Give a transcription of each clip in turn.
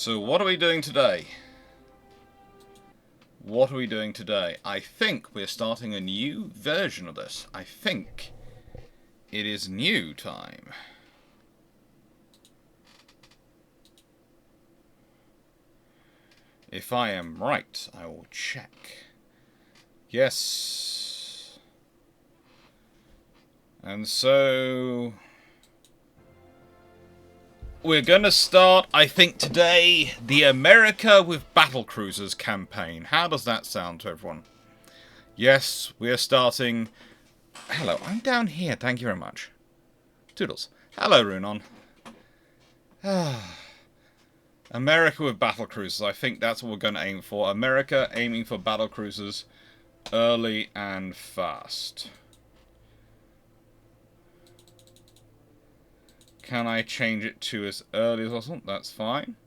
So what are we doing today? What are we doing today? I think we're starting a new version of this. I think it is new time. If I am right, I will check. Yes. And so we're going to start, I think today, the America with Battlecruisers campaign. How does that sound to everyone? Yes, we're starting... Hello, I'm down here, thank you very much. Toodles. Hello, Runon. America with Battlecruisers, I think that's what we're going to aim for. America aiming for Battlecruisers early and fast. Can I change it to as early as possible? That's fine.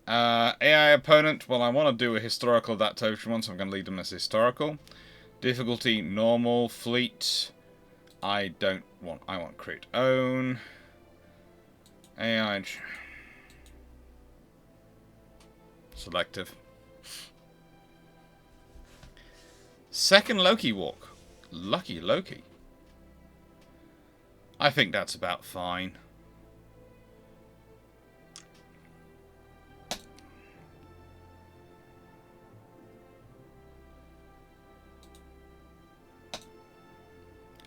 AI opponent, well, I want to do a historical adaptation one, so I'm going to leave them as historical. Difficulty, normal. Fleet, I want create own. AI, selective. Second Loki walk. Lucky Loki. I think that's about fine.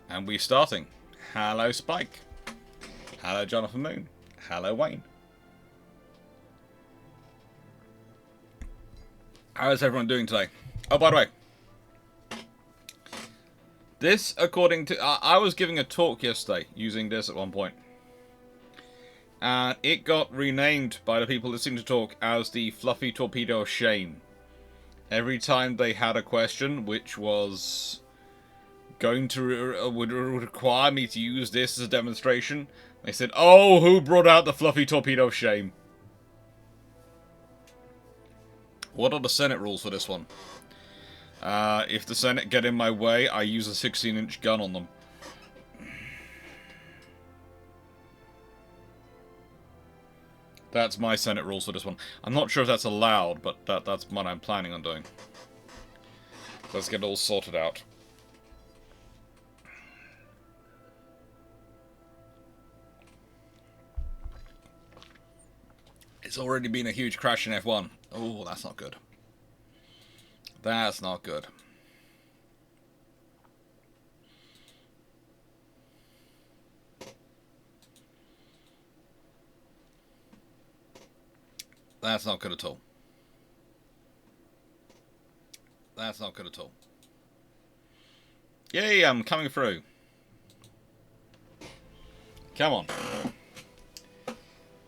And we're starting. Hello, Spike. Hello, Jonathan Moon. Hello, Wayne. How is everyone doing today? Oh, by the way. This, according to... I was giving a talk yesterday using this at one point. And it got renamed by the people listening to talk as the Fluffy Torpedo of Shame. Every time they had a question which was going to would require me to use this as a demonstration, they said, "Oh, who brought out the Fluffy Torpedo of Shame?" What are the Senate rules for this one? If the Senate get in my way, I use a 16-inch gun on them. That's my Senate rules for this one. I'm not sure if that's allowed, but that's what I'm planning on doing. Let's get it all sorted out. It's already been a huge crash in F1. Oh, that's not good. That's not good. That's not good at all. That's not good at all. Yay, I'm coming through. Come on.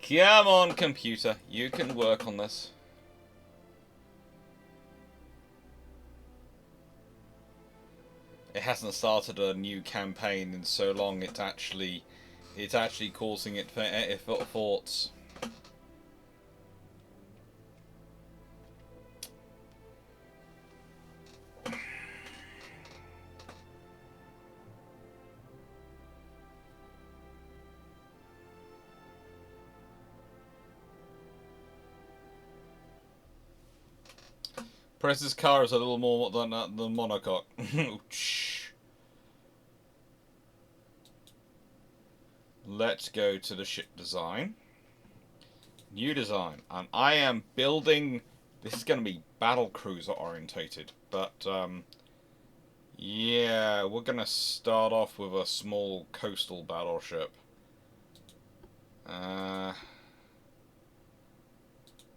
Come on, computer. You can work on this. It hasn't started a new campaign in so long, it's actually causing it thoughts. Press's car is a little more than the monocoque. Let's go to the ship design. New design. And I am building... This is going to be Battlecruiser orientated. But, yeah, we're going to start off with a small coastal battleship.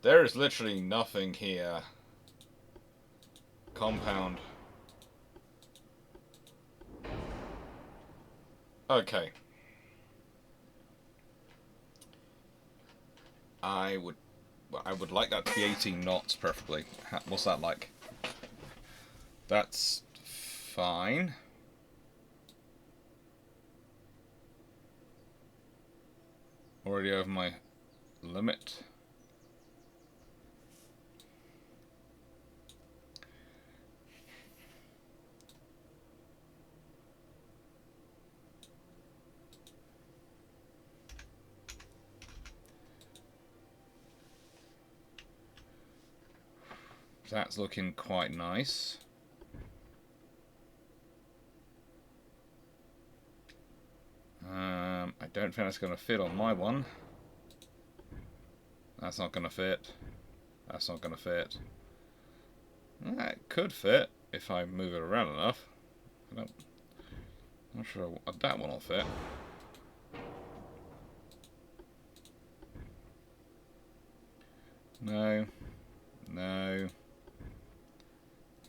There is literally nothing here. Compound. Okay. I would like that to be 18 knots, preferably. What's that like? That's fine. Already over my limit. That's looking quite nice. I don't think that's going to fit on my one. That's not going to fit. That's not going to fit. It could fit if I move it around enough. I'm not sure that one will fit. No. No.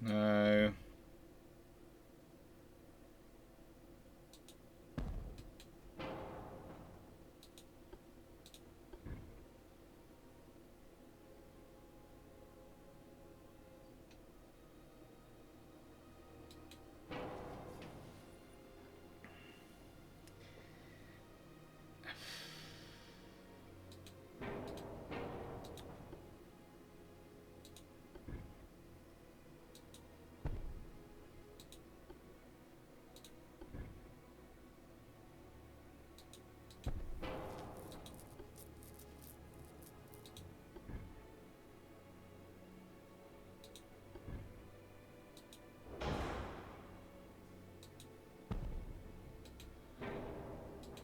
No.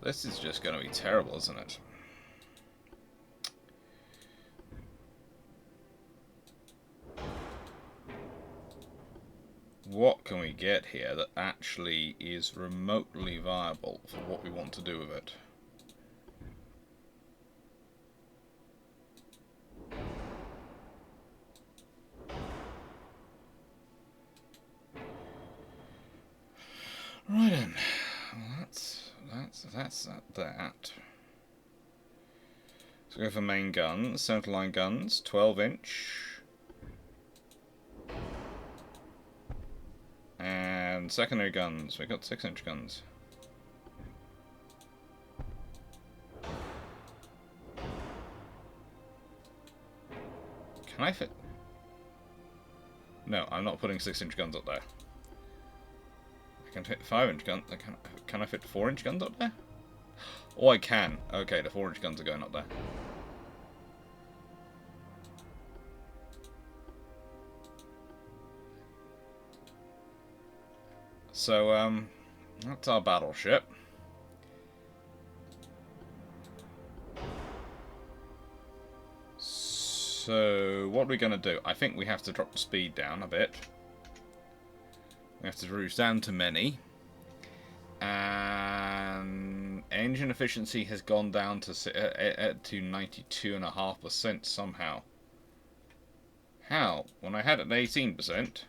This is just going to be terrible, isn't it? What can we get here that actually is remotely viable for what we want to do with it? Right then. Well, that's that. So go for main guns, centerline guns, 12-inch. And secondary guns, we got 6-inch guns. Can I fit? No, I'm not putting 6-inch guns up there. I can fit 5-inch guns. Can I fit 4-inch guns up there? Oh, I can. Okay, the 4-inch guns are going up there. So, that's our battleship. So, what are we going to do? I think we have to drop the speed down a bit. We have to reduce down to many. And engine efficiency has gone down to 92.5% somehow. How? When I had it at 18%.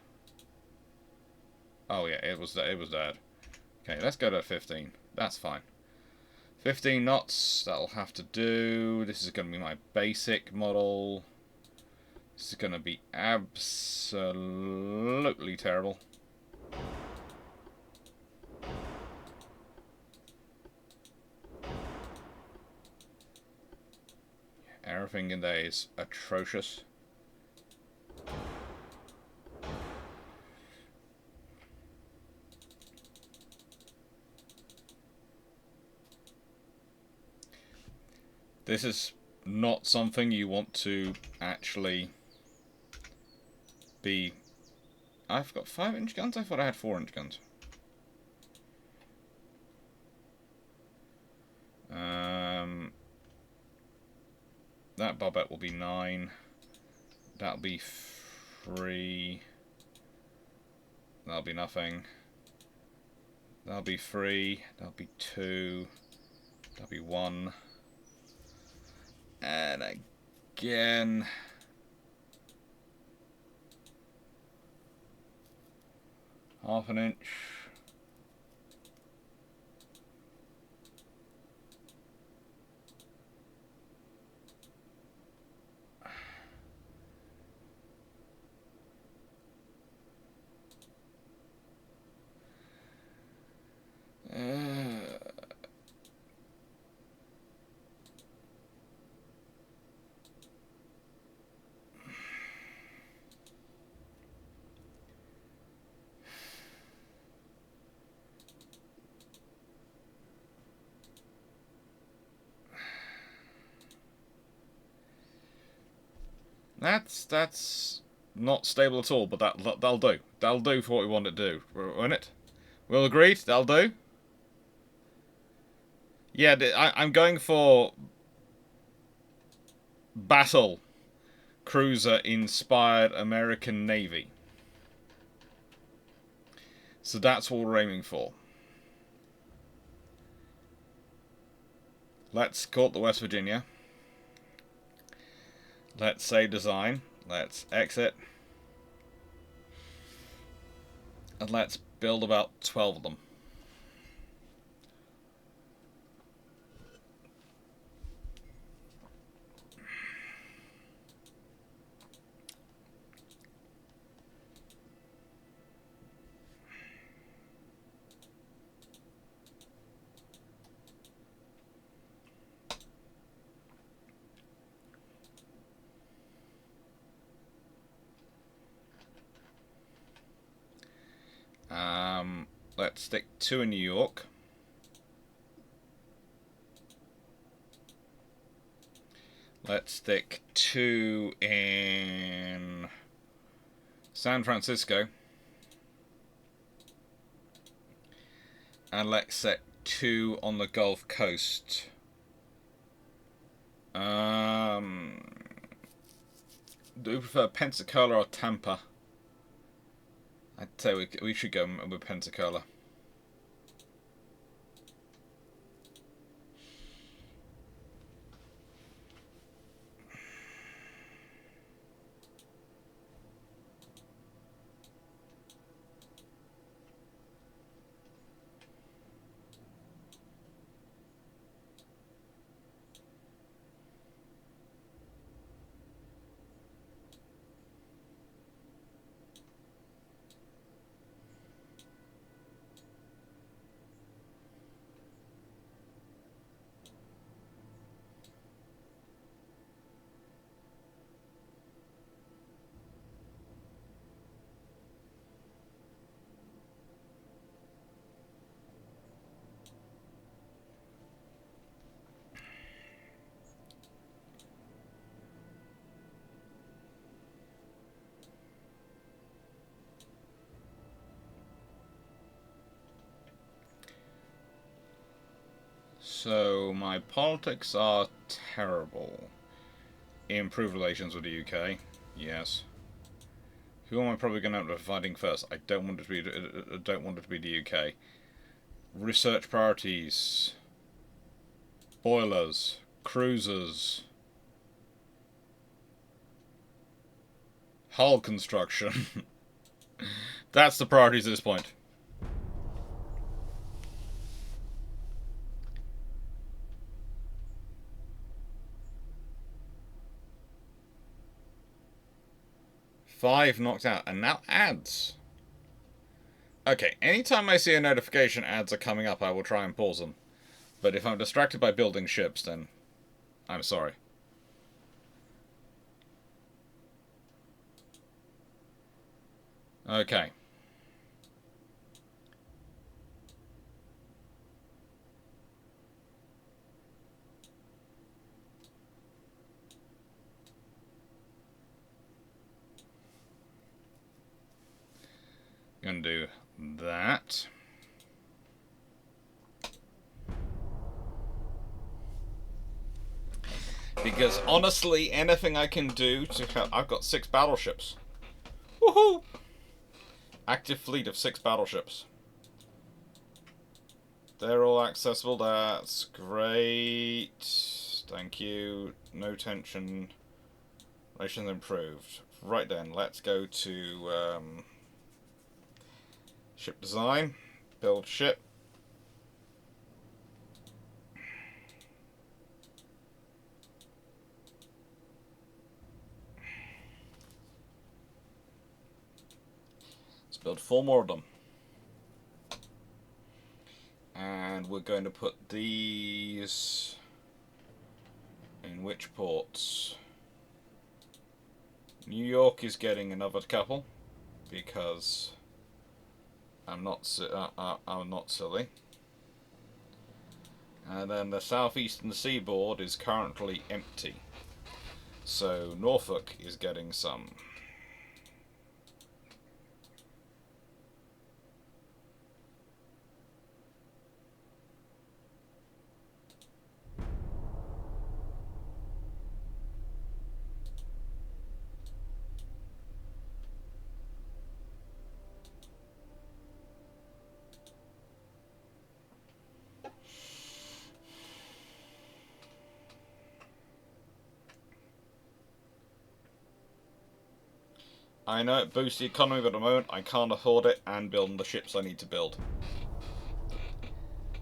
Oh yeah, it was dead. Okay, let's go to 15. That's fine. 15 knots, that'll have to do. This is going to be my basic model. This is going to be absolutely terrible. Everything in there is atrocious. This is not something you want to actually be... I've got 5-inch guns? I thought I had 4-inch guns. That barbette will be 9. That'll be 3. That'll be nothing. That'll be 3. That'll be 2. That'll be 1. And again... half an inch. That's not stable at all, but that'll do. That'll do for what we want it to do, won't it? We'll agree? That'll do? Yeah, I'm going for Battlecruiser-inspired American Navy. So that's what we're aiming for. Let's call it the West Virginia. Let's say design. Let's exit. And let's build about 12 of them. Let's stick 2 in New York. Let's stick 2 in San Francisco. And let's set 2 on the Gulf Coast. Do we prefer Pensacola or Tampa? I'd say we should go with Pensacola. So my politics are terrible. Improve relations with the UK, yes. Who am I probably going to end up fighting first? I don't want it to be. Don't want it to be the UK. Research priorities. Boilers, cruisers, hull construction. That's the priorities at this point. Five knocked out, and now ads. Okay, anytime I see a notification ads are coming up, I will try and pause them. But if I'm distracted by building ships, then I'm sorry. Okay. Gonna do that. Because honestly, anything I can do to help... I've got 6 battleships. Woohoo! Active fleet of 6 battleships. They're all accessible. That's great. Thank you. No tension. Relations improved. Right then, let's go to ship design. Build ship. Let's build 4 more of them. And we're going to put these in which ports? New York is getting another couple because I'm not silly. And then the southeastern seaboard is currently empty, so Norfolk is getting some. I know it boosts the economy, but at the moment I can't afford it and build the ships I need to build.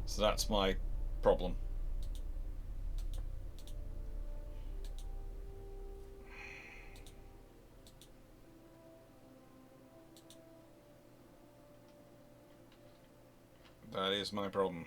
So that's my problem. That is my problem.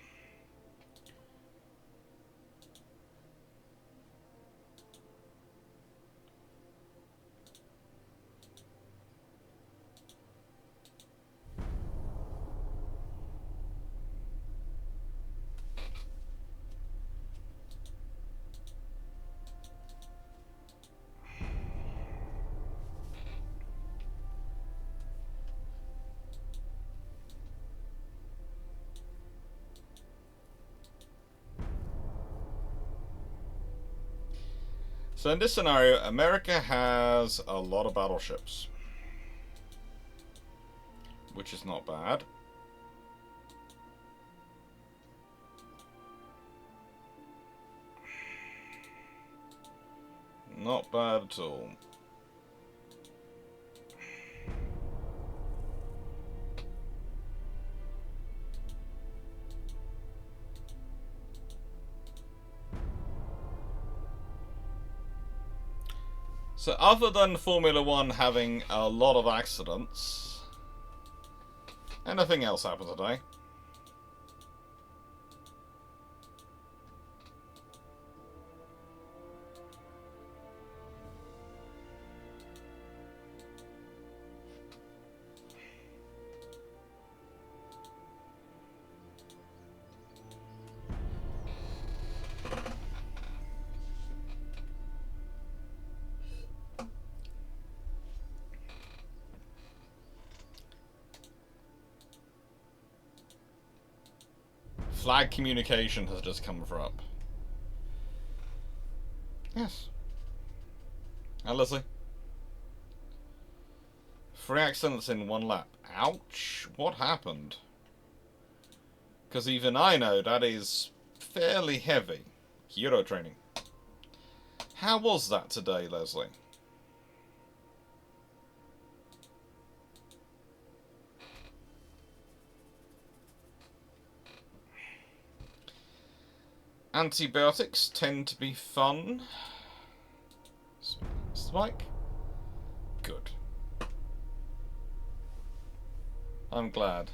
So in this scenario, America has a lot of battleships, which is not bad. Not bad at all. So other than Formula One having a lot of accidents, anything else happened today? Flag communication has just come up. Yes. And Leslie? 3 accidents in 1 lap. Ouch. What happened? Because even I know that is fairly heavy. Hero training. How was that today, Leslie? Antibiotics tend to be fun. Spike? Good. I'm glad.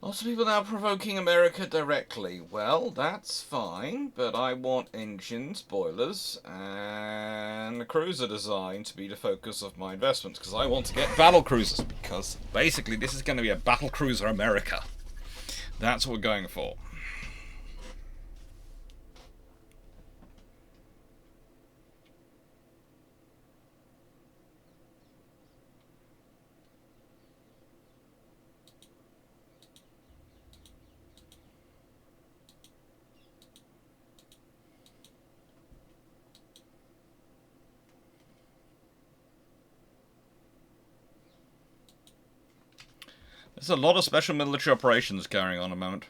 Lots of people now provoking America directly. Well, that's fine, but I want engines, boilers, and a cruiser design to be the focus of my investments, because I want to get Battlecruisers, because basically this is going to be a Battlecruiser America. That's what we're going for. There's a lot of special military operations going on at the moment.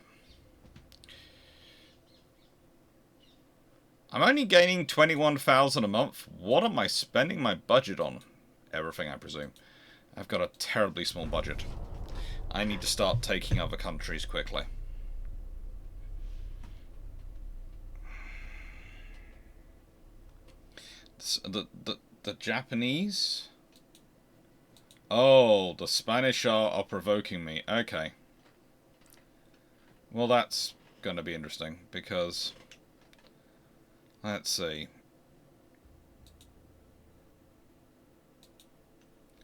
I'm only gaining 21,000 a month. What am I spending my budget on? Everything, I presume. I've got a terribly small budget. I need to start taking other countries quickly. The Japanese? Oh, the Spanish are provoking me. Okay. Well, that's going to be interesting, because... Let's see.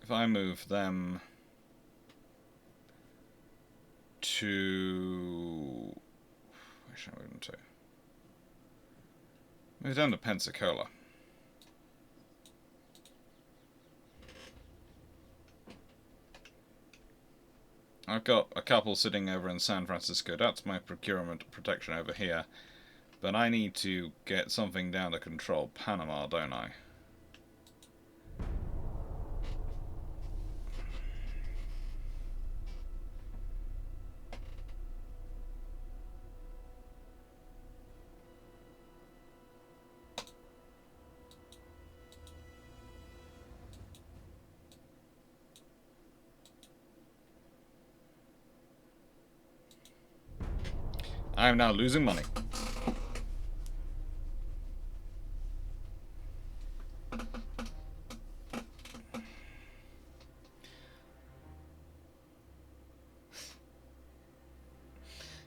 If I move them to... Where should I move them to? Move them to Pensacola. I've got a couple sitting over in San Francisco. That's my procurement protection over here. But I need to get something down to control Panama, don't I? I am now losing money.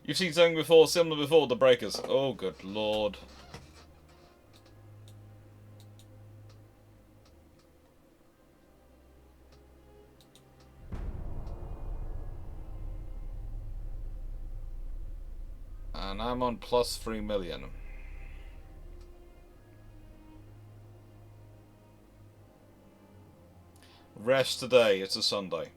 You've seen something before, similar before, the breakers. Oh, good lord. And I'm on plus 3 million. Rest today, it's a Sunday.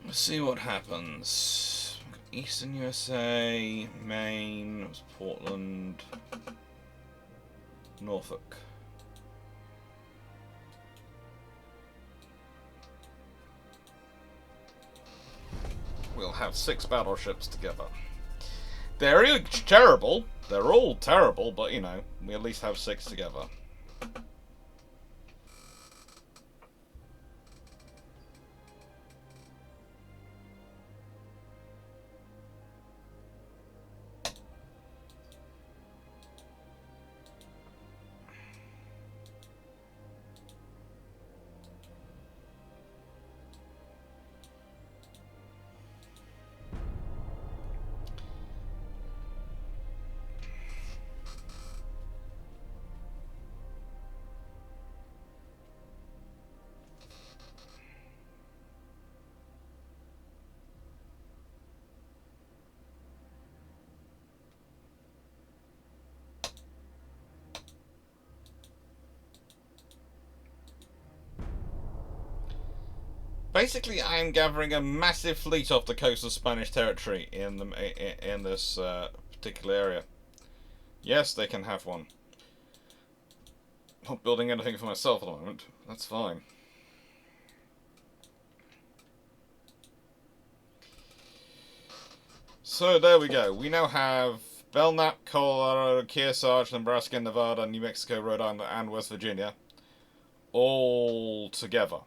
Let's see what happens. Eastern USA, Maine, Portland, Norfolk. We'll have 6 battleships together. They're each terrible. They're all terrible, but you know, we at least have 6 together. Basically, I am gathering a massive fleet off the coast of Spanish territory in this particular area. Yes, they can have one. Not building anything for myself at the moment. That's fine. So there we go. We now have Belknap, Colorado, Kearsarge, Nebraska, Nevada, New Mexico, Rhode Island, and West Virginia all together.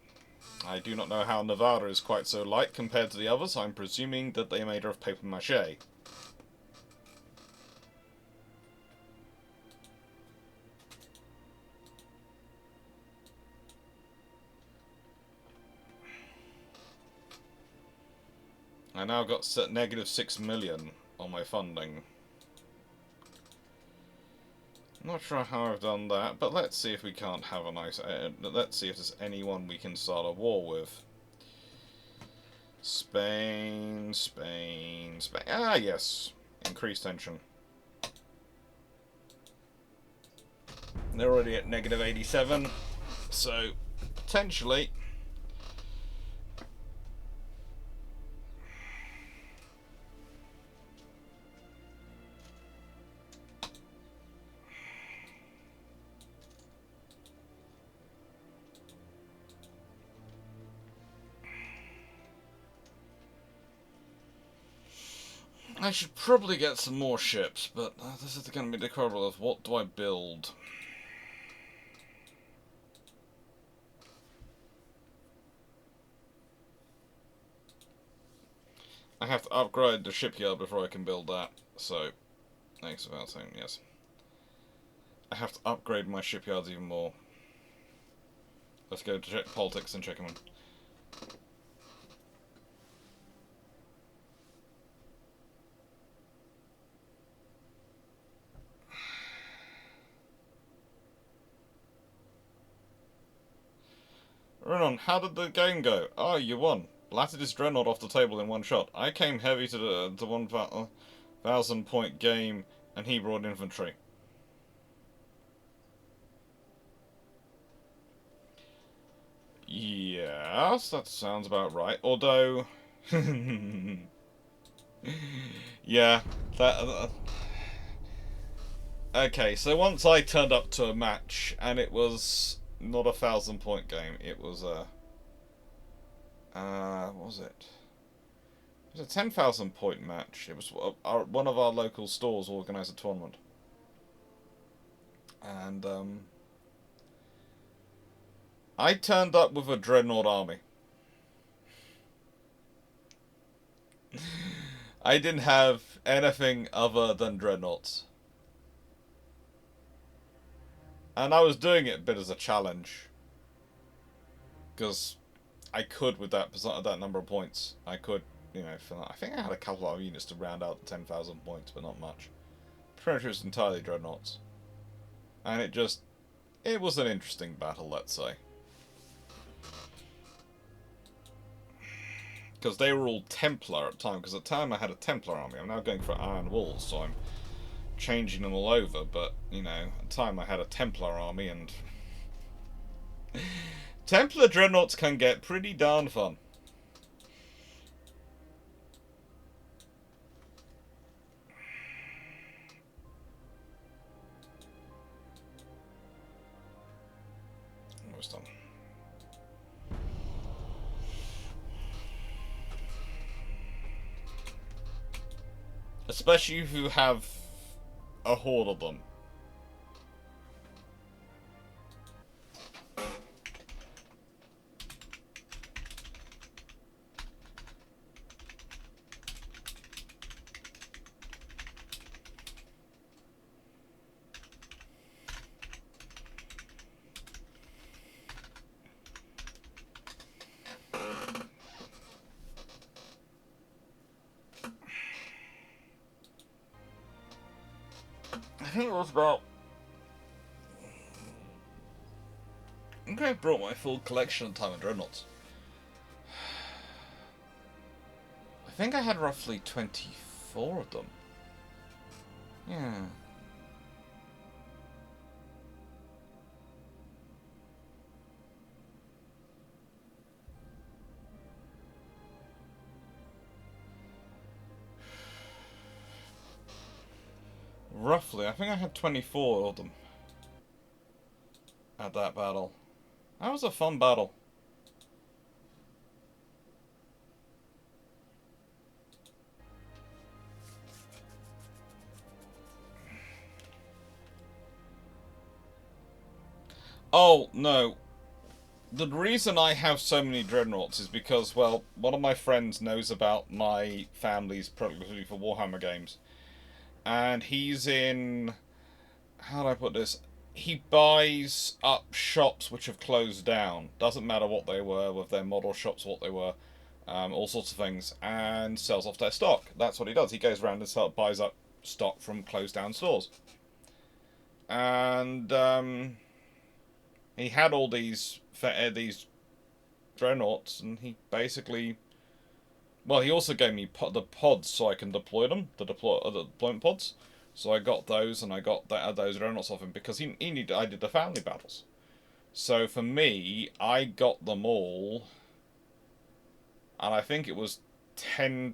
I do not know how Nevada is quite so light compared to the others. I'm presuming that they are made of paper mache. I now got negative 6 million on my funding. Not sure how I've done that, but let's see if we can't have a nice... let's see if there's anyone we can start a war with. Spain, Spain, Spain... Ah, yes. Increased tension. They're already at negative 87, so potentially... I should probably get some more ships, but this is going to be the trouble of what do I build? I have to upgrade the shipyard before I can build that. So, thanks for saying yes. I have to upgrade my shipyards even more. Let's go to check politics and check them on. Renan, how did the game go? Oh, you won. Blasted his dreadnought off the table in one shot. I came heavy to the 1,000 point game, and he brought infantry. Yes, that sounds about right. Although, yeah, that. Okay, so once I turned up to a match, and it was not a 1,000 point game. It was a. What was it? It was a 10,000 point match. It was one of our local stores organised a tournament. And, I turned up with a dreadnought army. I didn't have anything other than dreadnoughts. And I was doing it a bit as a challenge. Because I could with that number of points. I could, you know, I think I had a couple of units to round out the 10,000 points, but not much. Pretty much it was entirely dreadnoughts. And it was an interesting battle, let's say. Because they were all Templar at the time, because at the time I had a Templar army. I'm now going for Iron Walls, so I'm changing them all over, but, you know, at the time I had a Templar army, and Templar dreadnoughts can get pretty darn fun. Almost done. Especially if you have a horde of them. I think it was about... I think I brought my full collection of time of dreadnoughts. I think I had roughly 24 of them. Yeah. Roughly, I think I had 24 of them at that battle. That was a fun battle. Oh, no. The reason I have so many dreadnoughts is because, well, one of my friends knows about my family's proclivity for Warhammer games. And he's in... How do I put this? He buys up shops which have closed down. Doesn't matter what they were, with their model shops, what they were. All sorts of things. And sells off their stock. That's what he does. He goes around and buys up stock from closed down stores. And, he had all these dreadnoughts, and he basically... Well, he also gave me the pods so I can deploy them, the deployment pods. So I got those, and I got those dreadnoughts off him, because I did the family battles. So for me, I got them all, and I think it was £10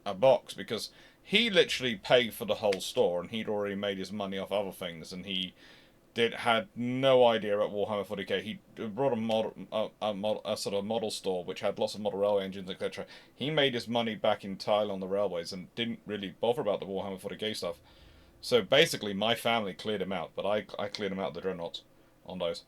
a box, because he literally paid for the whole store, and he'd already made his money off other things, and he had no idea about Warhammer 40k. He brought a sort of model store which had lots of model railway engines, etc. He made his money back entirely on the railways and didn't really bother about the Warhammer 40k stuff. So basically, my family cleared him out, but I cleared him out of the dreadnoughts on those.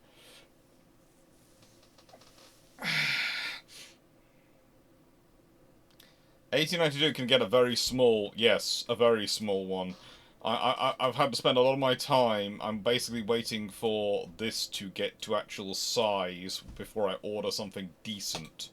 1892 can get a very small, yes, a very small one. I've had to spend a lot of my time. I'm basically waiting for this to get to actual size before I order something decent.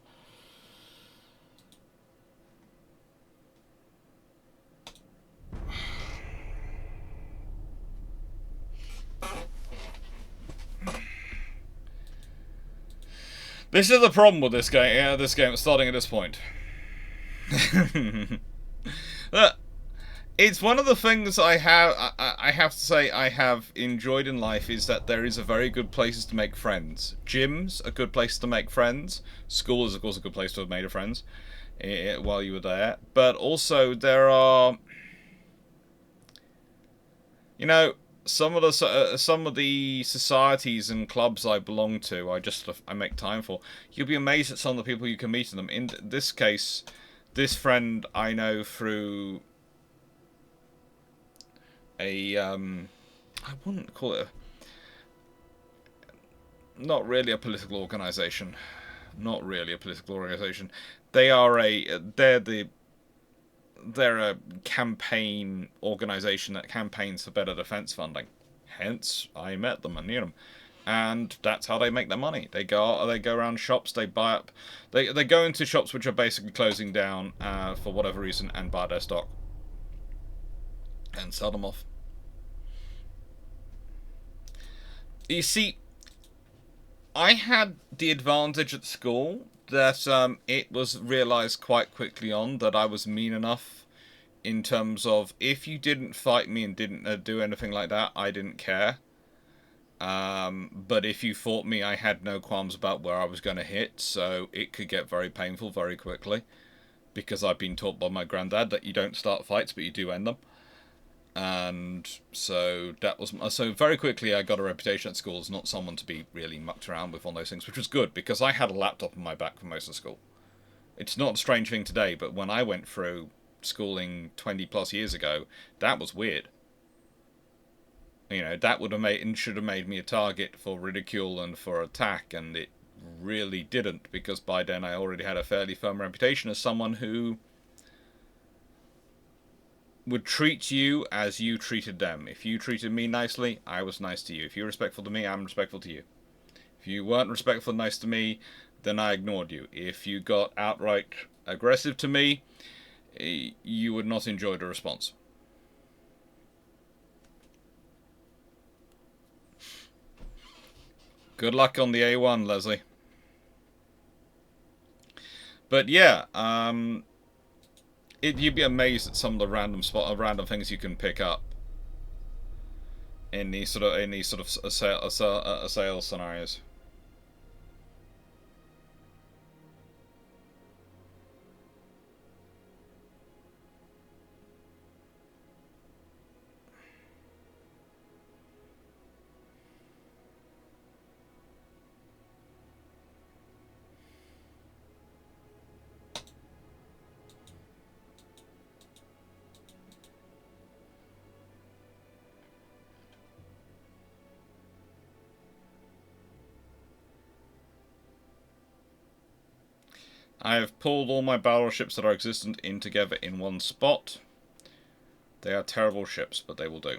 This is the problem with this game. Yeah, this game starting at this point. It's one of the things I have to say I have enjoyed in life is that there is a very good places to make friends. Gyms a good place to make friends. School is of course a good place to have made friends while you were there. But also there are, you know, some of the societies and clubs I belong to, I make time for. You'll be amazed at some of the people you can meet in them. In this case, this friend I know through I wouldn't call it not really a political organization. Not really a political organization. They're a campaign organization that campaigns for better defense funding. Hence, I met them and knew them. And that's how they make their money. They go around shops, they buy up, they go into shops which are basically closing down for whatever reason and buy their stock and sell them off. You see, I had the advantage at school that it was realized quite quickly on that I was mean enough in terms of if you didn't fight me and didn't do anything like that, I didn't care. But if you fought me, I had no qualms about where I was going to hit, so it could get very painful very quickly. Because I've been taught by my granddad that you don't start fights, but you do end them. And so that was so very quickly I got a reputation at school as not someone to be really mucked around with on those things, which was good because I had a laptop on my back for most of school. It's not a strange thing today, but when I went through schooling 20 plus years ago, that was weird. You know, that would have made and should have made me a target for ridicule and for attack, and it really didn't because by then I already had a fairly firm reputation as someone who would treat you as you treated them. If you treated me nicely, I was nice to you. If you're respectful to me, I'm respectful to you. If you weren't respectful and nice to me, then I ignored you. If you got outright aggressive to me, you would not enjoy the response. Good luck on the A1, Leslie. But yeah, you'd be amazed at some of the random things you can pick up in these sort of sales scenarios. I have pulled all my battleships that are existent in together in one spot. They are terrible ships, but they will do.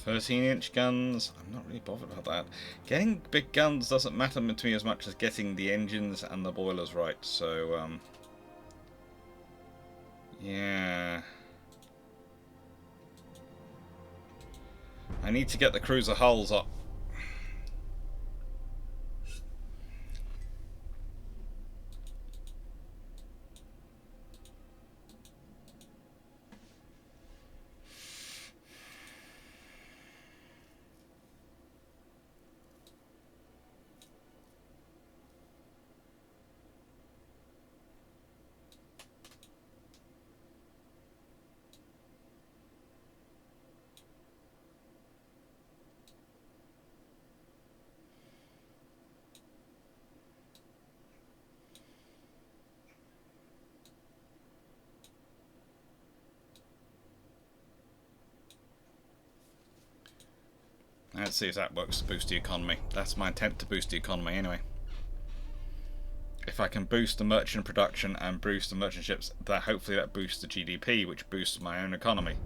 13-inch guns. I'm not really bothered about that. Getting big guns doesn't matter to me as much as getting the engines and the boilers right. So, yeah. I need to get the cruiser hulls up. Let's see if that works to boost the economy. That's my intent, to boost the economy anyway. If I can boost the merchant production and boost the merchant ships, that hopefully that boosts the GDP, which boosts my own economy.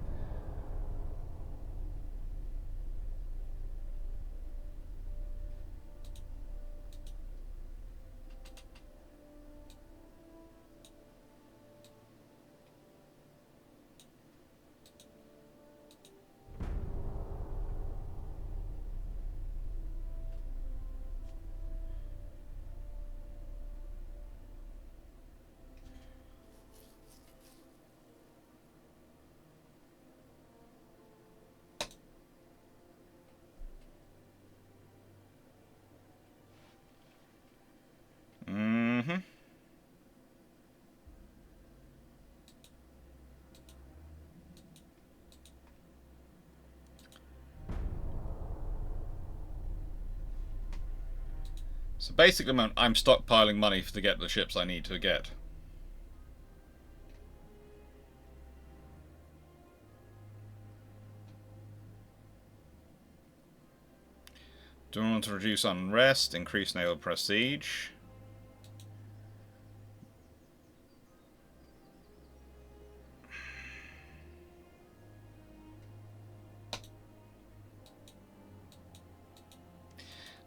So basically, I'm stockpiling money to get the ships I need to get. Do I want to reduce unrest, increase naval prestige?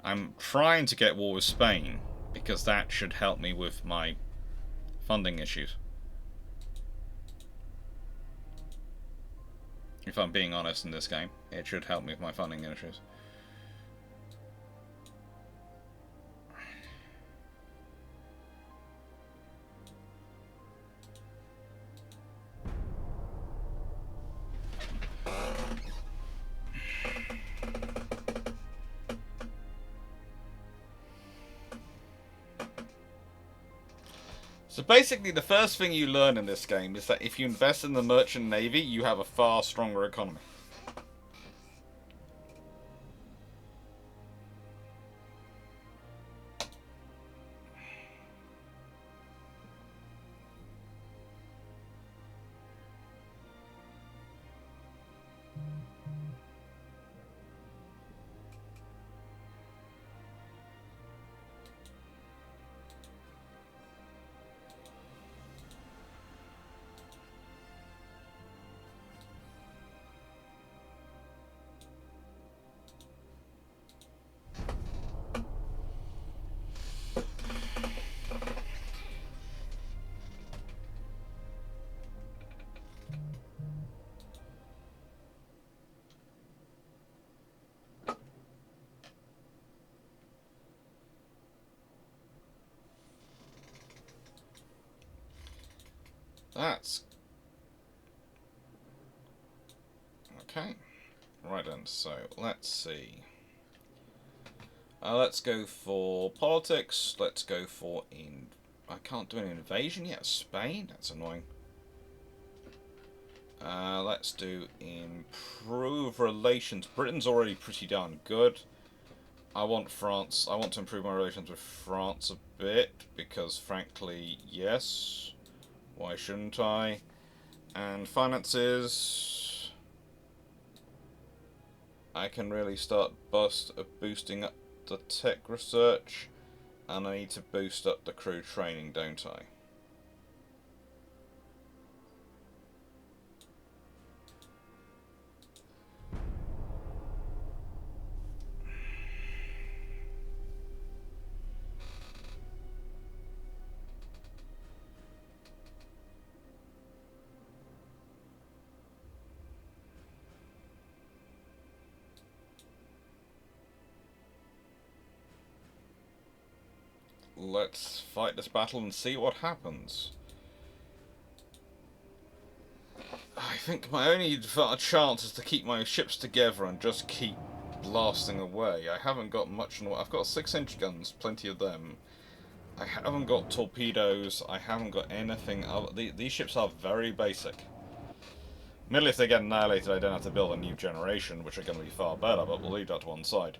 I'm trying to get war with Spain, because that should help me with my funding issues. If I'm being honest in this game, it should help me with my funding issues. So basically, the first thing you learn in this game is that if you invest in the merchant navy, you have a far stronger economy. That's... okay. Right then, so let's see. Let's go for politics. Let's go for I can't do an invasion yet. Spain? That's annoying. Let's do improve relations. Britain's already pretty darn good. I want France. I want to improve my relations with France a bit because, frankly, yes. Why shouldn't I? And finances. I can really start boosting up the tech research, and I need to boost up the crew training, don't I? let's fight this battle and see what happens. I think my only chance is to keep my ships together and just keep blasting away. I haven't got much. I've got 6-inch guns, plenty of them. I haven't got torpedoes. I haven't got anything. These ships are very basic. Merely if they get annihilated, I don't have to build a new generation, which are going to be far better, but we'll leave that to one side.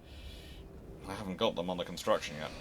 I haven't got them under construction yet.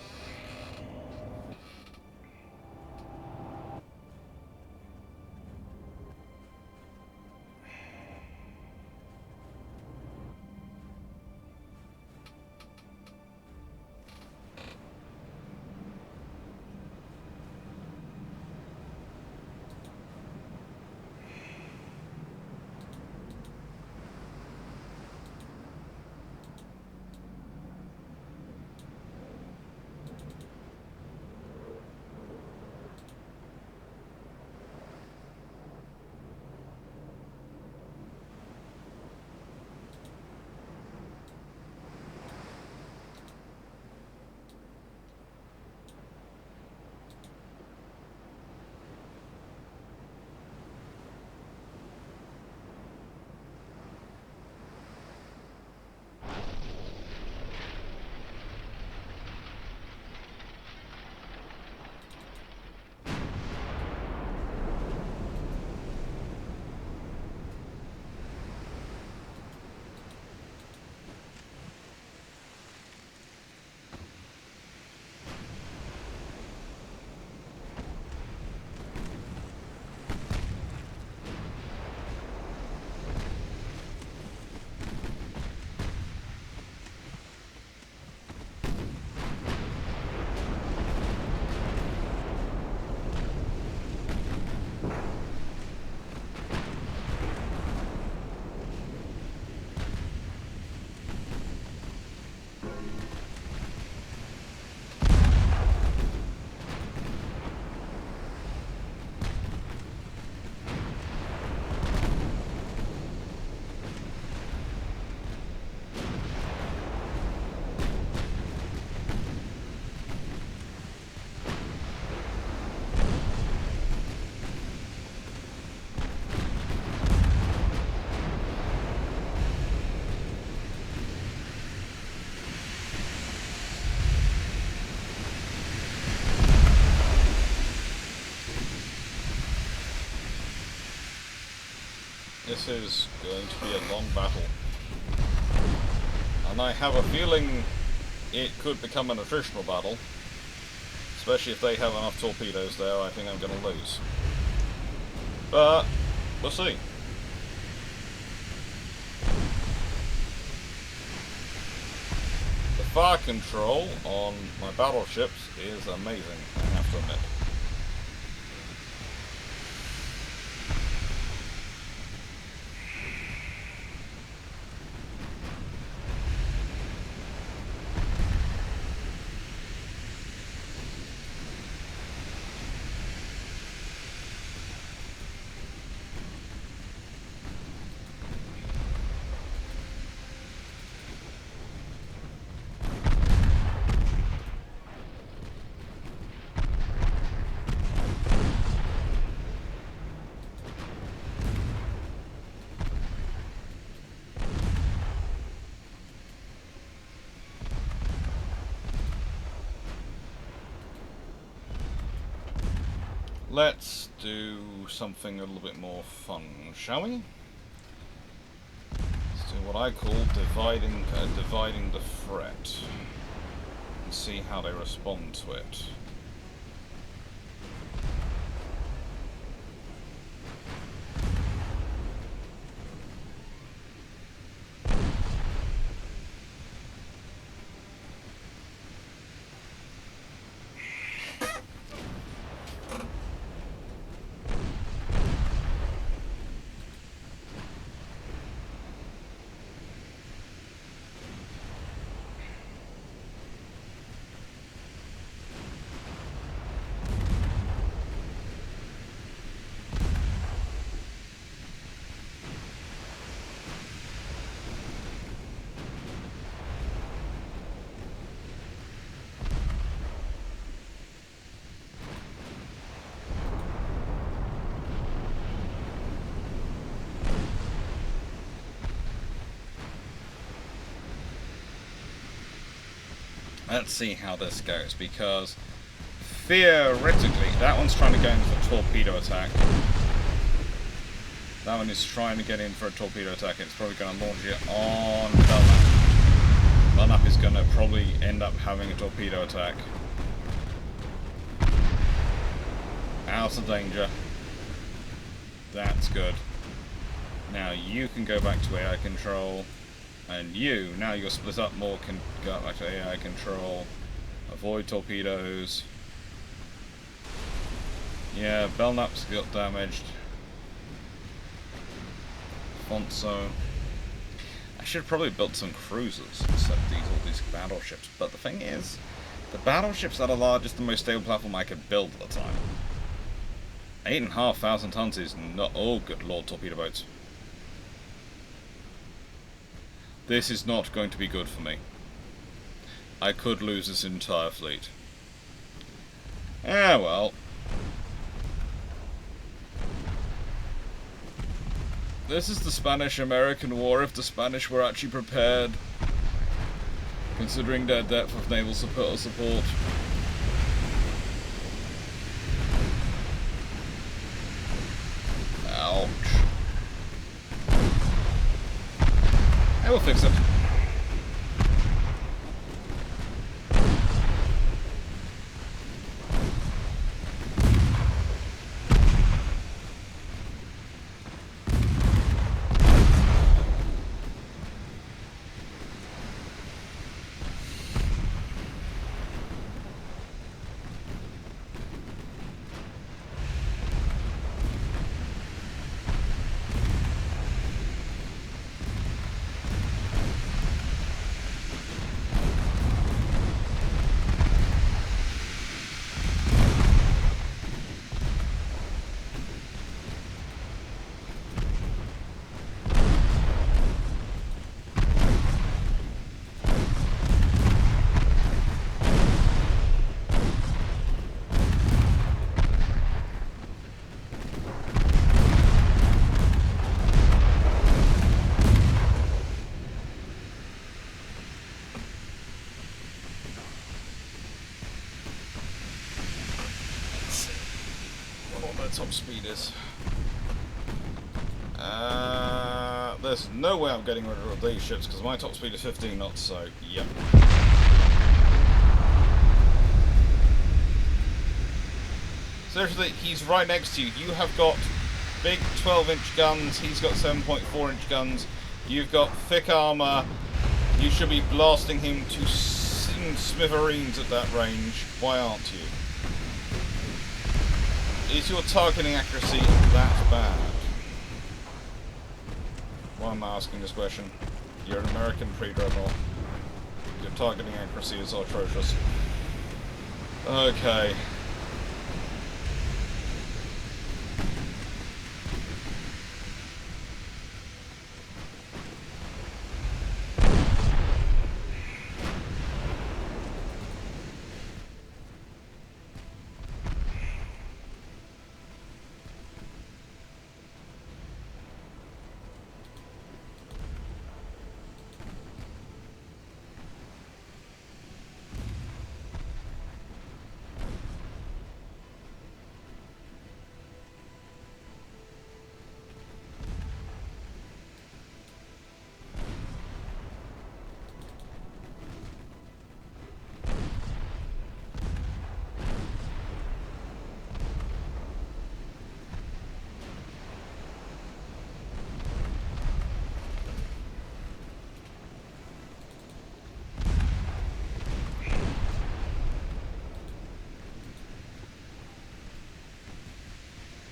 This is going to be a long battle. And I have a feeling it could become an attritional battle. Especially if they have enough torpedoes there, I think I'm going to lose. But, we'll see. The fire control on my battleships is amazing, I have to admit. Let's do something a little bit more fun, shall we? Let's do what I call dividing the threat, and see how they respond to it. Let's see how this goes, because theoretically, that one's trying to go in for a torpedo attack. That one is trying to get in for a torpedo attack. It's probably going to launch it on Belknap. Belknap is going to probably end up having a torpedo attack. Out of danger. That's good. Now you can go back to AI control. And you, now you're split up more, can go back to AI control. Avoid torpedoes. Yeah, Belknap's got damaged. Fonso. I should have probably built some cruisers instead of all these battleships. But the thing is, the battleships that are largest and most stable platform I could build at the time. 8,500 tons is not. Oh, good lord, torpedo boats. This is not going to be good for me. I could lose this entire fleet. Ah, well. This is the Spanish-American War, if the Spanish were actually prepared, considering their depth of naval support. Ouch. I will fix it. Top speed is. There's no way I'm getting rid of these ships because my top speed is 15 knots, so yep. Seriously, he's right next to you. You have got big 12-inch guns, he's got 7.4-inch guns, you've got thick armour, you should be blasting him to smithereens at that range. Why aren't you? Is your targeting accuracy that bad? Why am I asking this question? You're an American pre-dreadnought. Your targeting accuracy is atrocious. Okay.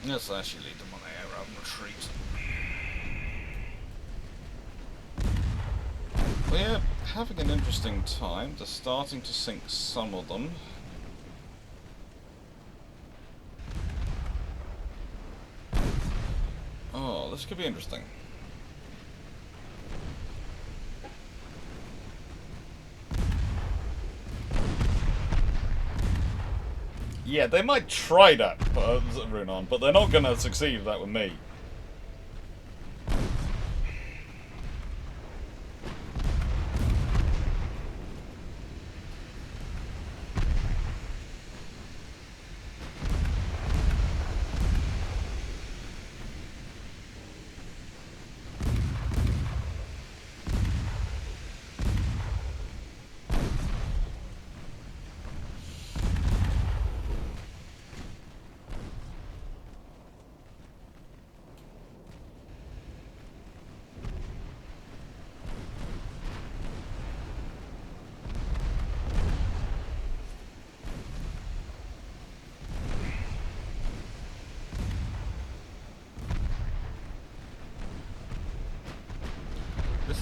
Let's actually lead them on air rather than retreat. We're having an interesting time. They're starting to sink some of them. Oh, this could be interesting. Yeah, they might try that, Runon, but they're not going to succeed with that with me.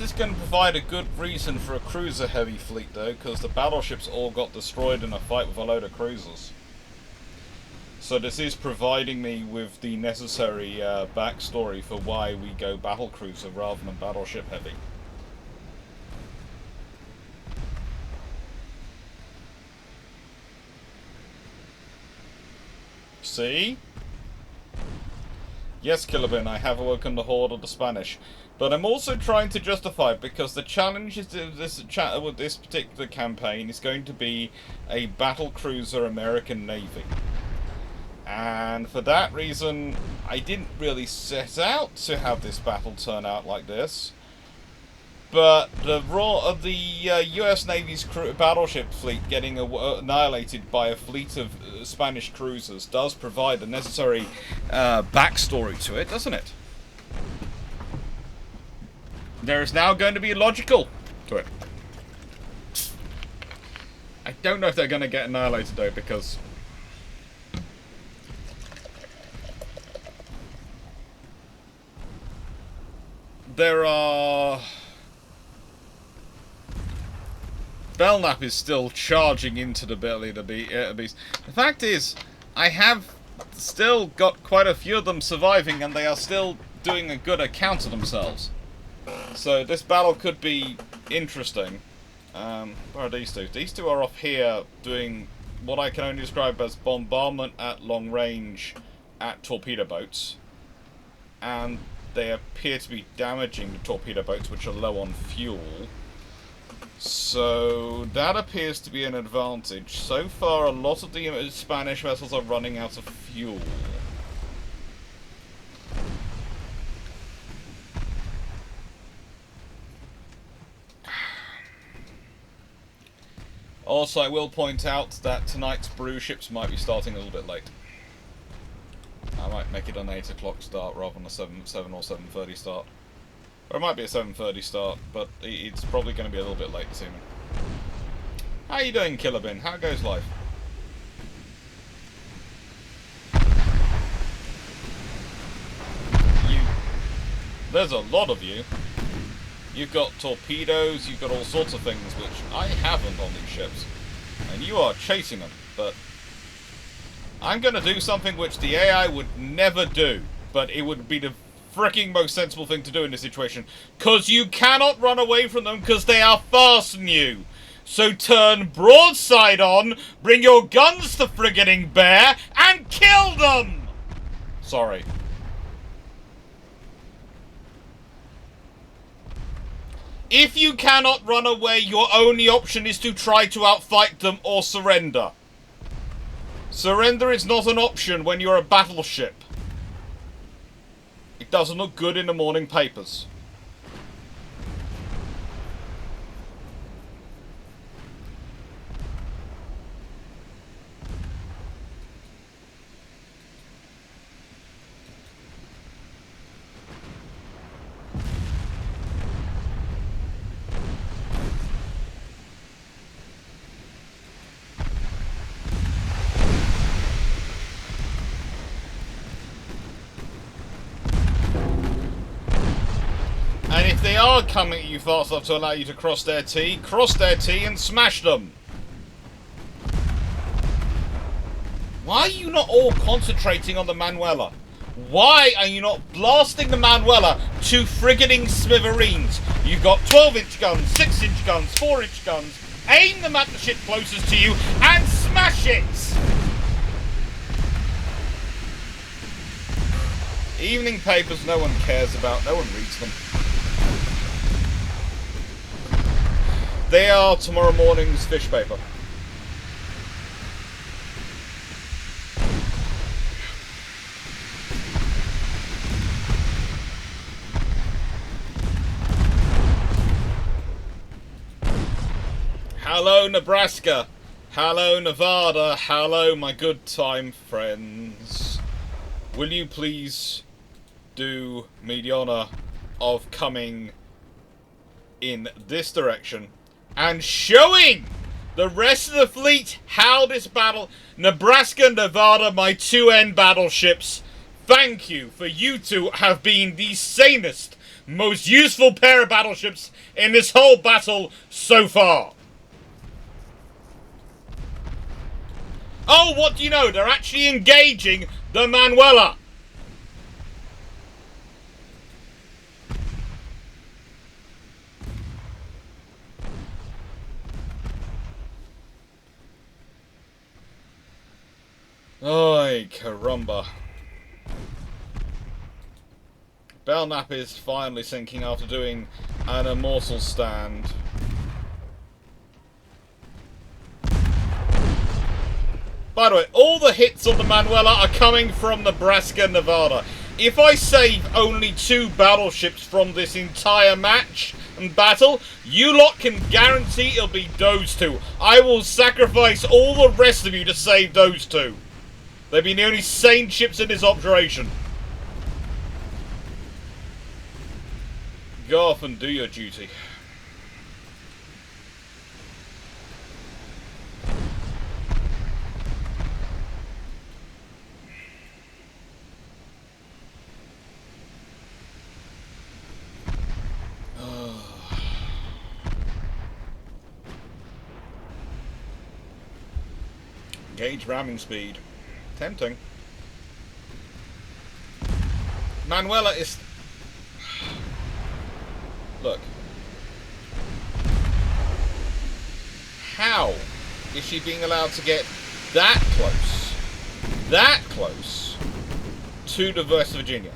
is going to provide a good reason for a cruiser-heavy fleet, though, because the battleships all got destroyed in a fight with a load of cruisers. So this is providing me with the necessary backstory for why we go battlecruiser rather than battleship-heavy. See? Yes, Killerbin, I have awoken the horde of the Spanish. But I'm also trying to justify it because the challenge is with this particular campaign is going to be a battlecruiser American Navy. And for that reason, I didn't really set out to have this battle turn out like this. But the U.S. Navy's battleship fleet getting annihilated by a fleet of Spanish cruisers does provide the necessary backstory to it, doesn't it? There is now going to be logical to it. I don't know if they're going to get annihilated though, because there are... Belknap is still charging into the belly of the beast. The fact is, I have still got quite a few of them surviving, and they are still doing a good account of themselves. So this battle could be interesting. Where are these two? These two are off here doing what I can only describe as bombardment at long range at torpedo boats. And they appear to be damaging the torpedo boats, which are low on fuel. So that appears to be an advantage. So far, a lot of the Spanish vessels are running out of fuel. Also, I will point out that tonight's brew ships might be starting a little bit late. I might make it an 8 o'clock start rather than a 7 or 7:30 start. Or it might be a 7:30 start, but it's probably going to be a little bit late this evening. How you doing, Killerbin? How goes life? There's a lot of you. You've got torpedoes, you've got all sorts of things which I haven't on these ships. And you are chasing them, but I'm going to do something which the AI would never do, but it would be the freaking most sensible thing to do in this situation. Because you cannot run away from them because they are faster than you. So turn broadside on, bring your guns to frigging bear, and kill them! Sorry. If you cannot run away, your only option is to try to outfight them or surrender. Surrender is not an option when you're a battleship. It doesn't look good in the morning papers. And if they are coming at you fast enough to allow you to cross their T and smash them. Why are you not all concentrating on the Manuela? Why are you not blasting the Manuela to frigging smithereens? You've got 12-inch guns, 6-inch guns, 4-inch guns. Aim them at the ship closest to you and smash it! Evening papers no one cares about, no one reads them. They are tomorrow morning's fish paper. Hello, Nebraska. Hello, Nevada. Hello, my good time friends. Will you please do me the honor of coming in this direction and showing the rest of the fleet how this battle... Nebraska and Nevada, my 2N battleships, thank you, for you two have been the sanest, Most useful pair of battleships in this whole battle so far. Oh, what do you know? They're actually engaging the Manuela. Ay, caramba. Belknap is finally sinking after doing an immortal stand. By the way, all the hits on the Manuela are coming from Nebraska, Nevada. If I save only 2 battleships from this entire match and battle, you lot can guarantee it'll be those 2. I will sacrifice all the rest of you to save those 2. They've been the only sane ships in this operation. Go off and do your duty. Gauge ramming speed. Tempting. Manuela is... Look. How is she being allowed to get that close to the West Virginia?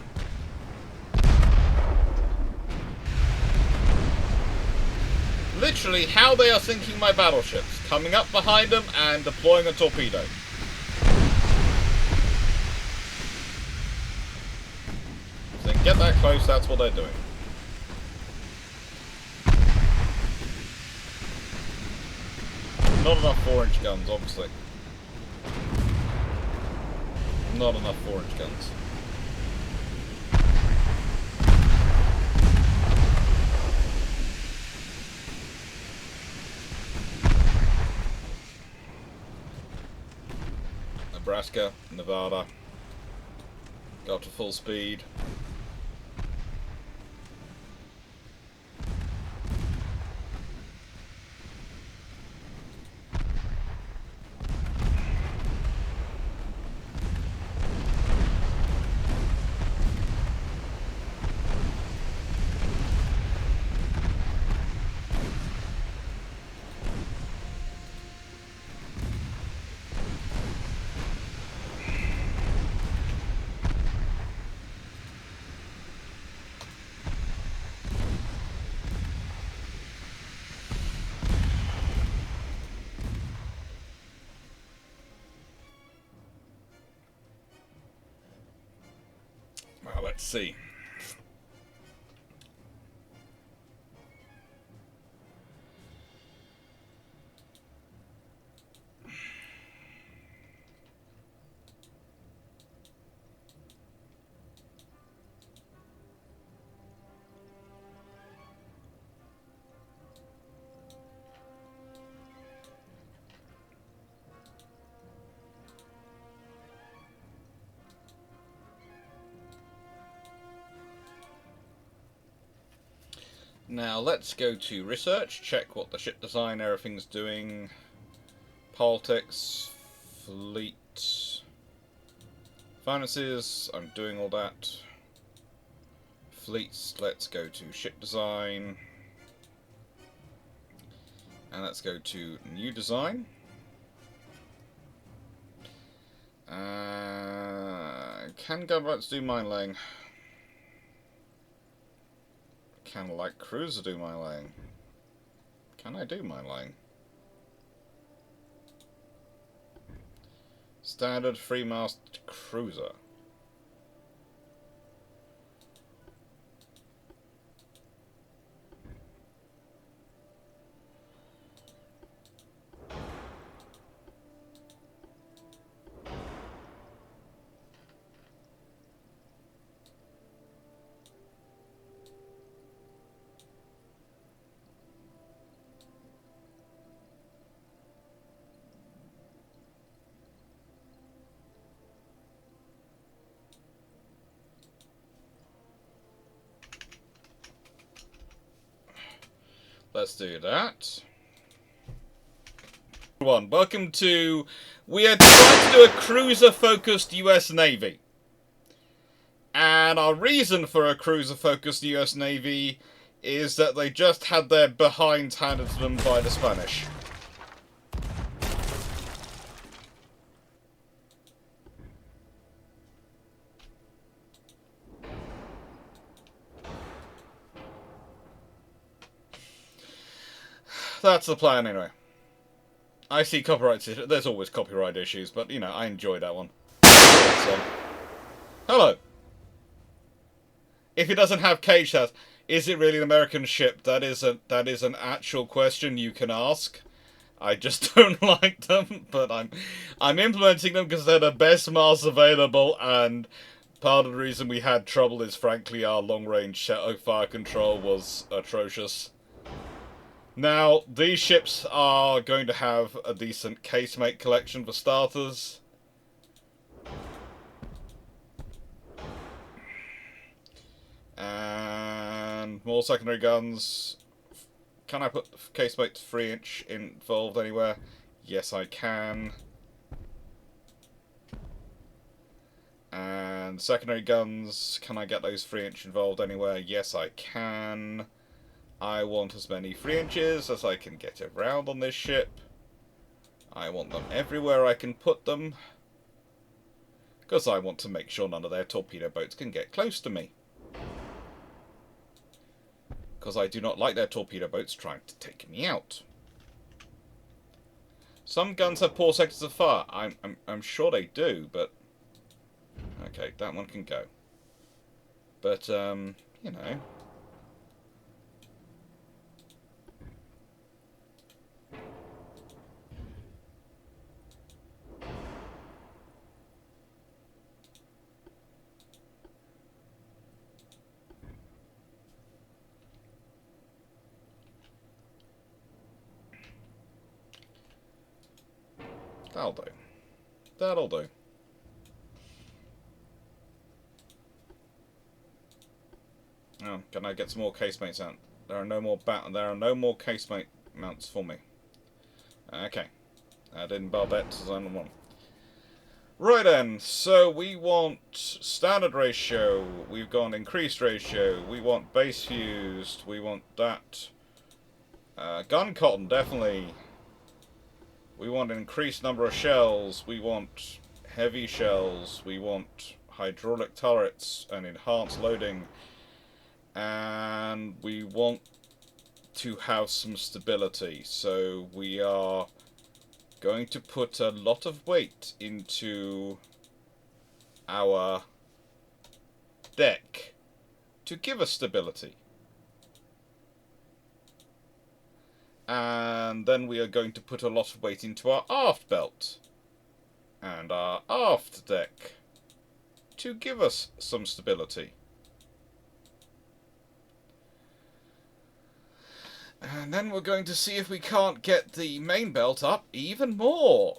Literally, how they are sinking my battleships. Coming up behind them and deploying a torpedo. If they can get that close, that's what they're doing. Not enough 4-inch guns, obviously. Not enough 4-inch guns. Nebraska, Nevada. Go up to full speed. Well, let's see. Now let's go to research, check what the ship design, everything's doing. Politics, fleet, finances, I'm doing all that. Fleets, let's go to ship design. And let's go to new design. Can gunboats do mine laying? Can a light cruiser do mine laying? Can I do mine laying? Standard 3-mast cruiser. let's do that. Welcome to... We are trying to do a cruiser-focused US Navy. And our reason for a cruiser-focused US Navy is that they just had their behinds handed to them by the Spanish. That's the plan anyway. I see copyright issues. There's always copyright issues, but you know, I enjoy that one. So, hello. If it doesn't have cage tabs, is it really an American ship? That is an actual question you can ask. I just don't like them, but I'm implementing them because they're the best masks available, and part of the reason we had trouble is frankly our long-range fire control was atrocious. Now, these ships are going to have a decent casemate collection for starters. And more secondary guns. Can I put casemate 3-inch involved anywhere? Yes, I can. And secondary guns, can I get those 3-inch involved anywhere? Yes, I can. I want as many 3 inches as I can get around on this ship. I want them everywhere I can put them. Because I want to make sure none of their torpedo boats can get close to me. Because I do not like their torpedo boats trying to take me out. Some guns have poor sectors of fire. I'm sure they do, but... Okay, that one can go. But, you know... That'll do. That'll do. Oh, can I get some more casemates out? There are no more casemate mounts for me. Okay. I didn't Barbette design one. Right then, so we want standard ratio, we've gone increased ratio, we want base fused, we want that. Gun cotton, definitely. We want an increased number of shells, we want heavy shells, we want hydraulic turrets and enhanced loading, and we want to have some stability, so we are going to put a lot of weight into our deck to give us stability. And then we are going to put a lot of weight into our aft belt and our aft deck to give us some stability. And then we're going to see if we can't get the main belt up even more.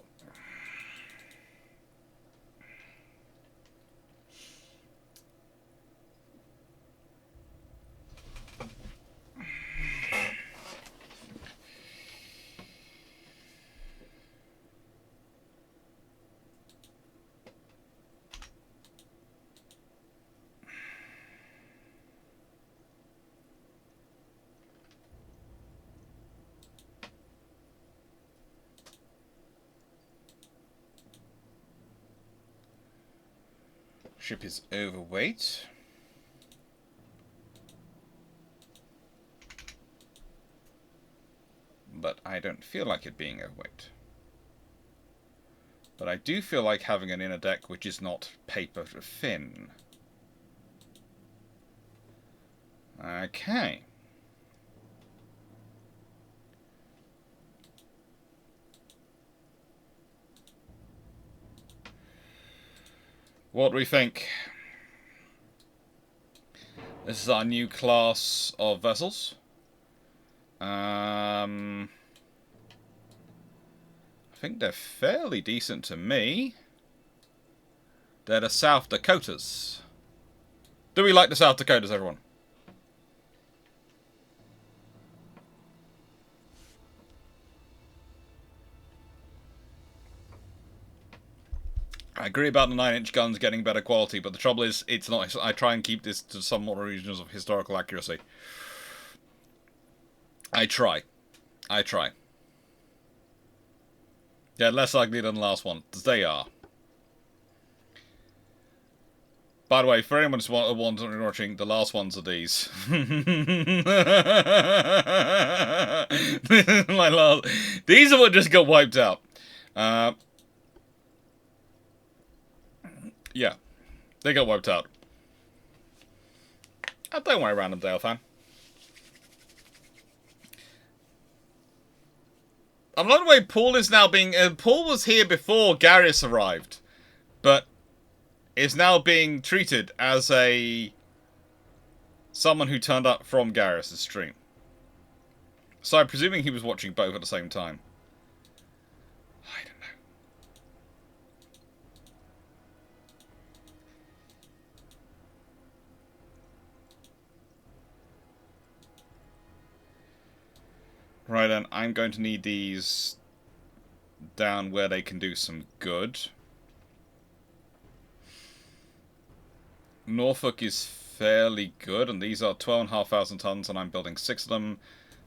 Ship is overweight. But I don't feel like it being overweight. But I do feel like having an inner deck which is not paper thin. Okay. What do we think? This is our new class of vessels. I think they're fairly decent to me. They're the South Dakotas. Do we like the South Dakotas, everyone? I agree about the 9-inch guns getting better quality, but the trouble is, it's not. I try and keep this to somewhat regions of historical accuracy. I try. Yeah, less ugly than the last one. They are. By the way, for anyone who's watching, the last ones are these. My last. These are what just got wiped out. Yeah, they got wiped out. Oh, don't worry, Random Dale fan. I'm not the way Paul is now being. Paul was here before Garrus arrived, but is now being treated as someone who turned up from Garrus' stream. So I'm presuming he was watching both at the same time. I don't know. Right then, I'm going to need these down where they can do some good. Norfolk is fairly good, and these are 12,500 tons, and I'm building 6 of them.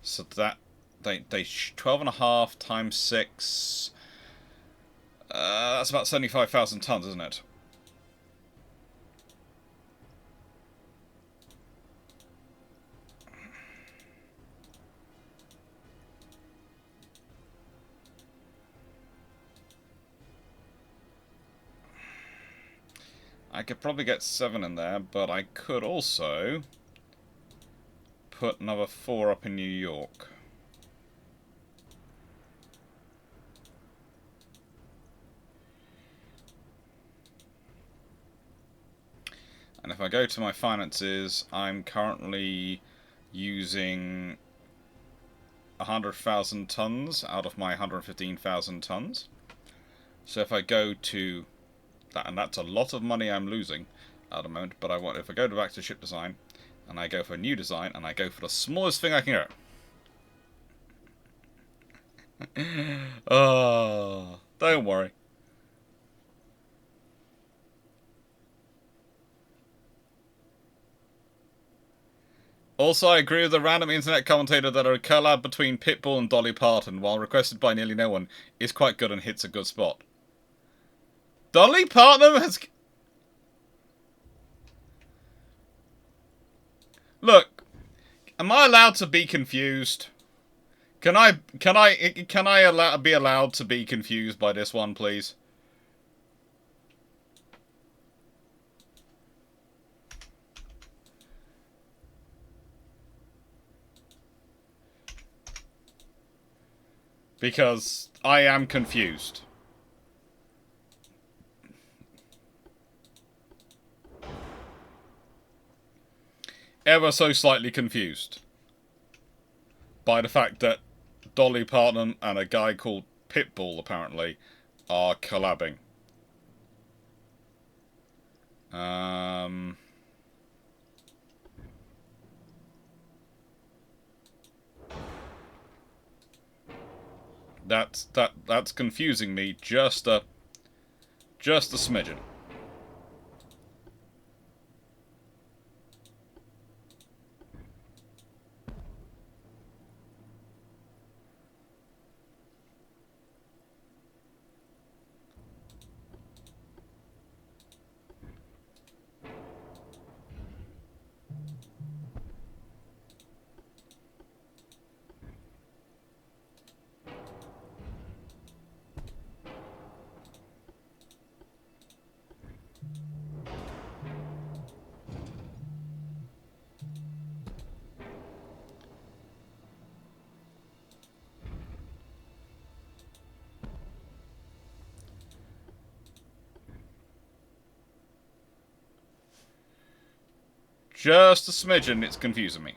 So that they 12.5 times 6. That's about 75,000 tons, isn't it? I could probably get 7 in there, but I could also put another 4 up in New York. And if I go to my finances, I'm currently using 100,000 tons out of my 115,000 tons. So if I go to that, and that's a lot of money I'm losing at the moment, but if I go back to ship design, and I go for a new design, and I go for the smallest thing I can get. Oh, don't worry. Also, I agree with the random internet commentator that a collab between Pitbull and Dolly Parton, while requested by nearly no one, is quite good and hits a good spot. Dolly Parton has... Look, am I allowed to be confused? Can I be allowed to be confused by this one, please? Because I am confused. Ever so slightly confused by the fact that Dolly Parton and a guy called Pitbull, apparently, are collabing. That's confusing me just a smidgen. Just a smidgen, it's confusing me.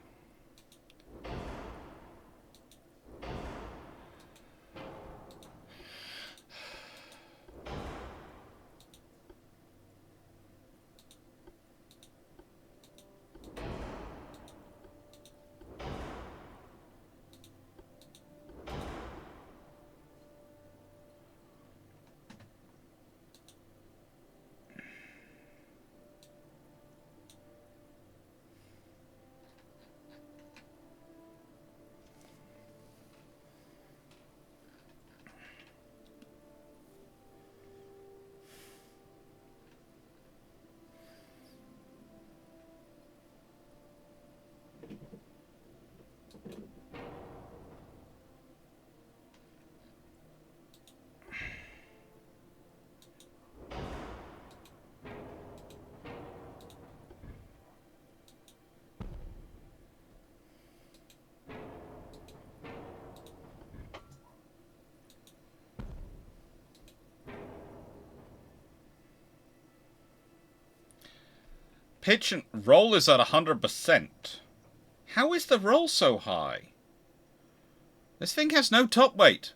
pitch and roll is at 100%. How is the roll so high? This thing has no top weight.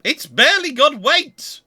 It's barely got weight!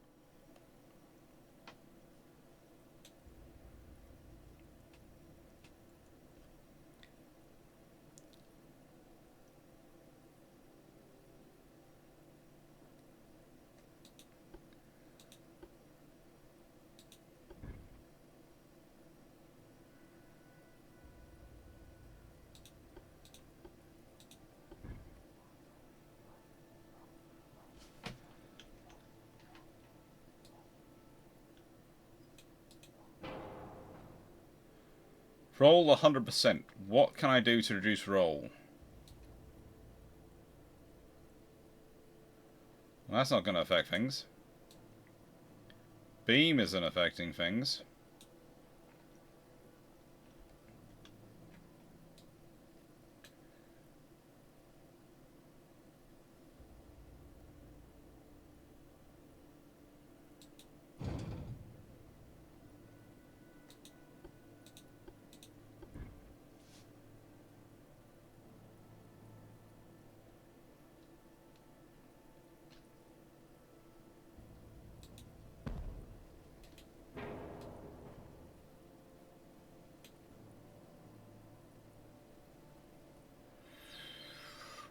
Roll 100%. What can I do to reduce roll? Well, that's not going to affect things. Beam isn't affecting things.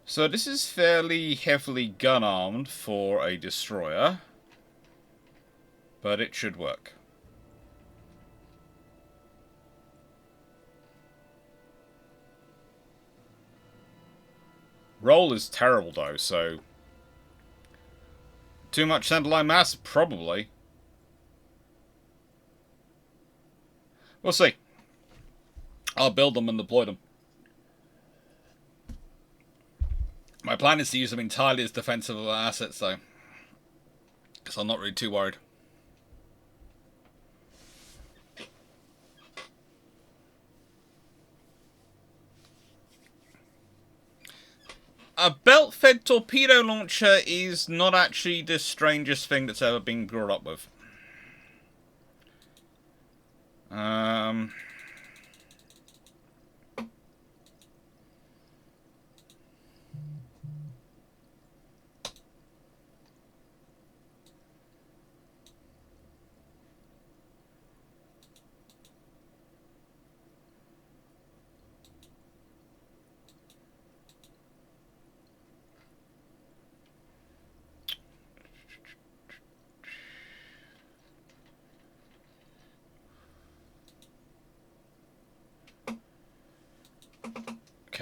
So this is fairly heavily gun-armed for a destroyer, but it should work. Roll is terrible though, so... Too much centerline mass? Probably. We'll see. I'll build them and deploy them. My plan is to use them entirely as defensive assets, though. Because I'm not really too worried. A belt-fed torpedo launcher is not actually the strangest thing that's ever been brought up with.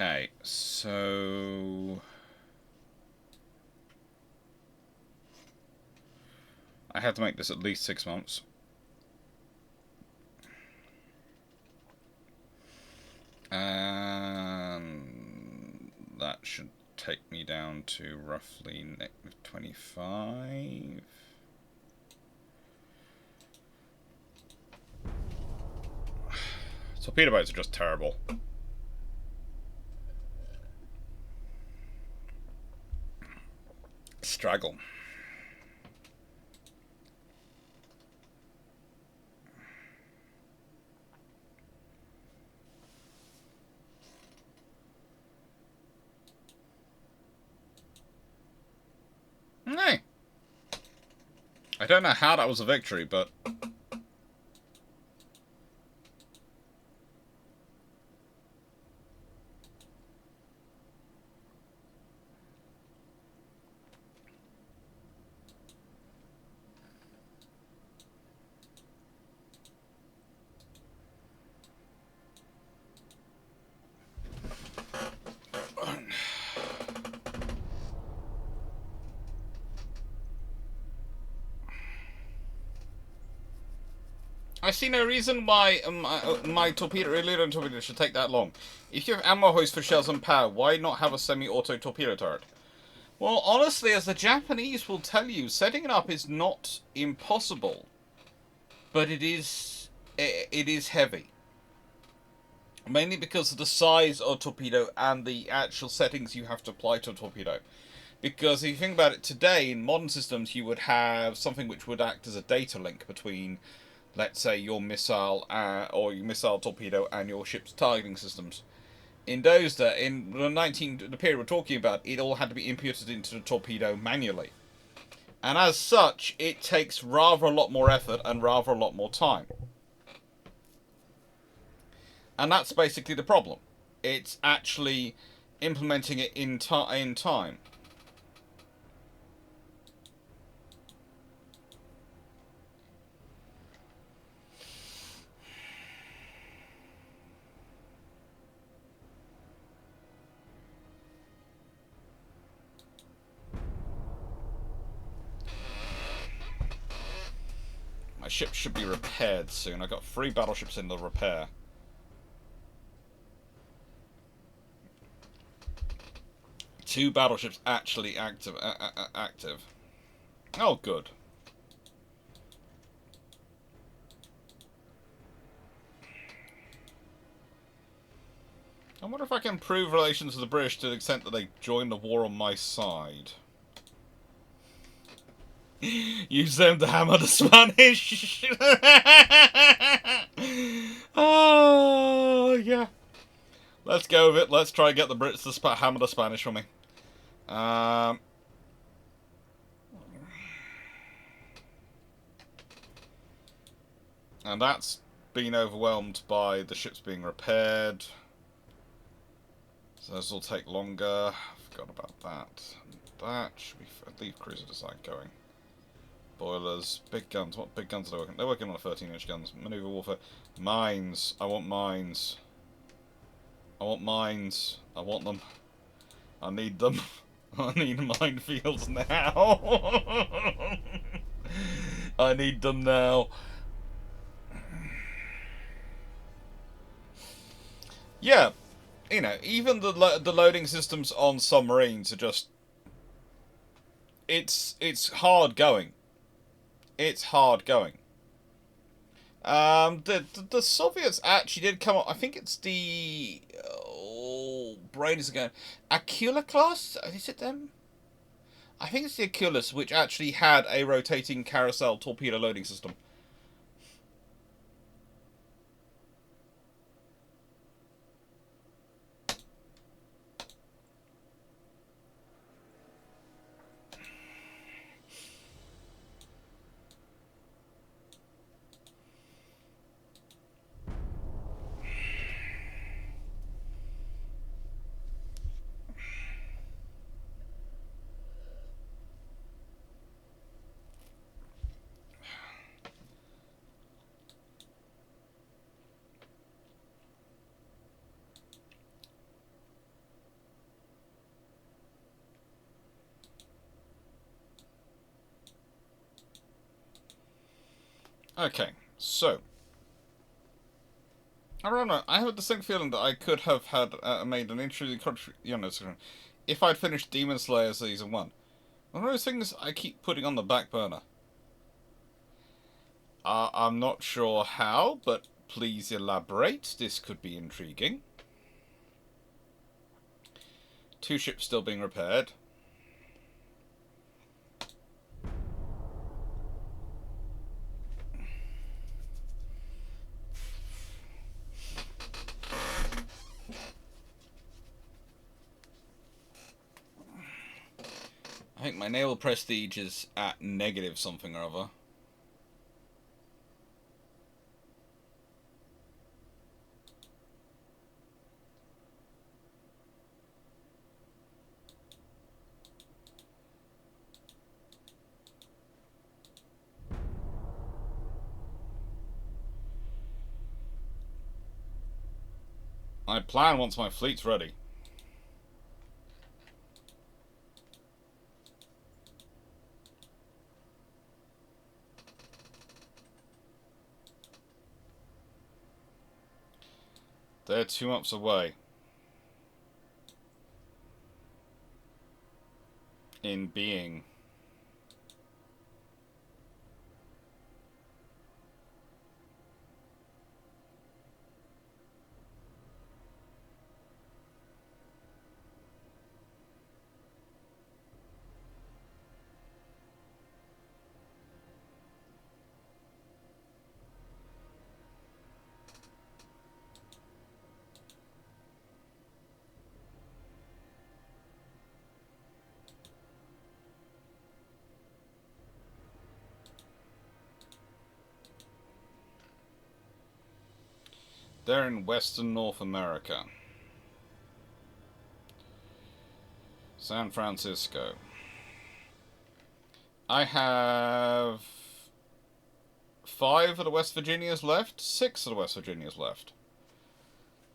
Okay, so... I have to make this at least 6 months. And that should take me down to roughly -25. Torpedo boats are just terrible. Struggle. Hey. I don't know how that was a victory, but... I see no reason why my reloading torpedo should take that long. If you have ammo hoist for shells and power, why not have a semi-auto torpedo turret? Well, honestly, as the Japanese will tell you, setting it up is not impossible, but it is heavy. Mainly because of the size of torpedo and the actual settings you have to apply to a torpedo. Because if you think about it, today in modern systems you would have something which would act as a data link between let's say, your missile or your missile torpedo and your ship's targeting systems. In Dozda, in the period we're talking about, it all had to be inputted into the torpedo manually. And as such, it takes rather a lot more effort and rather a lot more time. And that's basically the problem. It's actually implementing it in time. My ship should be repaired soon. I've got 3 battleships in the repair. Two battleships actually active. Oh, good. I wonder if I can improve relations with the British to the extent that they join the war on my side. Use them to hammer the Spanish. Oh, yeah. Let's go with it. Let's try and get the Brits to hammer the Spanish for me. And that's been overwhelmed by the ships being repaired. So this will take longer. Forgot about that. That should be... leave cruiser design going. Boilers. Big guns. What big guns are they working? They're working on 13-inch guns. Maneuver warfare. Mines. I want mines. I want mines. I want them. I need them. I need minefields now. I need them now. Yeah, you know, even the loading systems on submarines are just... It's hard going. It's hard going. The Soviets actually did come up. I think it's the brain is going Akula class. Is it them? I think it's the Aculus, which actually had a rotating carousel torpedo loading system. Okay, so I don't know. I have a distinct feeling that I could have had made an interesting contribution, if I'd finished Demon Slayer Season 1. One of those things I keep putting on the back burner. I'm not sure how, but please elaborate. This could be intriguing. 2 ships still being repaired. I think my naval prestige is at negative something or other. I plan once my fleet's ready. They're 2 months away. In being. They're in Western North America. San Francisco. I have 5 of the West Virginias left, 6 of the West Virginias left.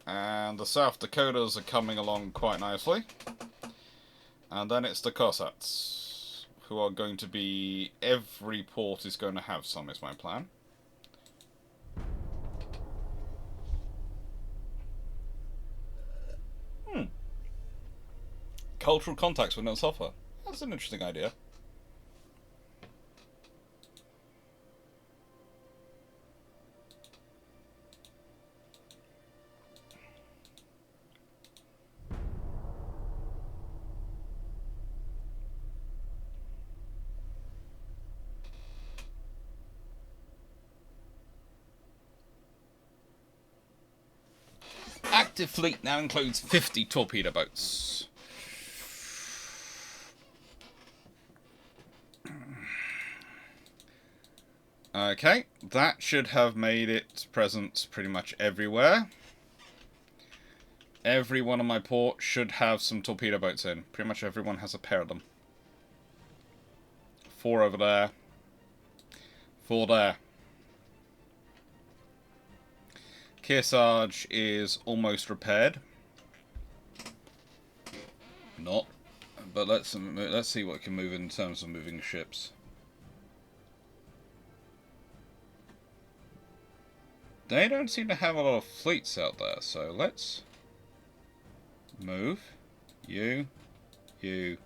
And the South Dakotas are coming along quite nicely. And then it's the Cossacks, who are going to be... Every port is going to have some, is my plan. Cultural contacts with no suffer. That's an interesting idea. Active fleet now includes 50 torpedo boats. Okay, that should have made its presence pretty much everywhere. Every one of my ports should have some torpedo boats in. Pretty much everyone has a pair of them. 4 over there. 4 there. Kearsarge is almost repaired. Not. But let's see what can move in terms of moving ships. They don't seem to have a lot of fleets out there, so let's move you. And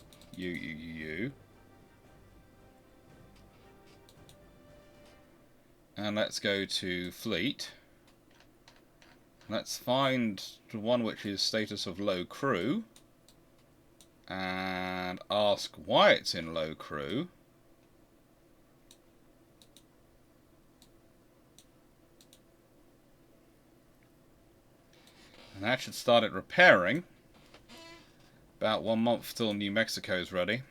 let's go to fleet. Let's find the one which is status of low crew and ask why it's in low crew. And that should start it repairing. About 1 month till New Mexico is ready.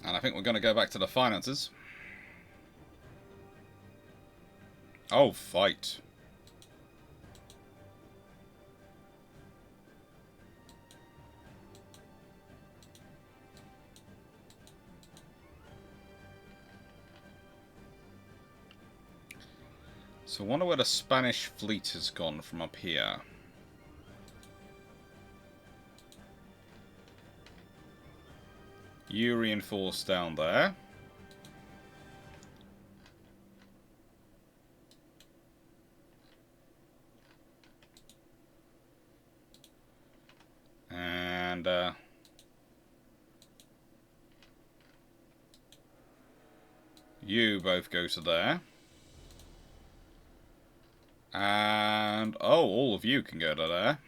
And I think we're going to go back to the finances. Oh, fight. So I wonder where the Spanish fleet has gone from up here. You reinforce down there. And you both go to there. And oh, all of you can go to there.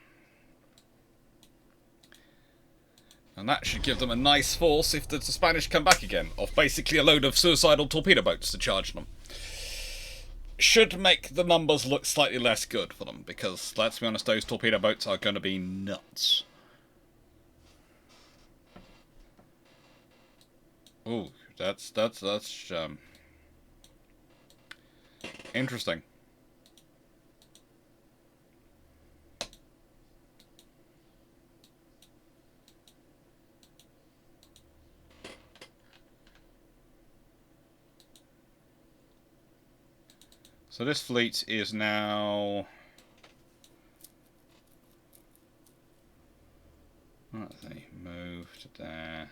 And that should give them a nice force if the Spanish come back again, of basically a load of suicidal torpedo boats to charge them. Should make the numbers look slightly less good for them, because let's be honest, those torpedo boats are going to be nuts. Ooh, that's interesting. So this fleet is now... Let's see, move to there.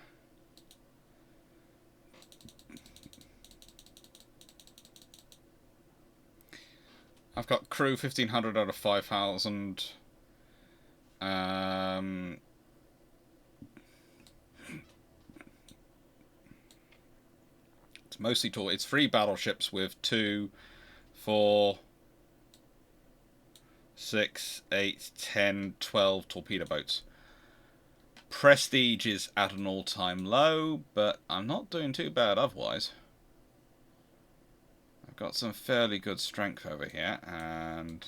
I've got crew 1,500 out of 5,000. It's mostly tall. It's 3 battleships with 2, 4, 6, 8, 10, 12 torpedo boats. Prestige is at an all-time low, but I'm not doing too bad otherwise. I've got some fairly good strength over here, and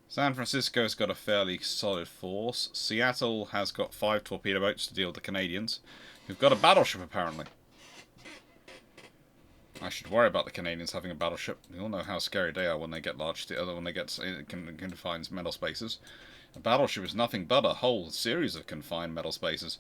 San Francisco's got a fairly solid force. Seattle has got 5 torpedo boats to deal with the Canadians, who've got a battleship apparently. I should worry about the Canadians having a battleship. We all know how scary they are when they get large, when they get confined metal spaces. A battleship is nothing but a whole series of confined metal spaces.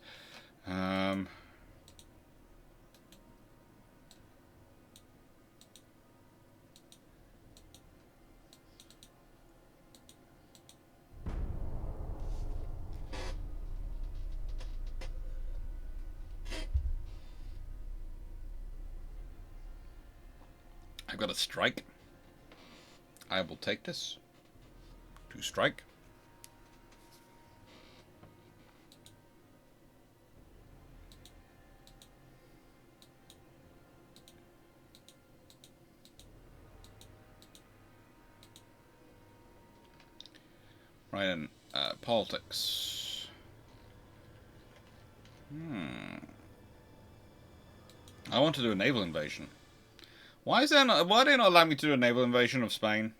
I've got a strike. I will take this. To strike. Right then, politics. I want to do a naval invasion. Why do they not allow me to do a naval invasion of Spain?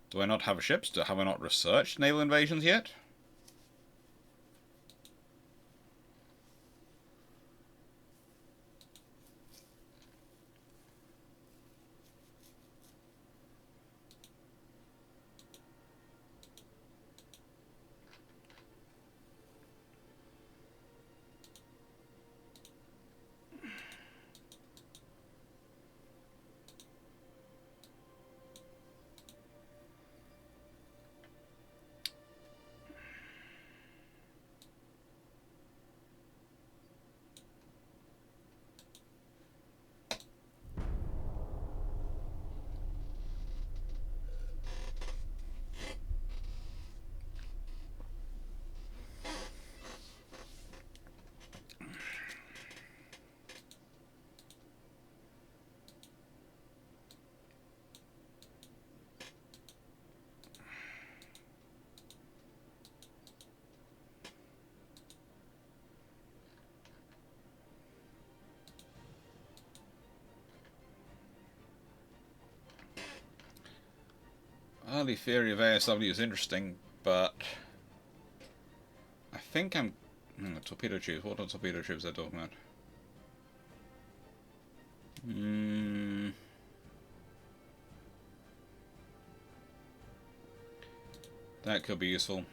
Do I not have ships? Have I not researched naval invasions yet? Early theory of ASW is interesting, but I think I'm... torpedo tubes. What are torpedo tubes they're talking about? That could be useful.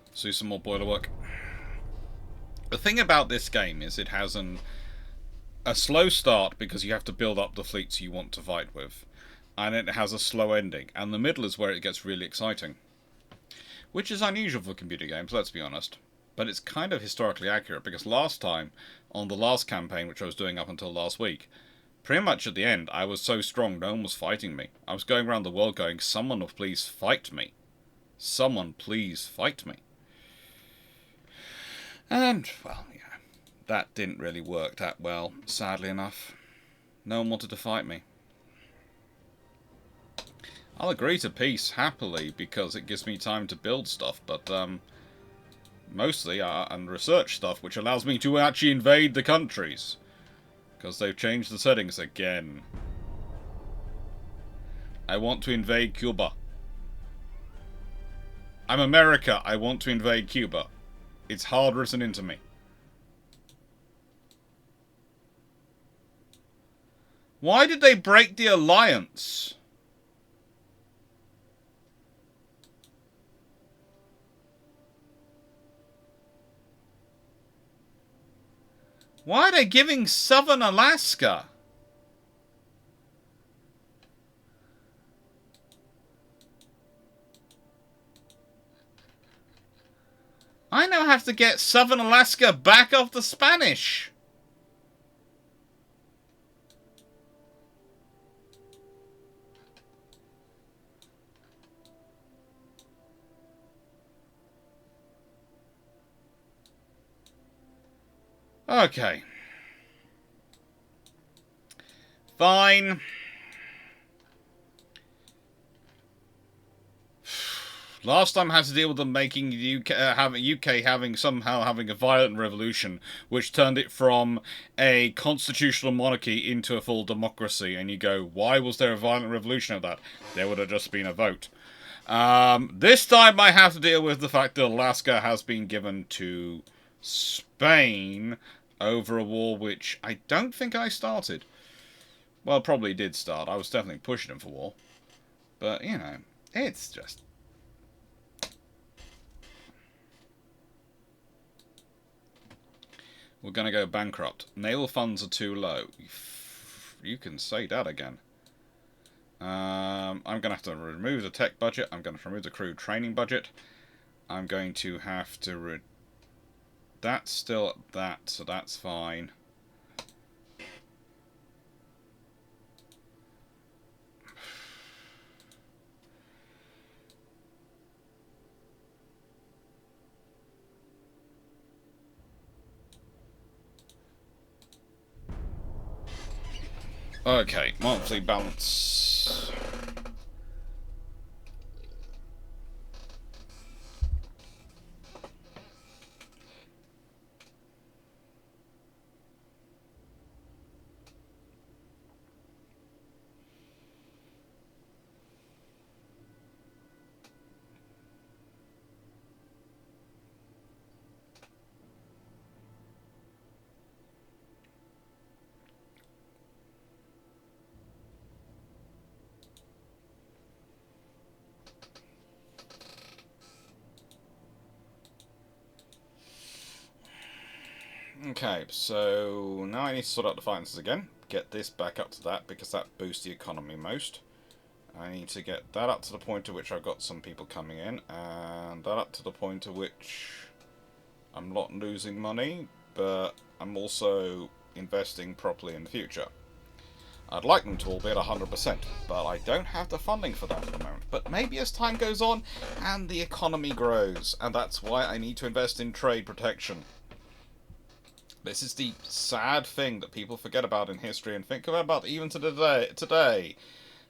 Let's do some more boiler work. The thing about this game is it has a slow start because you have to build up the fleets you want to fight with, and it has a slow ending, and the middle is where it gets really exciting, which is unusual for computer games, let's be honest, but it's kind of historically accurate, because last time, on the last campaign, which I was doing up until last week, pretty much at the end, I was so strong no one was fighting me. I was going around the world going, someone please fight me. Someone please fight me. And, well, yeah, that didn't really work that well, sadly enough. No one wanted to fight me. I'll agree to peace, happily, because it gives me time to build stuff, but, mostly, and research stuff, which allows me to actually invade the countries. Because they've changed the settings again. I want to invade Cuba. I'm America, I want to invade Cuba. It's hard written into me. Why did they break the alliance? Why are they giving Southern Alaska? I now have to get Southern Alaska back off the Spanish. Okay. Fine. Last time I had to deal with them making the UK somehow having a violent revolution, which turned it from a constitutional monarchy into a full democracy. And you go, why was there a violent revolution of that? There would have just been a vote. This time I have to deal with the fact that Alaska has been given to Spain over a war which I don't think I started. Well, probably did start. I was definitely pushing him for war. But, you know, it's just... We're going to go bankrupt. Naval funds are too low. You can say that again. I'm going to have to remove the tech budget. I'm going to remove the crew training budget. I'm going to have to... That's still at that, so that's fine. Okay, monthly balance. Okay, so now I need to sort out the finances again. Get this back up to that, because that boosts the economy most. I need to get that up to the point at which I've got some people coming in, and that up to the point at which I'm not losing money, but I'm also investing properly in the future. I'd like them to all be at 100%, but I don't have the funding for that at the moment. But maybe as time goes on, and the economy grows, and that's why I need to invest in trade protection. This is the sad thing that people forget about in history and think about even to today.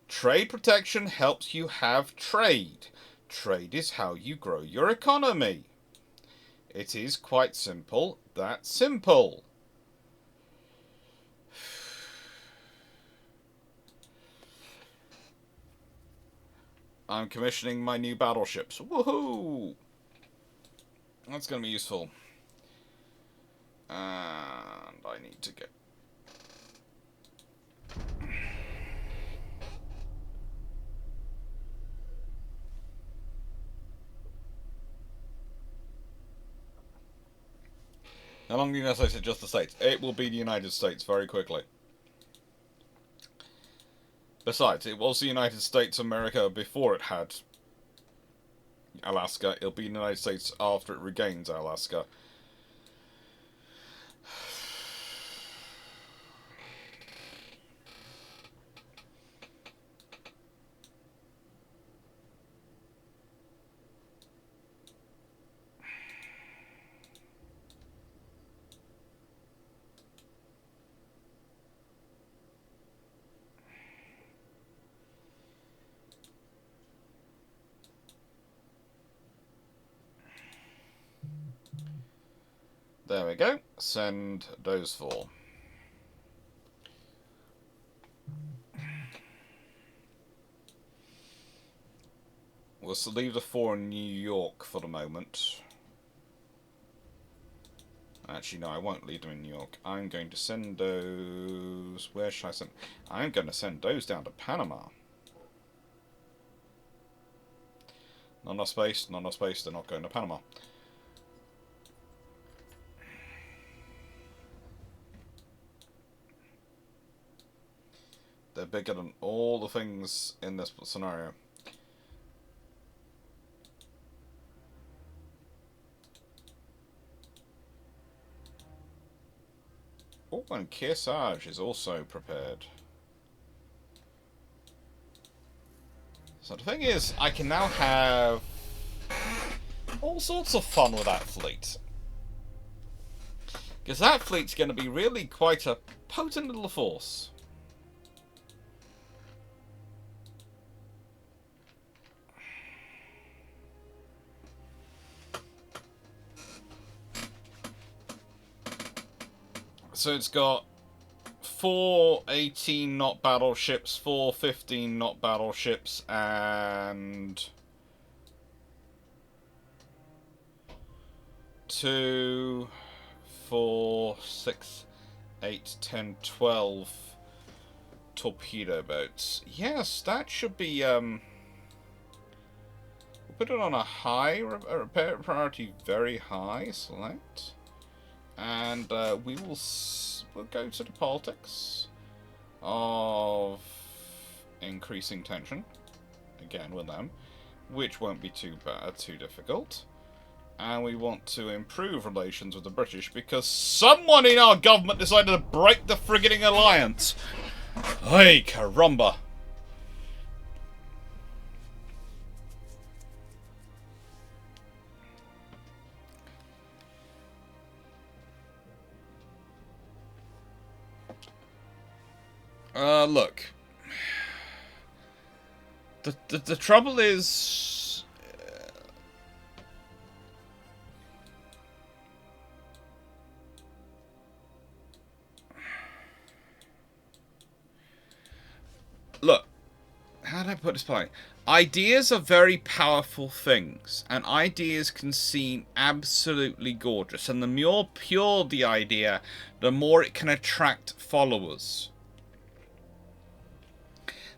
Trade protection helps you have trade. Trade is how you grow your economy. It is quite simple. That's simple. I'm commissioning my new battleships. Woohoo! That's going to be useful. And I need to get... How long do you know I said just the States? It will be the United States very quickly. Besides, it was the United States of America before it had Alaska. It'll be the United States after it regains Alaska. There we go. Send those 4. We'll leave the 4 in New York for the moment. Actually, no, I won't leave them in New York. I'm going to send those... Where should I send... I'm going to send those down to Panama. Not enough space, not enough space, they're not going to Panama. They're bigger than all the things in this scenario. Oh, and Kearsarge is also prepared. So the thing is, I can now have all sorts of fun with that fleet. Because that fleet's going to be really quite a potent little force. So it's got 4 18-knot battleships, 4 15-knot battleships, and 2, 4, 6, 8, 10, 12 torpedo boats. Yes, that should be, we'll put it on a high, repair priority very high, select. And we'll go to the politics of increasing tension, again with them, which won't be too bad, too difficult. And we want to improve relations with the British because someone in our government decided to break the frigating alliance. Hey, caramba. Look. The trouble is... look. How do I put this politely? Ideas are very powerful things, and ideas can seem absolutely gorgeous. And the more pure the idea, the more it can attract followers.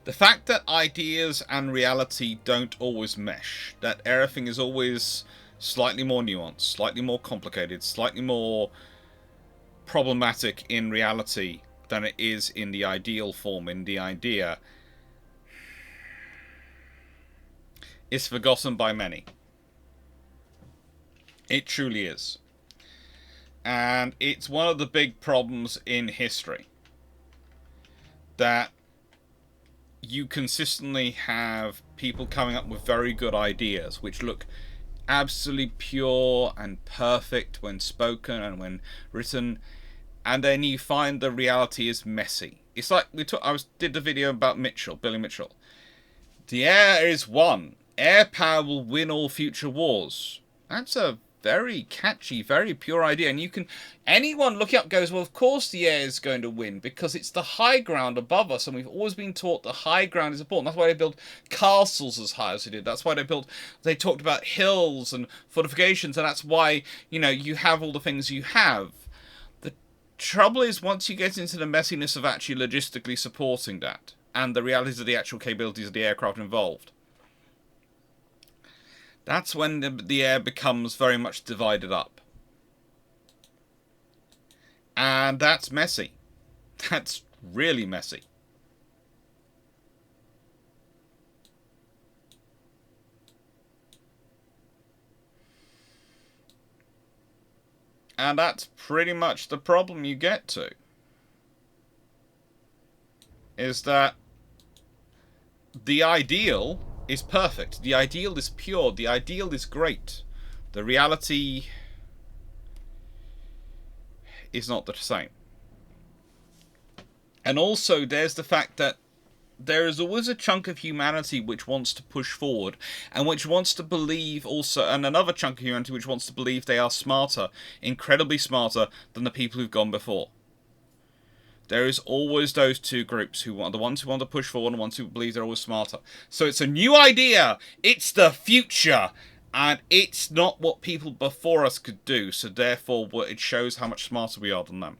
The fact that ideas and reality don't always mesh, that everything is always slightly more nuanced, slightly more complicated, slightly more problematic in reality than it is in the ideal form, in the idea, is forgotten by many. It truly is. And it's one of the big problems in history. That you consistently have people coming up with very good ideas, which look absolutely pure and perfect when spoken and when written, and then you find the reality is messy. It's like I did the video about Billy Mitchell. The air is one. Air power will win all future wars. That's a very catchy, very pure idea. And anyone looking up goes, well, of course the air is going to win because it's the high ground above us. And we've always been taught the high ground is important. That's why they built castles as high as they did. That's why they talked about hills and fortifications. And that's why, you have all the things you have. The trouble is once you get into the messiness of actually logistically supporting that and the realities of the actual capabilities of the aircraft involved, that's when the air becomes very much divided up. And that's messy. That's really messy. And that's pretty much the problem you get to. Is that the ideal is perfect. The ideal is pure. The ideal is great. The reality is not the same. And also, there's the fact that there is always a chunk of humanity which wants to push forward and which wants to believe also, and another chunk of humanity which wants to believe they are smarter, incredibly smarter than the people who've gone before. There is always those two groups who want, the ones who want to push forward and the ones who believe they're always smarter. So it's a new idea. It's the future. And it's not what people before us could do. So therefore, it shows how much smarter we are than them.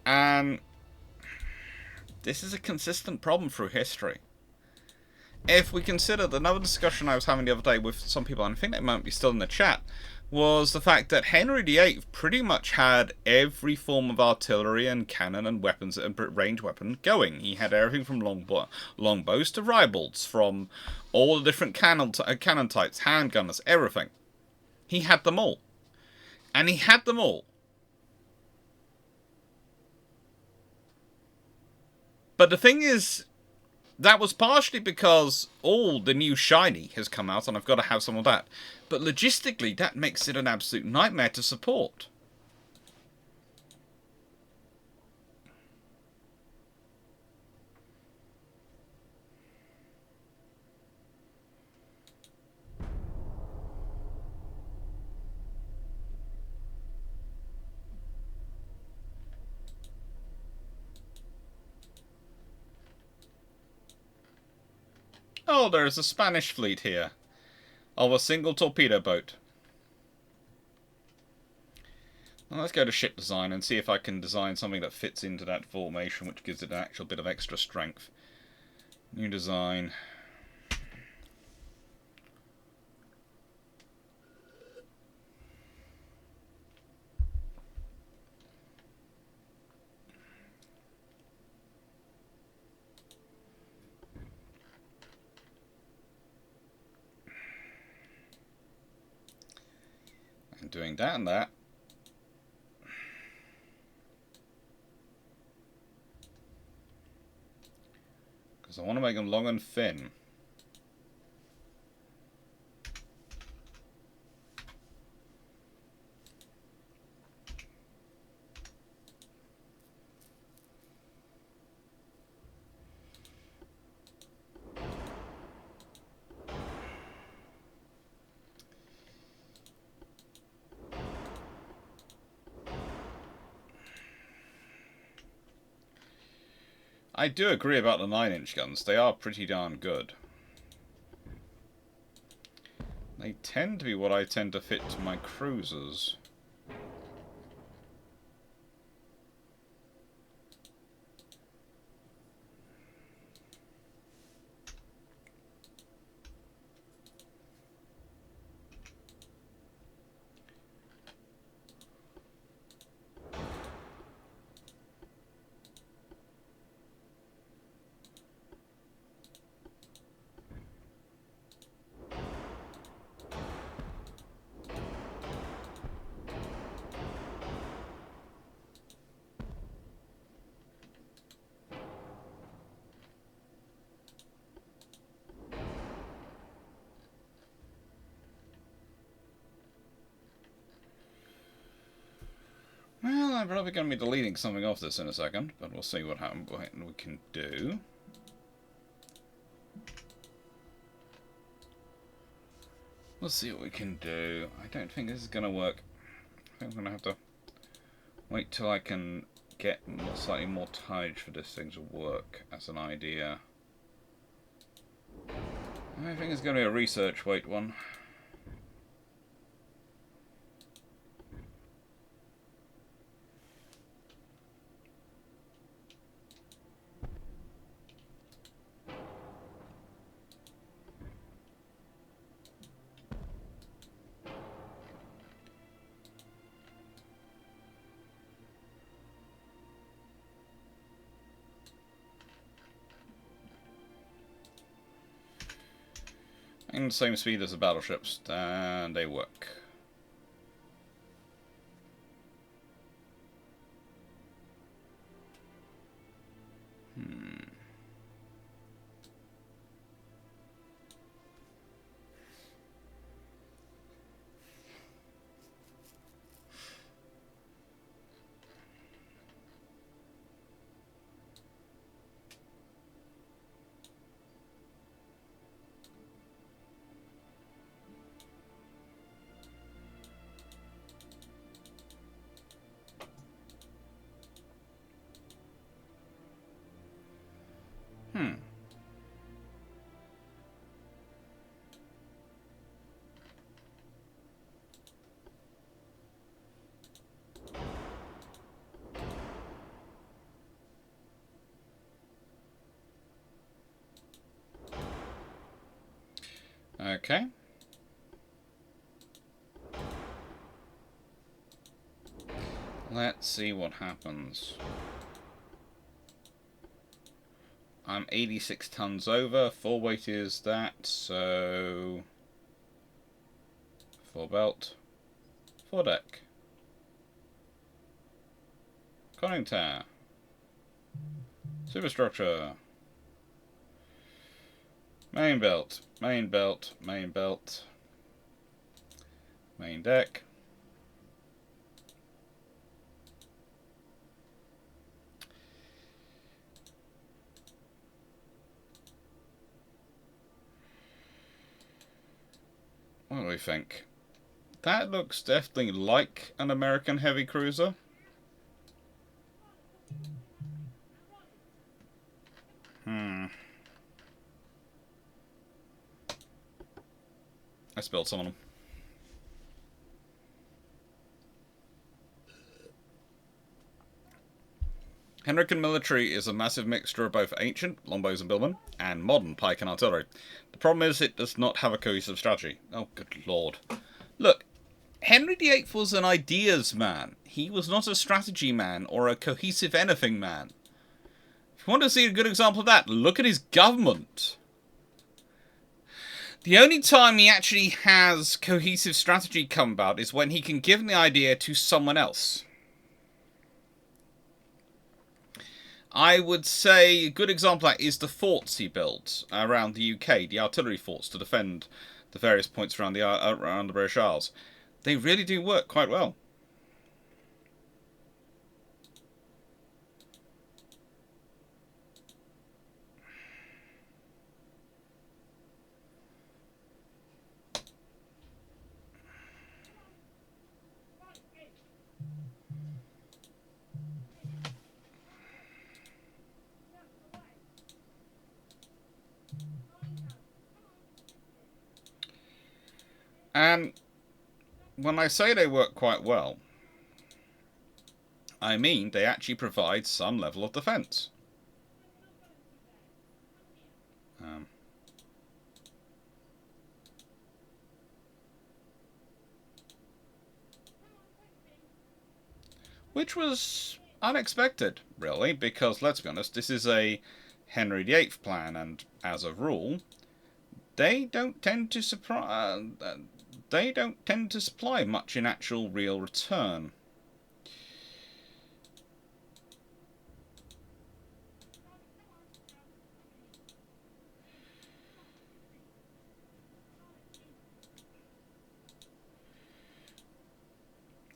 And this is a consistent problem through history. If we consider another discussion I was having the other day with some people, and I think they might be still in the chat, was the fact that Henry VIII pretty much had every form of artillery and cannon and weapons and range weapon going. He had everything from longbows to ribbalds, from all the different cannon types, handgunners, everything. He had them all. And he had them all. But the thing is, That was partially because all the new shiny has come out and I've got to have some of that. But logistically, that makes it an absolute nightmare to support. Oh, there's a Spanish fleet here. Of a single torpedo boat. Well, let's go to ship design and see if I can design something that fits into that formation, which gives it an actual bit of extra strength. New design. I'm doing that and that. Because I want to make them long and thin. I do agree about the 9-inch guns. They are pretty darn good. They tend to be what I tend to fit to my cruisers. Well, I'm probably going to be deleting something off this in a second, but we'll see what we can do. We'll see what we can do. I don't think this is going to work. I think I'm going to have to wait till I can get slightly more tonnage for this thing to work as an idea. I think it's going to be a research weight one. And the same speed as the battleships, and they work. Okay. Let's see what happens. I'm 86 tons over. Full weight is that, so... Full belt. Full deck. Conning tower. Superstructure. Main belt, main belt, main belt. Main deck. What do we think? That looks definitely like an American heavy cruiser. I spilled some on them. Henrican military is a massive mixture of both ancient longbows and billmen and modern pike and artillery. The problem is it does not have a cohesive strategy. Oh, good lord. Look, Henry VIII was an ideas man. He was not a strategy man or a cohesive anything man. If you want to see a good example of that, look at his government. The only time he actually has cohesive strategy come about is when he can give the idea to someone else. I would say a good example of that is the forts he built around the UK, the artillery forts to defend the various points around the British Isles. They really do work quite well. And when I say they work quite well, I mean they actually provide some level of defense. Which was unexpected, really, because let's be honest, this is a Henry VIII plan, and as a rule, they don't tend to supply much in actual real return.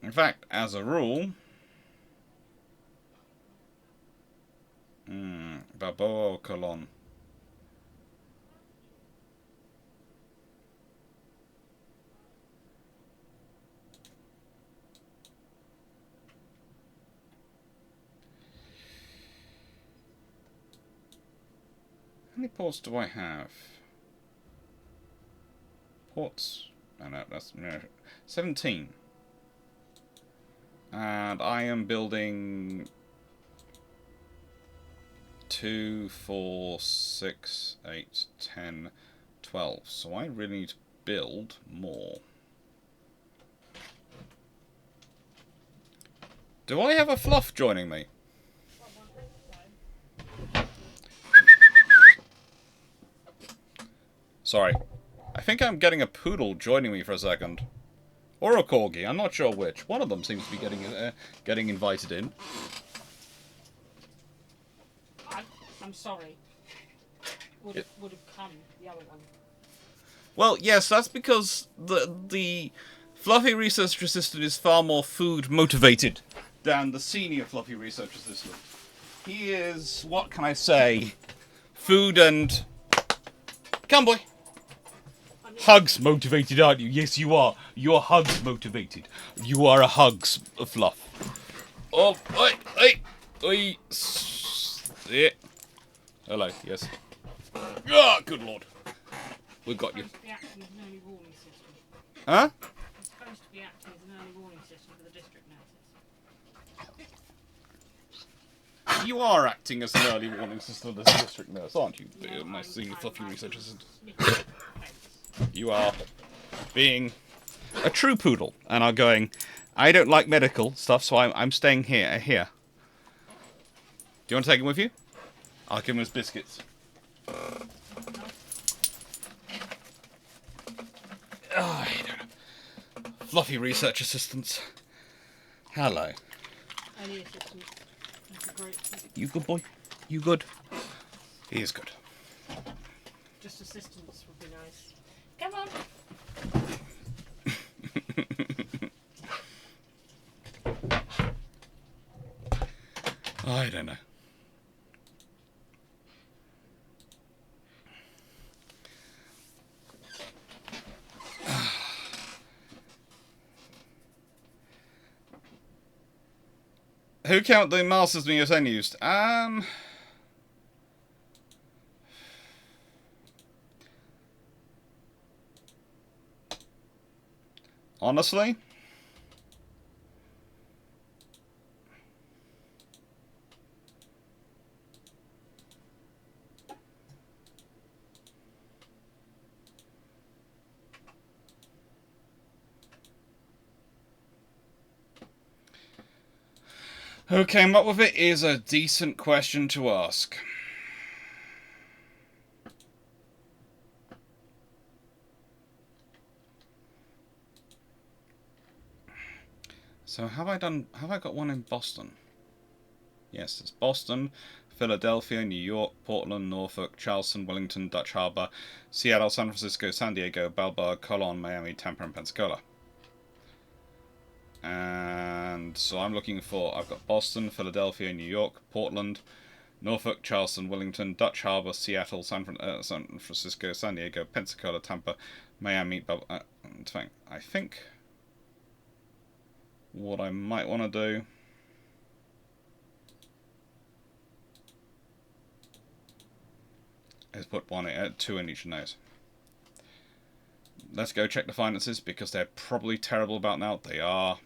In fact, as a rule, Balboa or Colon. How many ports do I have? Ports? Oh no, that's 17. And I am building 2, 4, 6, 8, 10, 12. So I really need to build more. Do I have a fluff joining me? Sorry. I think I'm getting a poodle joining me for a second. Or a corgi, I'm not sure which. One of them seems to be getting invited in. I'm sorry. Would have come, the other one. Well, yes, that's because the fluffy research assistant is far more food motivated than the senior fluffy research assistant. He is, what can I say, food and... Come, boy. Hugs motivated, aren't you? Yes, you are. You're hugs motivated. You are a hugs fluff. Oh, oi. Yeah. Hello, yes. Ah, good lord. We've got you. Huh? It's supposed to be acting as an early warning system for the district nurses. You are acting as an early warning system as a district nurse, aren't you? No, my senior fluffy research assistant. Yes. You are being a true poodle and are going, I don't like medical stuff, so I'm staying here. Do you want to take him with you? I'll give him his biscuits. Oh, I don't know. Fluffy research assistants. Hello. Early assistant. That's a great. You good, boy? You good? He is good. Just assistance would be nice. Come on. I don't know. Who count the masters being used? Honestly? Who came up with it is a decent question to ask. So have I got one in Boston? Yes, it's Boston, Philadelphia, New York, Portland, Norfolk, Charleston, Wellington, Dutch Harbor, Seattle, San Francisco, San Diego, Balboa, Cologne, Miami, Tampa, and Pensacola. And so I'm looking for, I've got Boston, Philadelphia, New York, Portland, Norfolk, Charleston, Wellington, Dutch Harbor, Seattle, San Francisco, San Diego, Pensacola, Tampa, Miami, I think what I might want to do is put two in each of those. Let's go check the finances, because they're probably terrible about now. They are.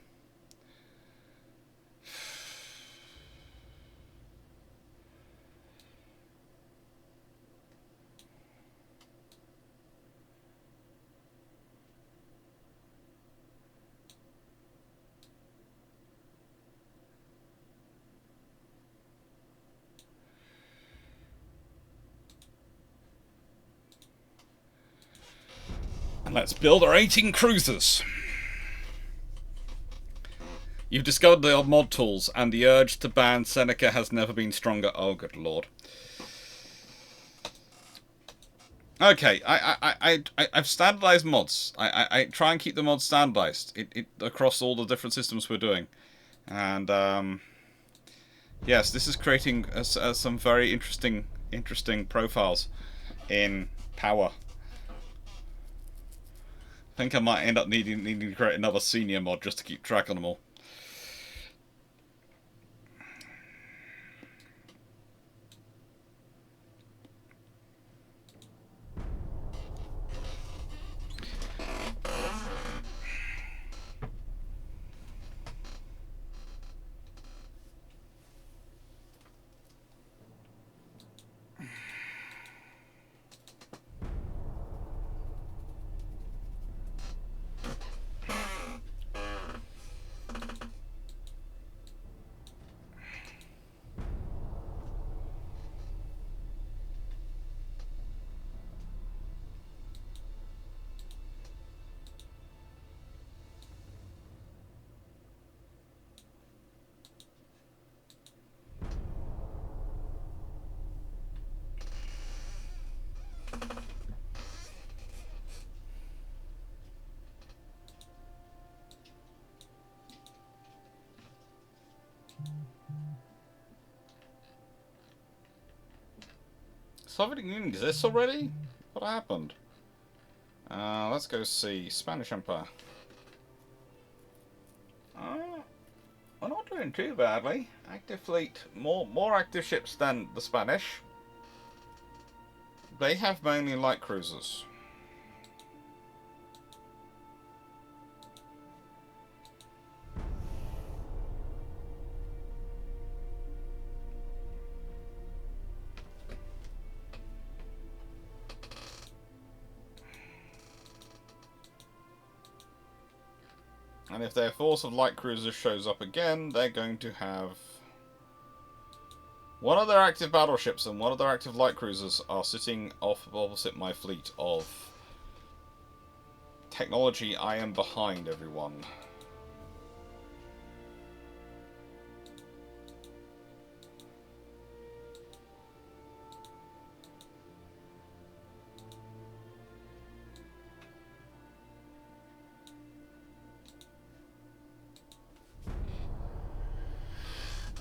And let's build our 18 cruisers. You've discovered the mod tools, and the urge to ban Seneca has never been stronger. Oh, good lord. Okay, I've standardized mods. I try and keep the mods standardized across all the different systems we're doing. And, yes, this is creating some very interesting profiles in power. I think I might end up needing to create another senior mod just to keep track on them all. Soviet Union exists already? What happened? Let's go see. Spanish Empire. We're not doing too badly. Active fleet. More active ships than the Spanish. They have mainly light cruisers. And if their force of light cruisers shows up again, they're going to have... One of their active battleships and one of their active light cruisers are sitting off opposite my fleet of technology. I am behind everyone.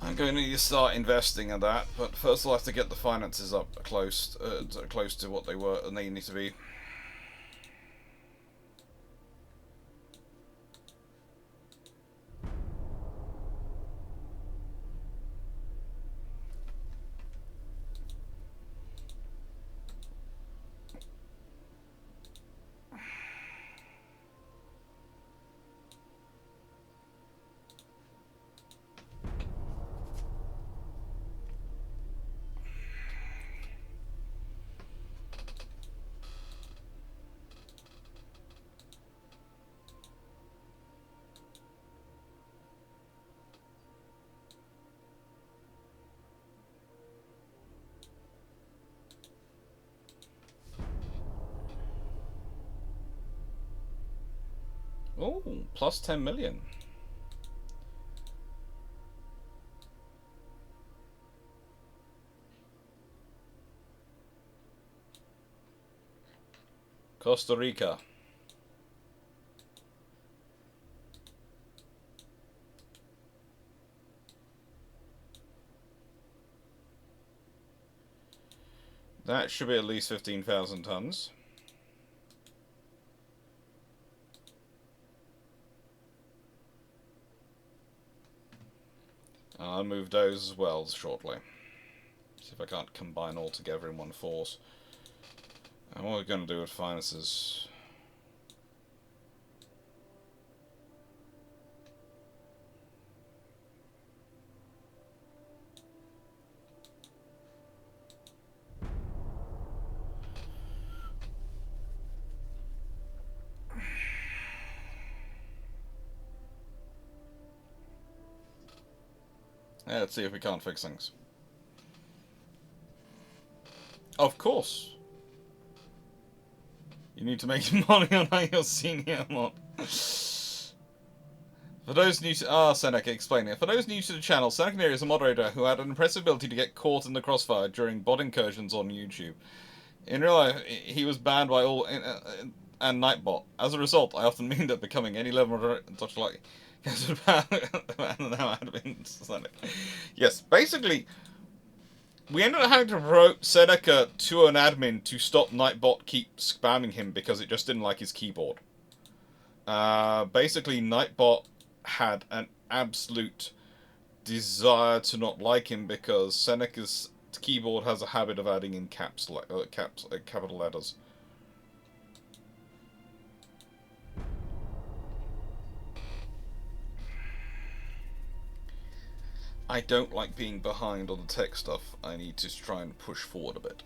I'm going to need to start investing in that, but first I'll have to get the finances up close to what they were and they need to be. Oh, plus 10 million. Costa Rica. That should be at least 15,000 tons. I'll move those as well shortly. See if I can't combine all together in one force. And what we're going to do with finances. Yeah, let's see if we can't fix things. Of course. You need to make money on your senior mod. For those new to... Seneca, explain it. For those new to the channel, Seneca is a moderator who had an impressive ability to get caught in the crossfire during bot incursions on YouTube. In real life, he was banned by all... and Nightbot. As a result, I often mean that becoming any level of touch like... Yes, basically... We ended up having to promote Seneca to an admin to stop Nightbot keep spamming him because it just didn't like his keyboard. Basically, Nightbot had an absolute desire to not like him because Seneca's keyboard has a habit of adding in capital letters. I don't like being behind on the tech stuff. I need to try and push forward a bit.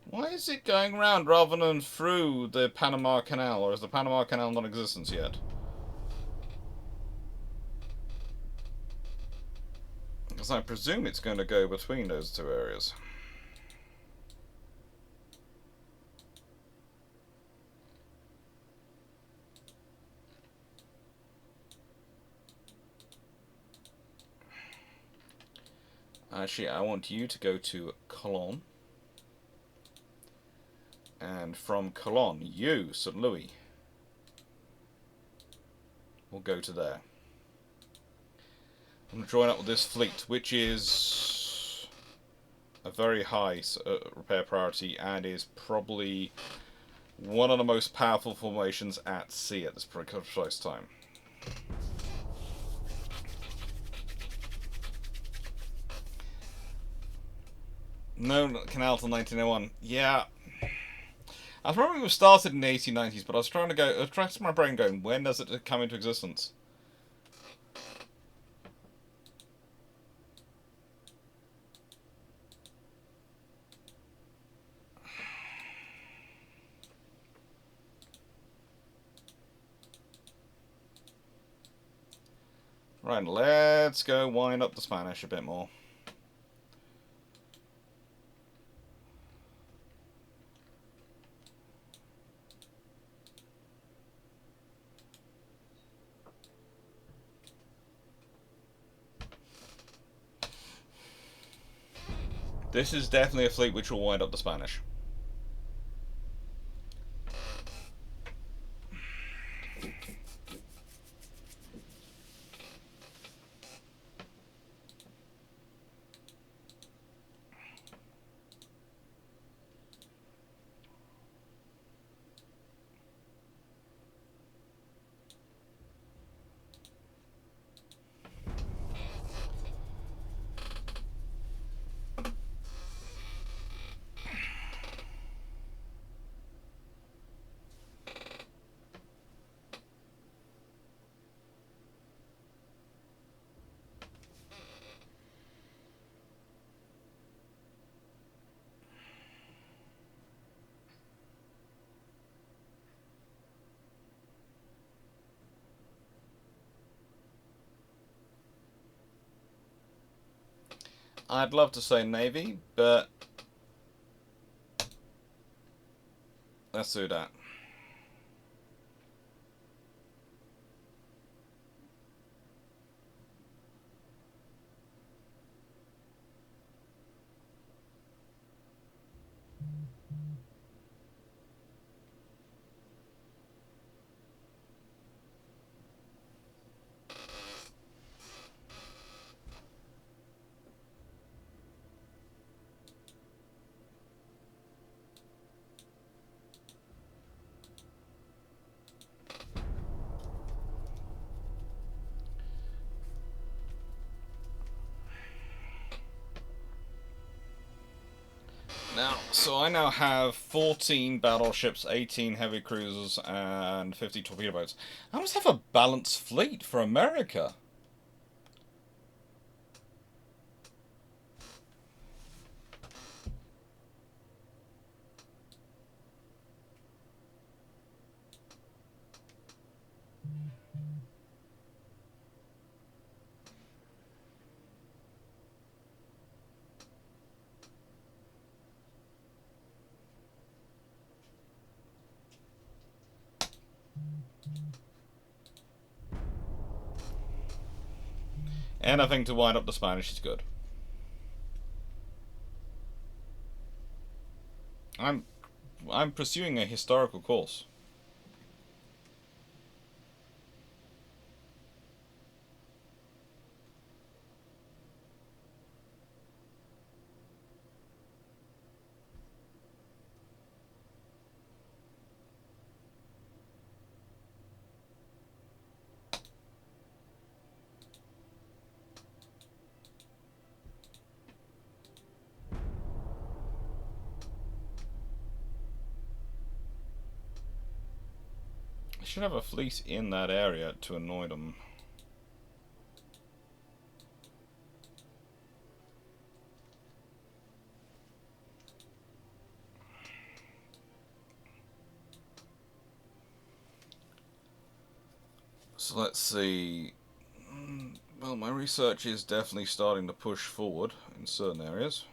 Why is it going round rather than through the Panama Canal, or is the Panama Canal non-existent yet? Because I presume it's going to go between those two areas. Actually, I want you to go to Cologne. And from Cologne, you, St. Louis, will go to there. I'm going to join up with this fleet, which is a very high repair priority and is probably one of the most powerful formations at sea at this precise time. No canal till 1901. Yeah. I probably was started in the 1890s, but I was trying to my brain going, when does it come into existence? Right, let's go wind up the Spanish a bit more. This is definitely a fleet which will wind up the Spanish. I'd love to say Navy, but let's do that. Now, so I now have 14 battleships, 18 heavy cruisers, and 50 torpedo boats. I must have a balanced fleet for America. Anything to wind up the Spanish is good. I'm pursuing a historical course. I should have a fleet in that area to annoy them. So let's see. Well, my research is definitely starting to push forward in certain areas.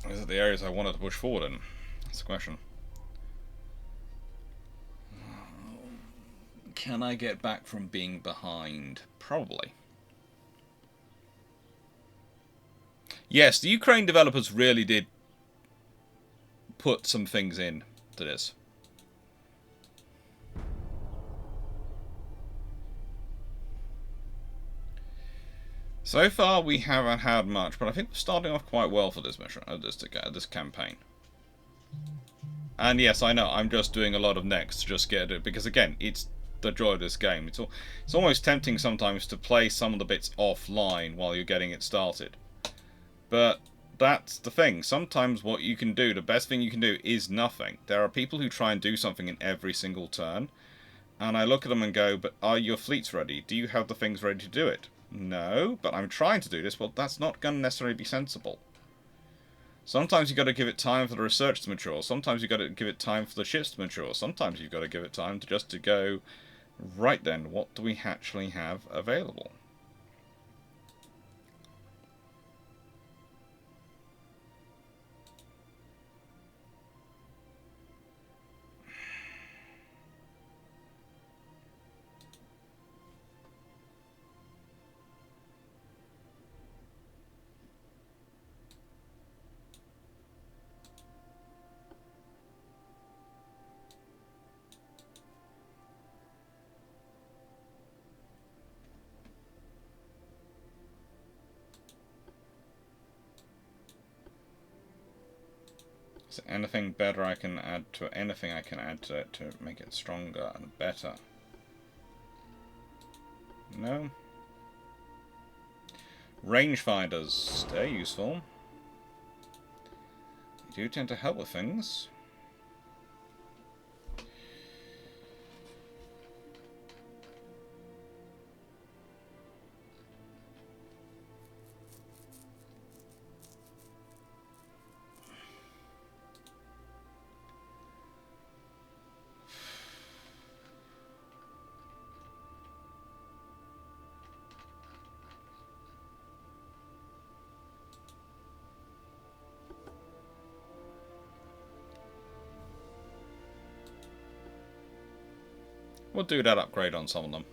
Is it the areas I wanted to push forward in? That's the question. Can I get back from being behind? Probably. Yes, the Ukraine developers really did put some things in to this. So far, we haven't had much, but I think we're starting off quite well for this mission, this campaign. And yes, I know, I'm just doing a lot of next to just get it, because again, it's the joy of this game. It's almost tempting sometimes to play some of the bits offline while you're getting it started. But that's the thing. Sometimes what you can do, the best thing you can do is nothing. There are people who try and do something in every single turn, and I look at them and go, but are your fleets ready? Do you have the things ready to do it? No, but I'm trying to do this. Well, that's not going to necessarily be sensible. Sometimes you've got to give it time for the research to mature. Sometimes you've got to give it time for the ships to mature. Sometimes you've got to give it time to just to go, right then, what do we actually have available? Is there anything better I can add to it? Anything I can add to it to make it stronger and better? No? Rangefinders, they're useful. They do tend to help with things. We'll do that upgrade on some of them.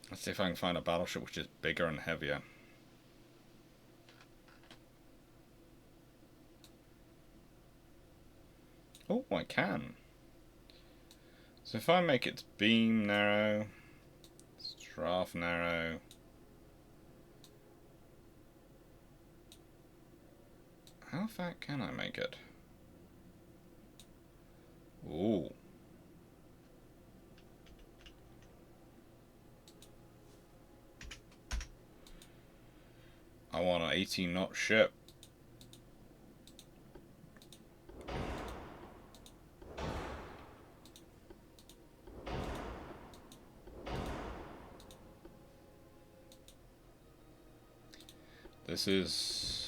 Let's see if I can find a battleship which is bigger and heavier. Oh, I can. So if I make its beam narrow, its draft narrow, how fat can I make it? Ooh. I want an 18-knot ship. This is...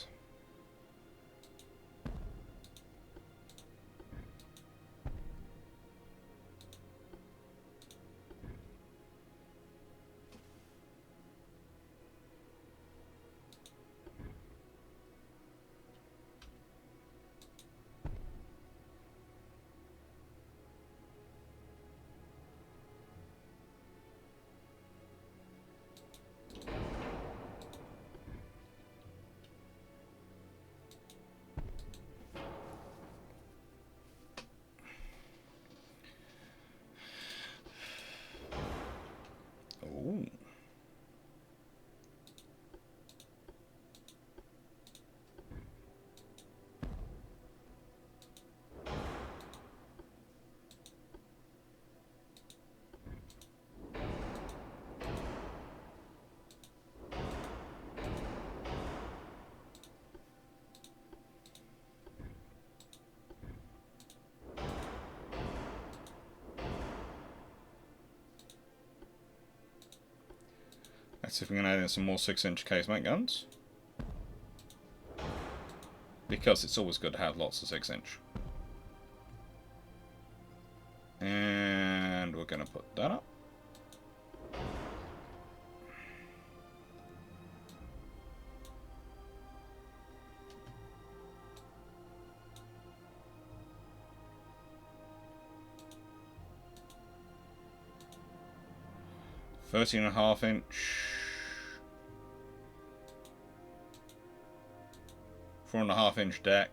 Ooh. Let's see if we can add in some more 6-inch casemate guns. Because it's always good to have lots of 6-inch. And we're going to put that up. (13.5-inch). 4.5-inch deck.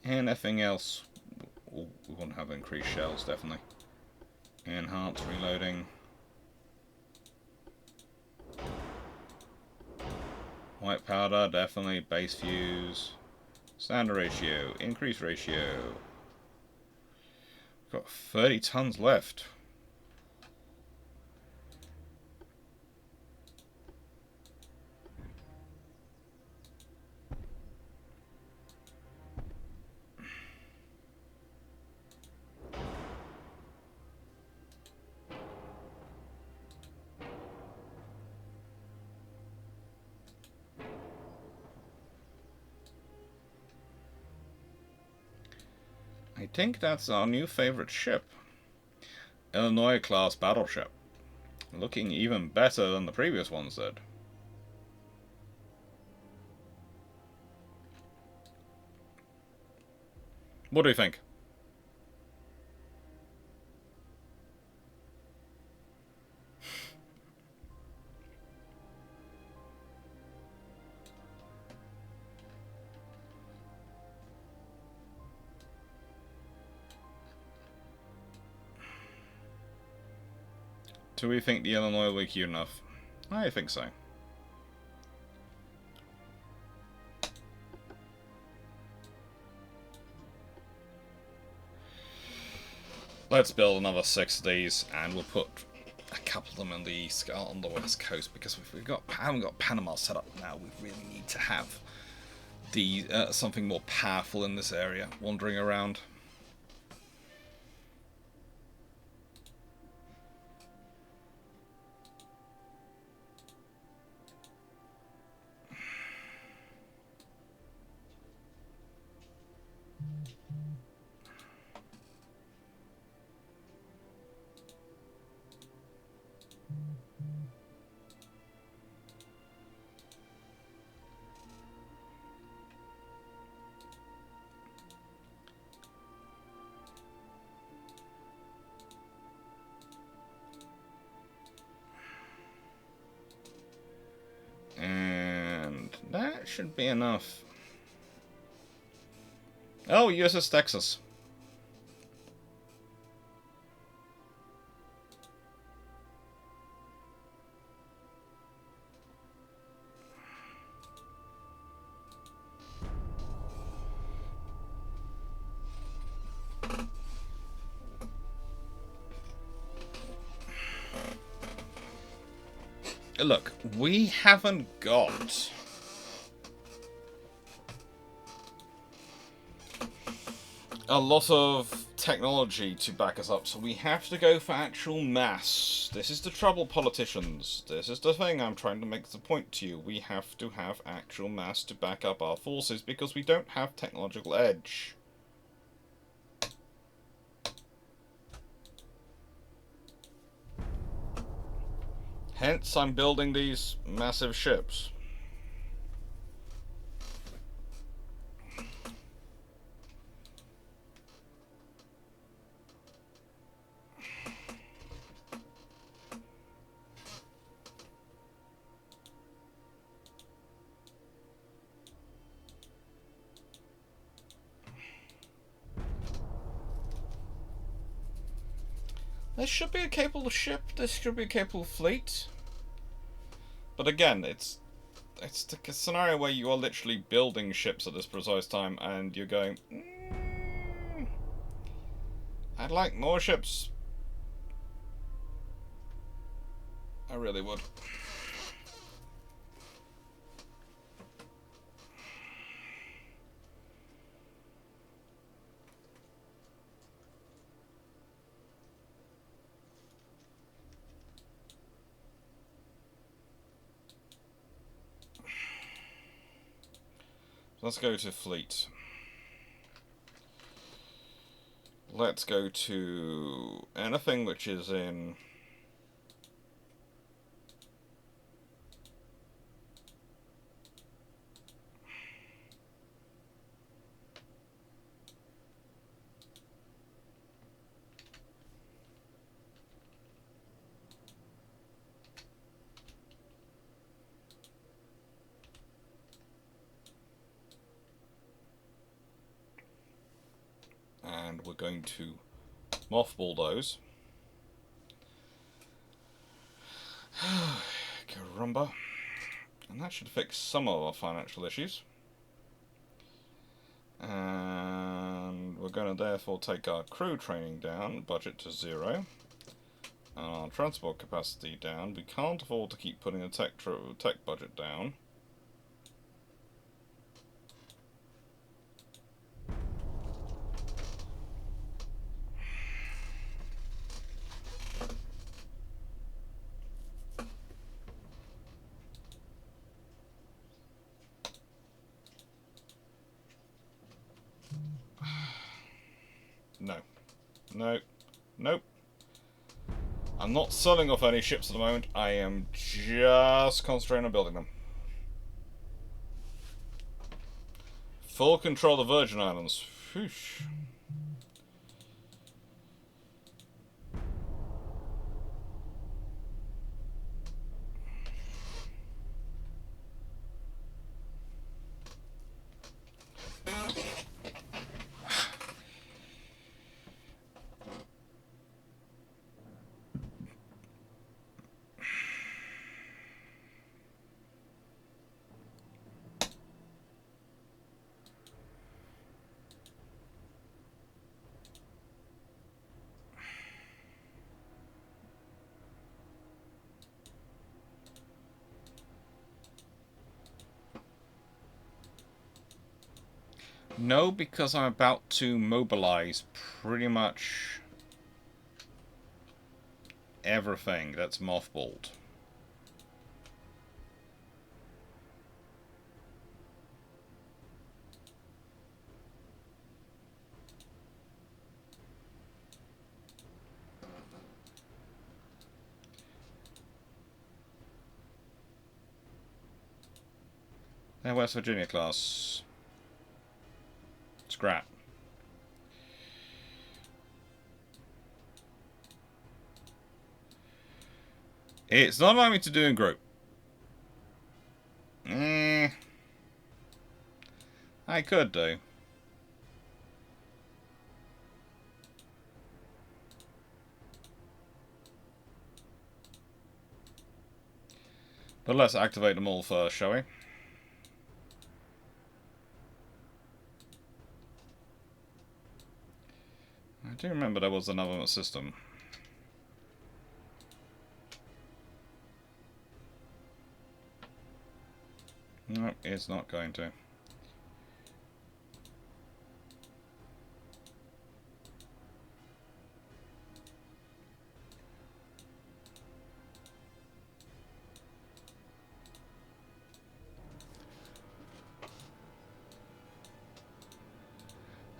Anything else? Oh, we want to have increased shells, definitely. Enhanced reloading. White powder, definitely. Base fuse. Standard ratio. Increased ratio. Got 30 tons left. I think that's our new favorite ship. Illinois class battleship. Looking even better than the previous ones did. What do you think? Do we think the Illinois will be cute enough? I think so. Let's build another 6 of these, and we'll put a couple of them on the west coast, because if haven't got Panama set up now, we really need to have something more powerful in this area wandering around. And that should be enough. Oh, USS Texas. Look, we haven't got a lot of technology to back us up, so we have to go for actual mass. This is the trouble, politicians. This is the thing I'm trying to make the point to you. We have to have actual mass to back up our forces, because we don't have technological edge. Hence, I'm building these massive ships. This should be a capable ship. This should be a capable fleet. But again, it's the scenario where you are literally building ships at this precise time, and you're going, I'd like more ships. I really would. Let's go to fleet. Let's go to anything which is in... going to mothball those. Caramba. And that should fix some of our financial issues. And we're going to therefore take our crew training down, budget to 0. And our transport capacity down. We can't afford to keep putting the tech budget down. No. No. Nope. I'm not selling off any ships at the moment. I am just concentrating on building them. Full control of the Virgin Islands. Whoosh. No, because I'm about to mobilize pretty much everything that's mothballed. They're West Virginia class. Scrap. It's not allowing me to do in group. I could do. But let's activate them all first, shall we? I do remember there was another system. No, it's not going to.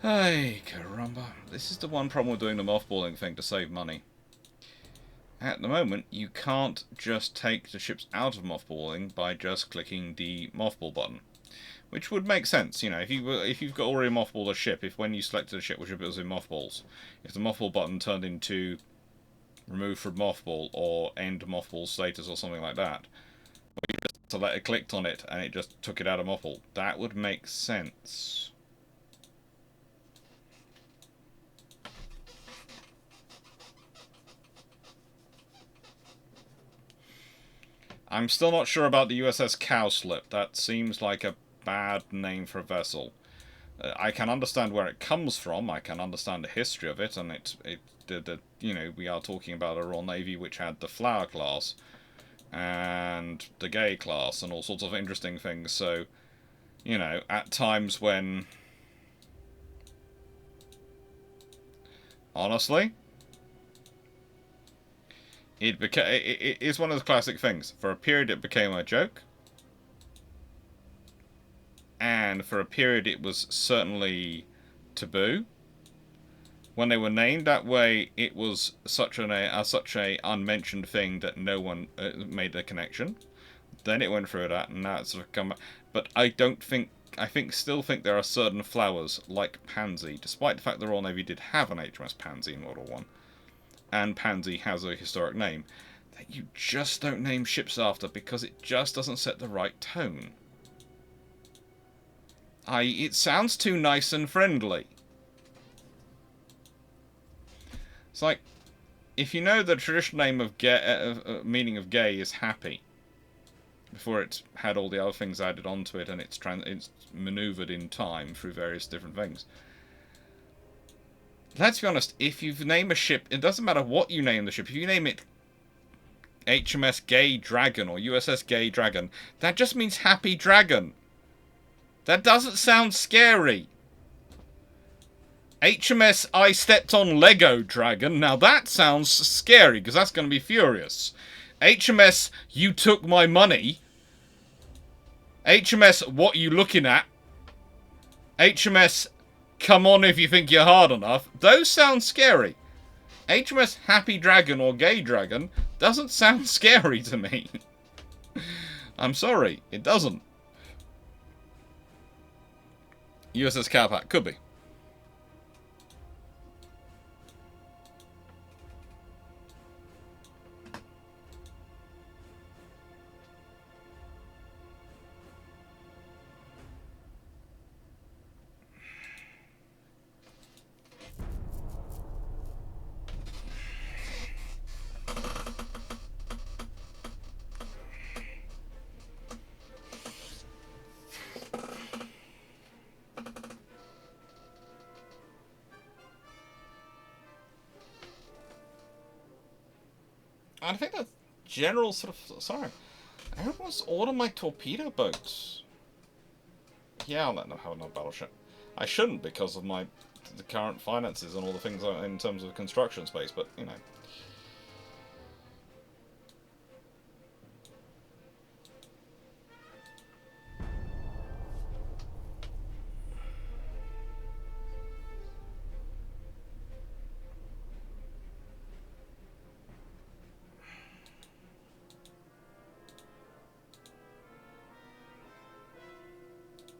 Hey, caramba. This is the one problem with doing the mothballing thing to save money. At the moment, you can't just take the ships out of mothballing by just clicking the mothball button. Which would make sense, you know, if you've got already mothballed a ship, if when you selected a ship which was in mothballs, if the mothball button turned into remove from mothball or end mothball status or something like that, or you just clicked on it and it just took it out of mothball, that would make sense. I'm still not sure about the USS Cowslip. That seems like a bad name for a vessel. I can understand where it comes from. I can understand the history of it, and you know, we are talking about a Royal Navy which had the Flower class and the Gay class and all sorts of interesting things. So, you know, at times when, honestly, it is one of the classic things. For a period, it became a joke. And for a period it was certainly taboo. When they were named that way, it was such a unmentioned thing that no one made the connection. Then it went through that, and now it's sort of come. But I still think there are certain flowers like Pansy, despite the fact the Royal Navy did have an HMS Pansy in World War One, and Pansy has a historic name, that you just don't name ships after because it just doesn't set the right tone. It sounds too nice and friendly. It's like, if you know the traditional name of meaning of gay is happy, before it's had all the other things added onto it and it's manoeuvred in time through various different things. Let's be honest, if you name a ship, it doesn't matter what you name the ship, if you name it HMS Gay Dragon or USS Gay Dragon, that just means Happy Dragon. That doesn't sound scary. HMS I Stepped on Lego Dragon, now that sounds scary, because that's going to be furious. HMS You Took My Money. HMS What You Looking At. HMS Come On If You Think You're Hard Enough. Those sound scary. HMS Happy Dragon or Gay Dragon doesn't sound scary to me. I'm sorry, it doesn't. USS Cowpack, could be. I think that's general sort of... Sorry. Everyone's order my torpedo boats. Yeah, I'll let them have another battleship. I shouldn't because of the current finances and all the things in terms of construction space, but, you know.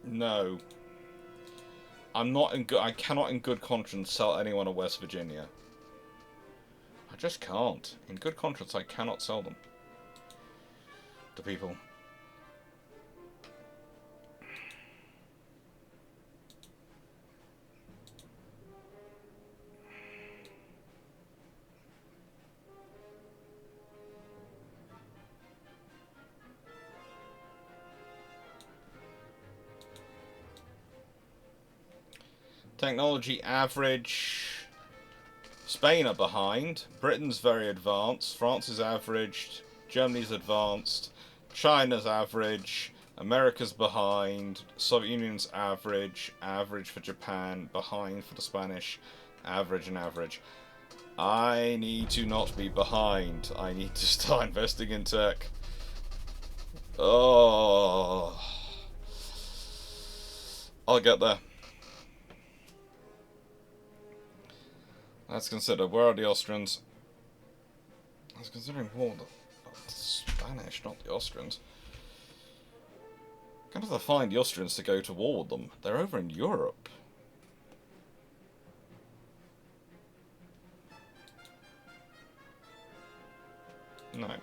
No. I'm not in good... I cannot in good conscience sell anyone a West Virginia. I just can't. In good conscience, I cannot sell them to people. Technology average. Spain are behind. Britain's very advanced. France is averaged. Germany's advanced. China's average. America's behind. Soviet Union's average. Average for Japan. Behind for the Spanish. Average and average. I need to not be behind. I need to start investing in tech. Oh. I'll get there. Let's consider, where are the Austrians? I was considering war with the Spanish, not the Austrians. I'm gonna have to find the Austrians to go to war with them. They're over in Europe. No.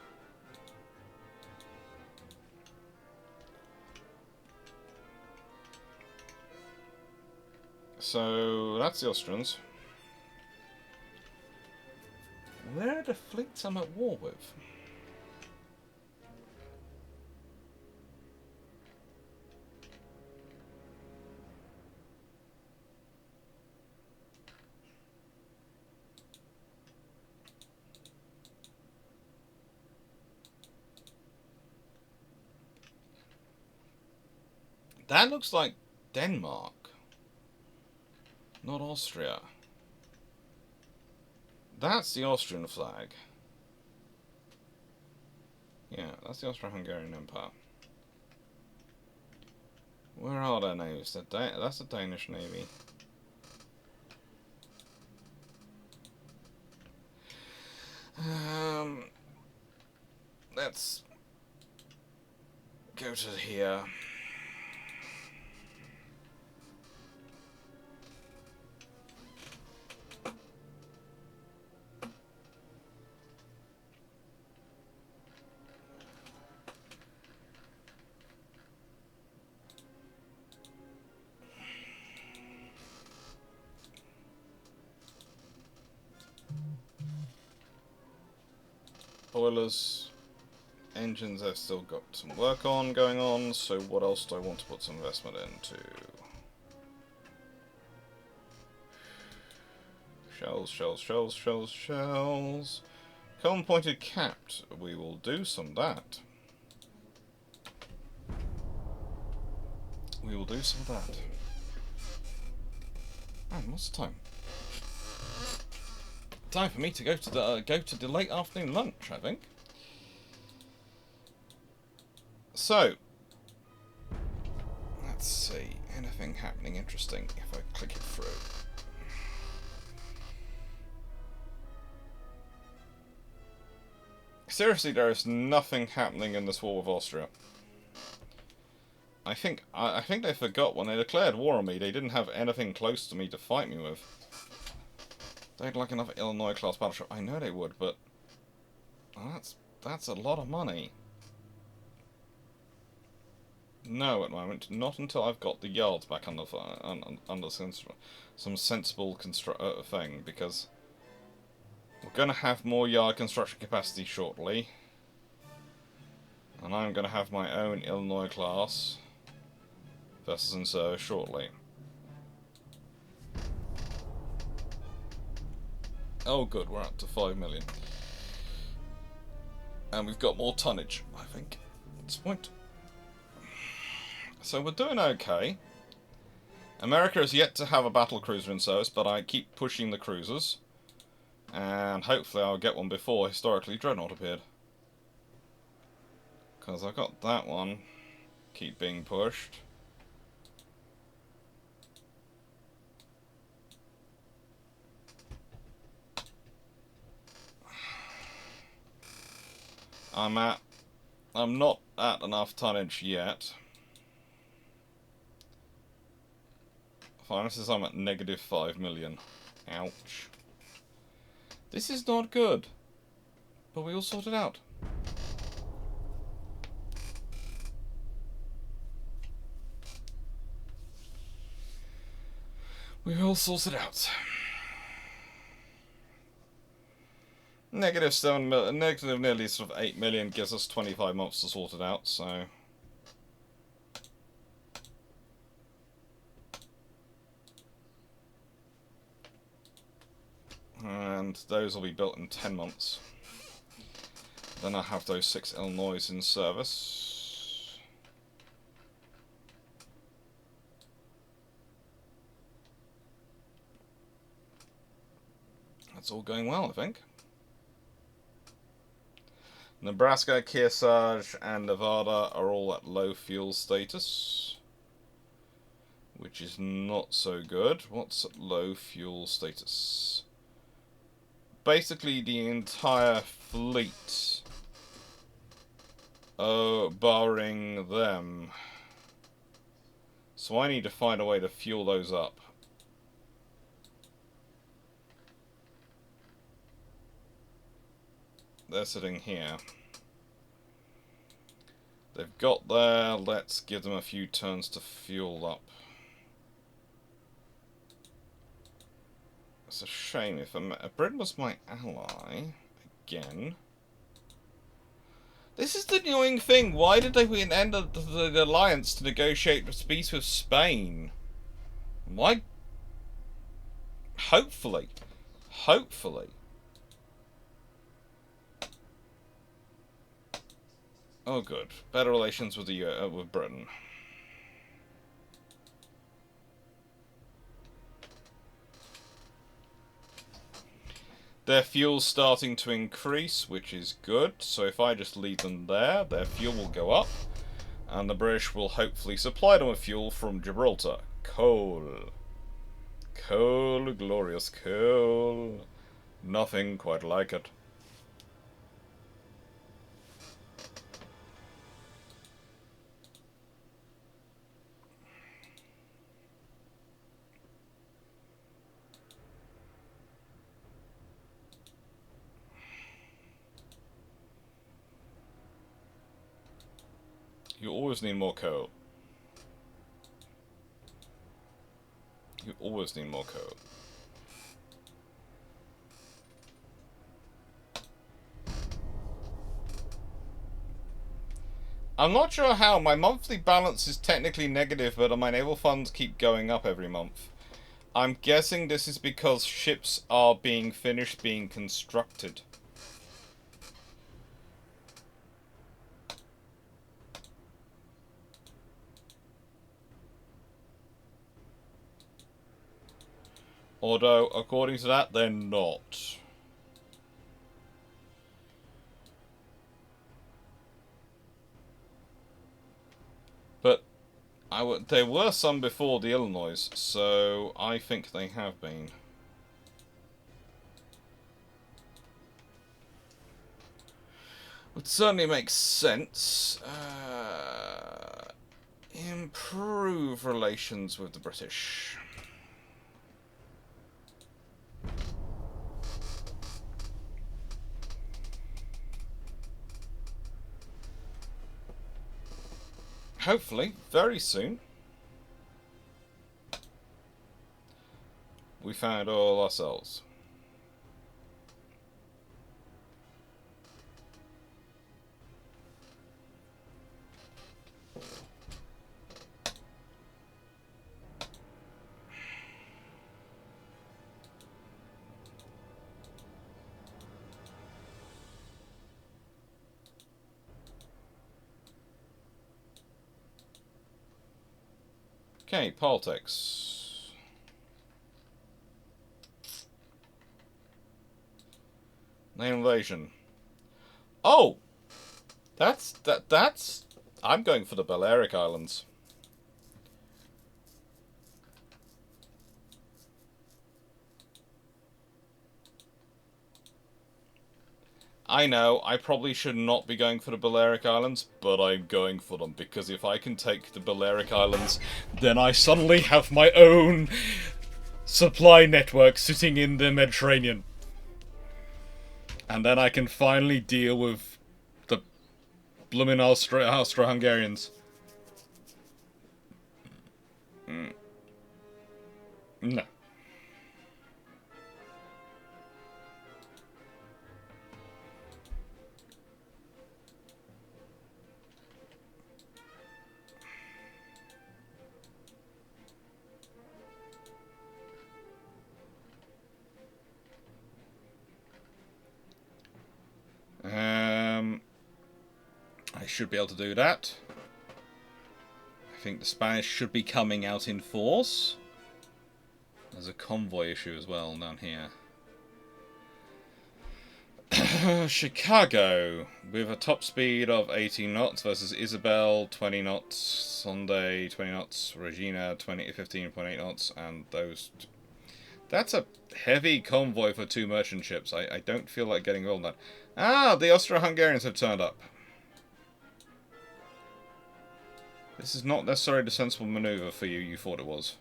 So, that's the Austrians. Where are the fleets I'm at war with? That looks like Denmark, not Austria. That's the Austrian flag. Yeah, that's the Austro-Hungarian Empire. Where are their navies? That's the Danish Navy. Let's go to here. Boilers, engines I've still got some work on going on, so what else do I want to put some investment into? Shells, shells, shells, shells, shells. Cone pointed capped. We will do some of that. We will do some of that. Man, what's the time? Time for me to go to the late afternoon lunch, I think. So, let's see. Anything happening interesting if I click it through? Seriously, there is nothing happening in this war with Austria. I think they forgot when they declared war on me. They didn't have anything close to me to fight me with. They'd like another Illinois class battleship. I know they would, but that's a lot of money. No, at the moment, not until I've got the yards back under some sensible thing, because we're going to have more yard construction capacity shortly, and I'm going to have my own Illinois class vessels in service shortly. Oh good, we're up to 5 million. And we've got more tonnage, I think, at this point. So we're doing okay. America has yet to have a battlecruiser in service, but I keep pushing the cruisers. And hopefully I'll get one before historically Dreadnought appeared. Because I've got that one. Keep being pushed. I'm not at enough tonnage yet. Finances, I'm at negative 5 million. Ouch. This is not good. But we will sort it out. We will sort it out. Negative 7 million, negative nearly sort of 8 million gives us 25 months to sort it out, so. And those will be built in 10 months. Then I have those 6 Illinois in service. That's all going well, I think. Nebraska, Kearsarge, and Nevada are all at low fuel status, which is not so good. What's at low fuel status? Basically the entire fleet, barring them. So I need to find a way to fuel those up. They're sitting here. They've got there. Let's give them a few turns to fuel up. It's a shame if Britain was my ally again. This is the annoying thing. Why did they end up the alliance to negotiate peace with Spain? Why? Hopefully. Oh, good. Better relations with with Britain. Their fuel's starting to increase, which is good. So if I just leave them there, their fuel will go up, and the British will hopefully supply them with fuel from Gibraltar. Coal. Coal, glorious coal. Nothing quite like it. You always need more coal. You always need more coal. I'm not sure how. My monthly balance is technically negative, but my naval funds keep going up every month. I'm guessing this is because ships are being finished being constructed. Although, according to that, they're not. But there were some before the Illinois, so I think they have been. Would certainly make sense. Improve relations with the British. Hopefully, very soon. We found all ourselves. Okay, politics. Naval invasion. Oh! That's... I'm going for the Balearic Islands. I know, I probably should not be going for the Balearic Islands, but I'm going for them, because if I can take the Balearic Islands, then I suddenly have my own supply network sitting in the Mediterranean. And then I can finally deal with the bloomin' Austro-Hungarians. No. I should be able to do that. I think the Spanish should be coming out in force. There's a convoy issue as well down here. Chicago, with a top speed of 18 knots versus Isabel, 20 knots, Sunday, 20 knots, Regina, 15.8 knots, and those... That's a heavy convoy for 2 merchant ships. I don't feel like getting involved in that. Ah, the Austro-Hungarians have turned up. This is not necessarily the sensible maneuver for you, you thought it was.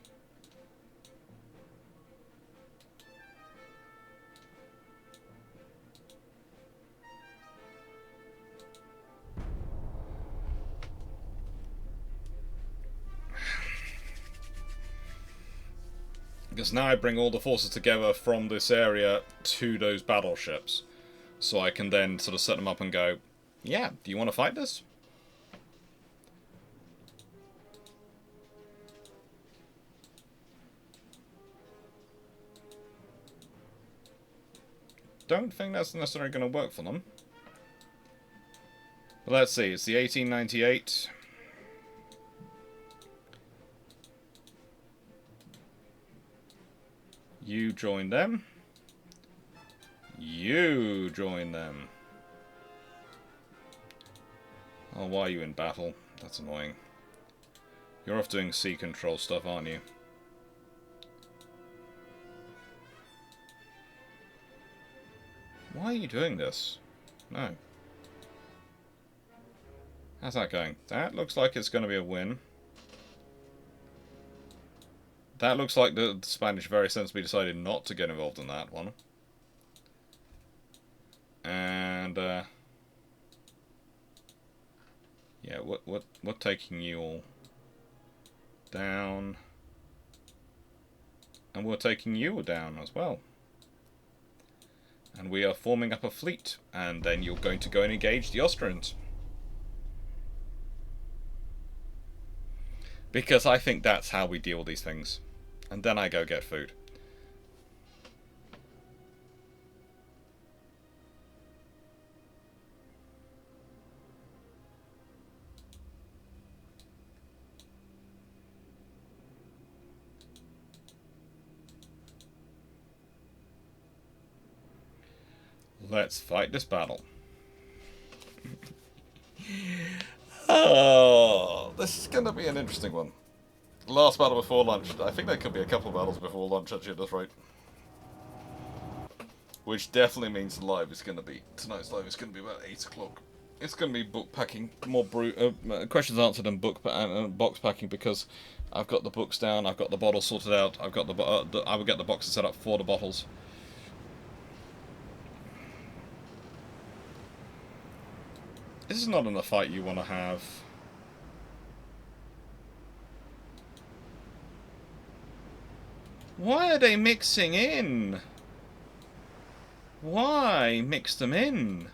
Because now I bring all the forces together from this area to those battleships. So I can then sort of set them up and go, yeah, do you want to fight this? Don't think that's necessarily going to work for them. But let's see, it's the 1898. You join them. You join them. Oh, why are you in battle? That's annoying. You're off doing sea control stuff, aren't you? Why are you doing this? No. How's that going? That looks like it's going to be a win. That looks like the Spanish very sensibly decided not to get involved in that one. And, yeah, what taking you all down? And we're taking you down as well. And we are forming up a fleet, and then you're going to go and engage the Austrians. Because I think that's how we deal with these things. And then I go get food. Let's fight this battle. Oh, this is going to be an interesting one. Last battle before lunch. I think there could be a couple of battles before lunch, actually, at this rate. Which definitely means the live is going to be... Tonight's live is going to be about 8 o'clock. It's going to be book packing, more questions answered and box packing, because I've got the books down, I've got the bottles sorted out, I've got I will get the boxes set up for the bottles. This is not in the fight you want to have. Why are they mixing in? Why mix them in?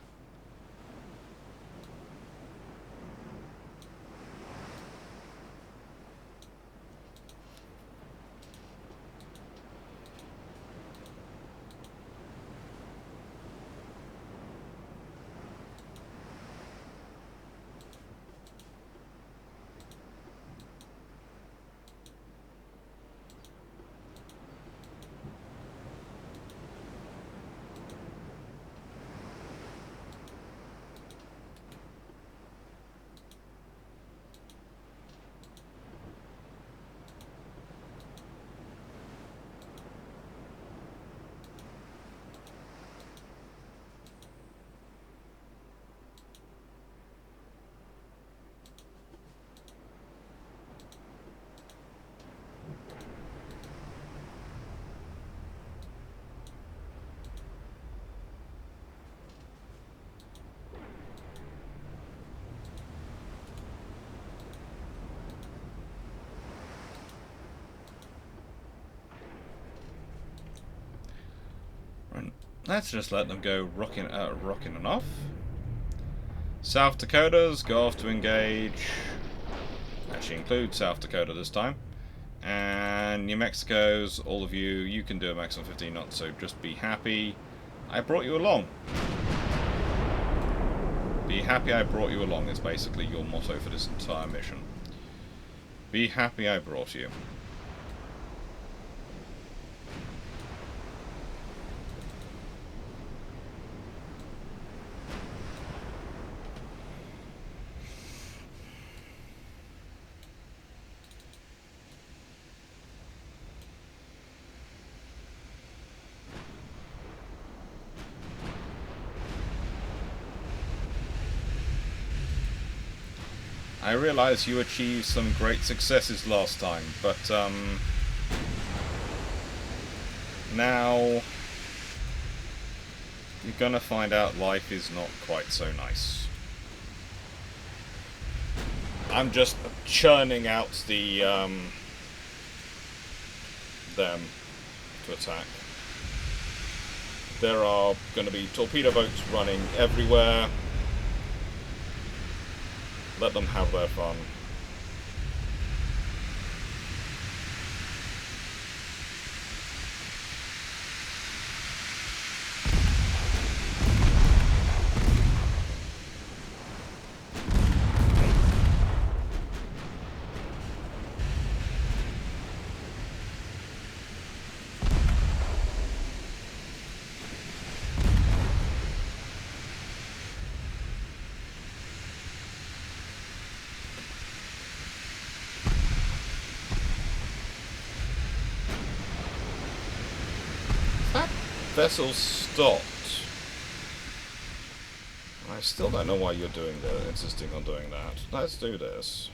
Let's just let them go rocking and off. South Dakotas go off to engage. Actually include South Dakota this time. And New Mexico's, all of you, you can do a maximum 15 knots, so just be happy I brought you along. Be happy I brought you along is basically your motto for this entire mission. Be happy I brought you. I realize you achieved some great successes last time, but now you're gonna find out life is not quite so nice. I'm just churning out the them to attack. There are gonna be torpedo boats running everywhere. Let them have their fun. Vessel stopped. I still don't know why you're doing that, insisting on doing that. Let's do this.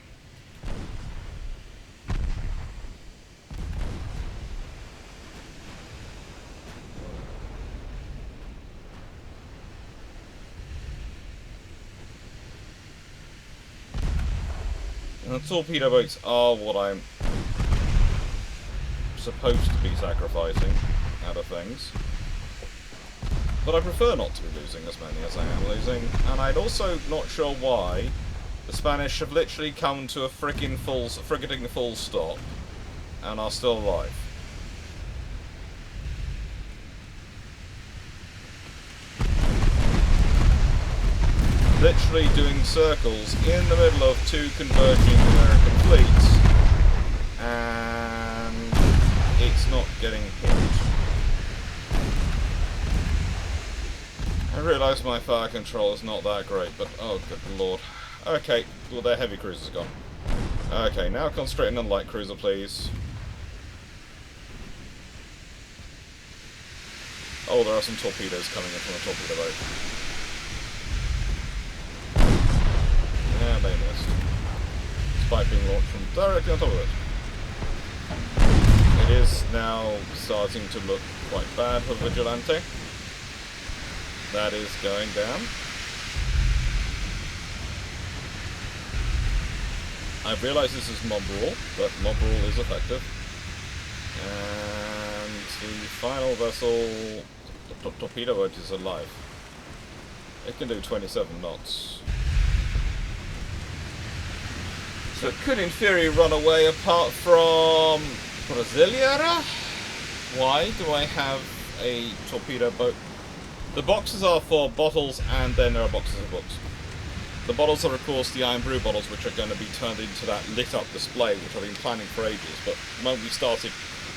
And the torpedo boats are what I'm supposed to be sacrificing out of things. But I prefer not to be losing as many as I am losing, and I'm also not sure why The Spanish have literally come to a frigging full stop, and are still alive. Literally doing circles in the middle of two converging American fleets, and it's not getting hit. I realise my fire control is not that great, but oh good lord. Okay, well their heavy cruiser's gone. Okay, now concentrating on light cruiser, please. Oh, there are some torpedoes coming in from a torpedo boat. And they missed. Despite being launched from directly on top of it. It is now starting to look quite bad for Vigilante. That is going down. I realise this is mob rule, but mob rule is effective. And the final vessel, the torpedo boat, is alive. It can do 27 knots. So it could in theory run away apart from Brasilia. Why do I have a torpedo boat? The boxes are for bottles, and then there are boxes of books. The bottles are, of course, the Iron Brew bottles, which are going to be turned into that lit-up display, which I've been planning for ages. But the moment we started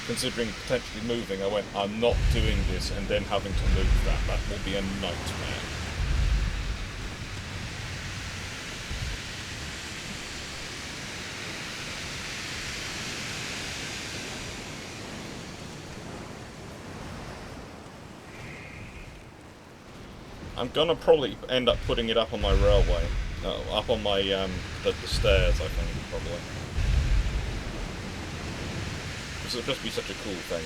considering potentially moving, I went, I'm not doing this, and then having to move that. That will be a nightmare. I'm gonna probably end up putting it up on my railway, up on my the stairs. I think probably, because it'll just be such a cool thing.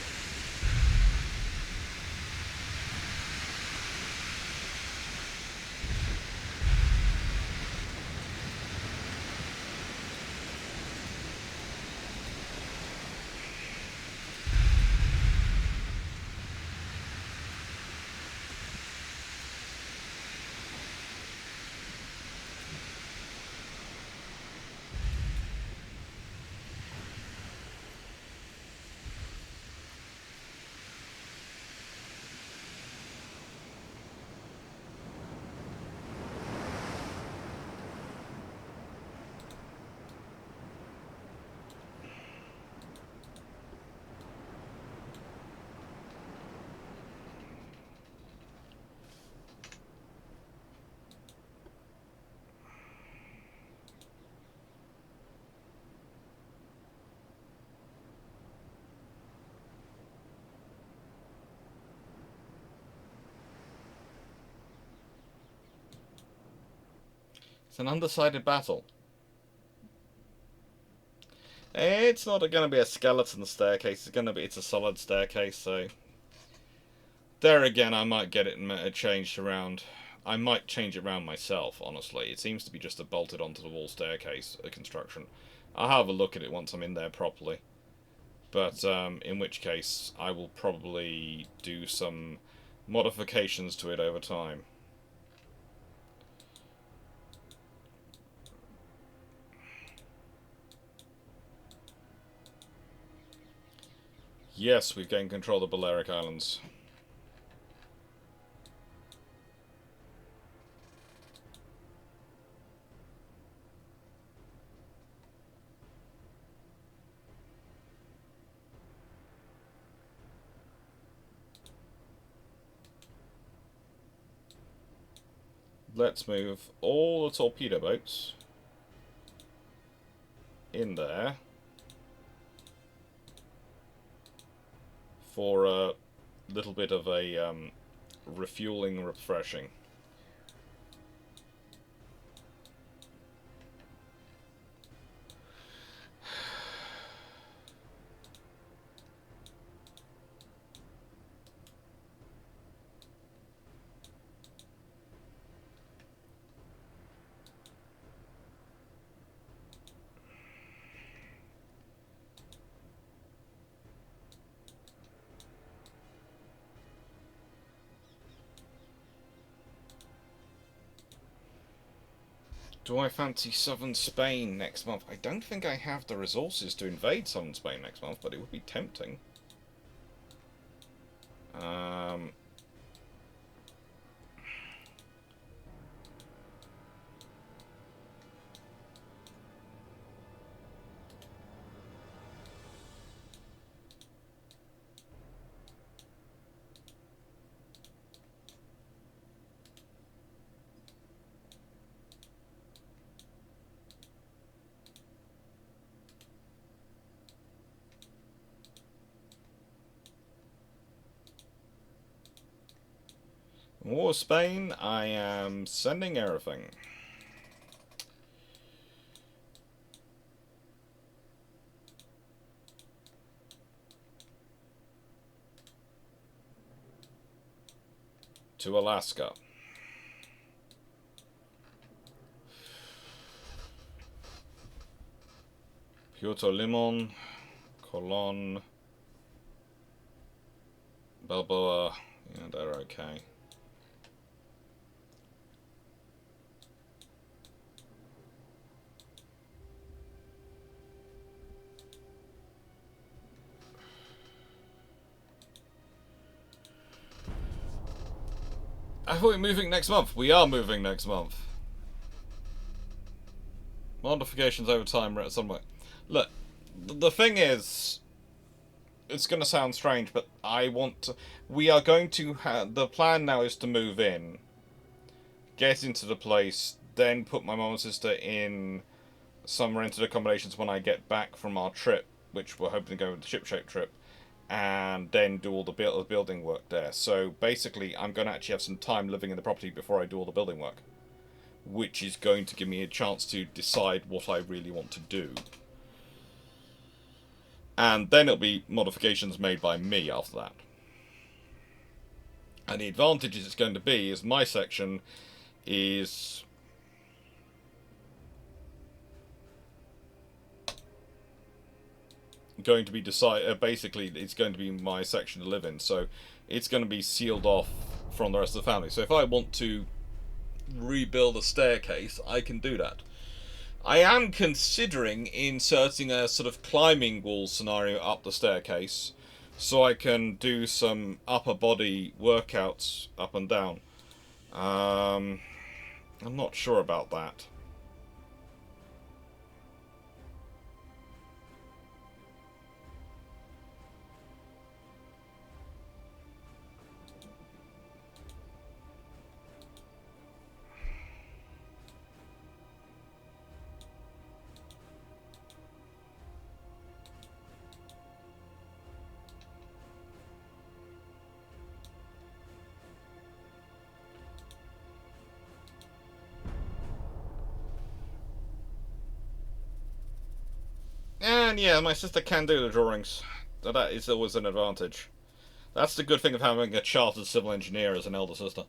It's an undecided battle. It's not going to be a skeleton staircase. It's a solid staircase. So there again, I might get it changed around. I might change it around myself. Honestly, it seems to be just a bolted onto the wall staircase construction. I'll have a look at it once I'm in there properly. But in which case, I will probably do some modifications to it over time. Yes, we've gained control of the Balearic Islands. Let's move all the torpedo boats in there for a little bit of a refueling, refreshing. Do I fancy southern Spain next month? I don't think I have the resources to invade southern Spain next month, but it would be tempting. War Spain, I am sending everything. To Alaska. Puerto Limon, Colon, Balboa, yeah, they're okay. I thought we were moving next month. We are moving next month. Modifications over time somewhere. Look, the thing is, it's going to sound strange, but I want to... We are going to have... The plan now is to move in, get into the place, then put my mum and sister in some rented accommodations when I get back from our trip, which we're hoping to go with the ship-shape trip, and then do all the building work there. So basically, I'm going to actually have some time living in the property before I do all the building work, which is going to give me a chance to decide what I really want to do. And then it'll be modifications made by me after that. And the advantages it's going to be is my section is... going to be basically it's going to be my section to live in, so it's going to be sealed off from the rest of the family. So if I want to rebuild a staircase, I can do that. I am considering inserting a sort of climbing wall scenario up the staircase, so I can do some upper body workouts up and down. I'm not sure about that. And yeah, my sister can do the drawings. So that is always an advantage. That's the good thing of having a chartered civil engineer as an elder sister.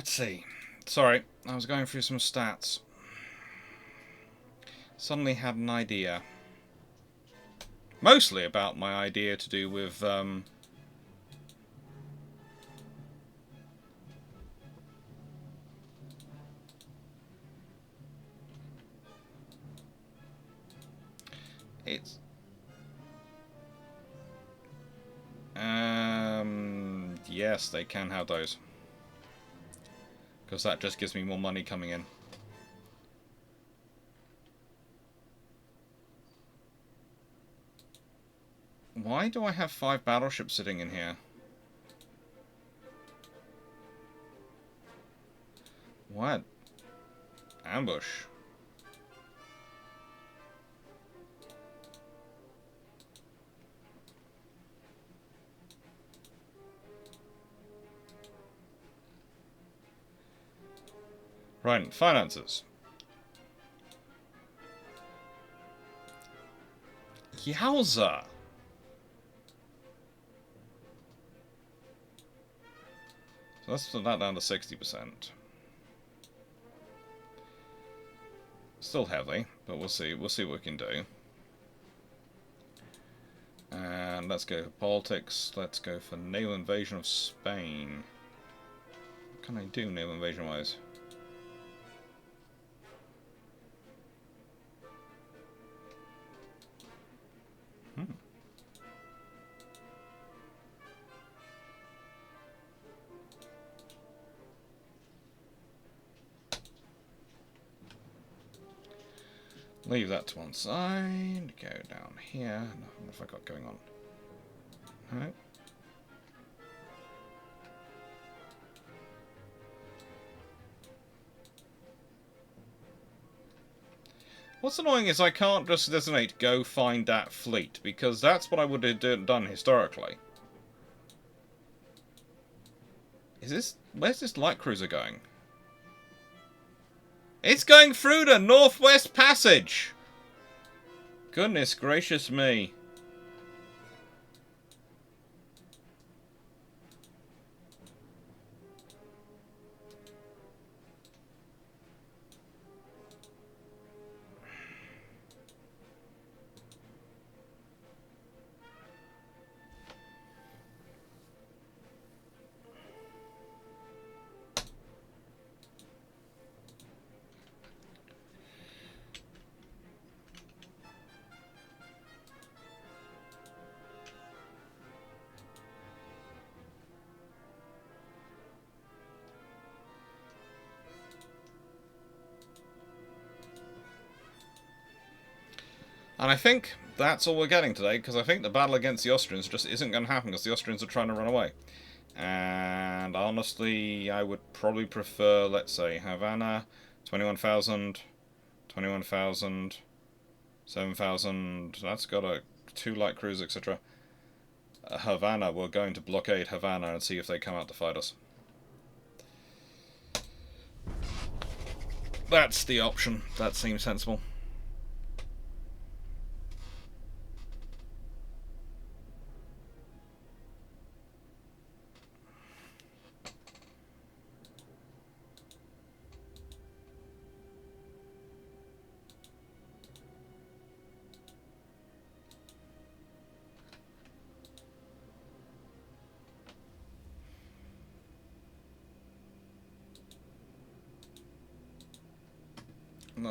Let's see. Sorry, I was going through some stats. Suddenly had an idea. Mostly about my idea to do with it's yes, they can have those. Because that just gives me more money coming in. Why do I have 5 battleships sitting in here? What? Ambush. Right, finances. Yowza! So let's put that down to 60%. Still heavy, but we'll see. We'll see what we can do. And let's go for politics. Let's go for naval invasion of Spain. What can I do naval invasion wise? Leave that to one side. Go down here. What have I got going on? No. What's annoying is I can't just designate go find that fleet, because that's what I would have done historically. Is this... Where's this light cruiser going? It's going through the Northwest Passage! Goodness gracious me. And I think that's all we're getting today, because I think the battle against the Austrians just isn't going to happen, because the Austrians are trying to run away. And honestly, I would probably prefer, let's say, Havana, 21,000, 21,000, 7,000, that's got a 2 light cruisers, etc. Havana, we're going to blockade Havana and see if they come out to fight us. That's the option. That seems sensible.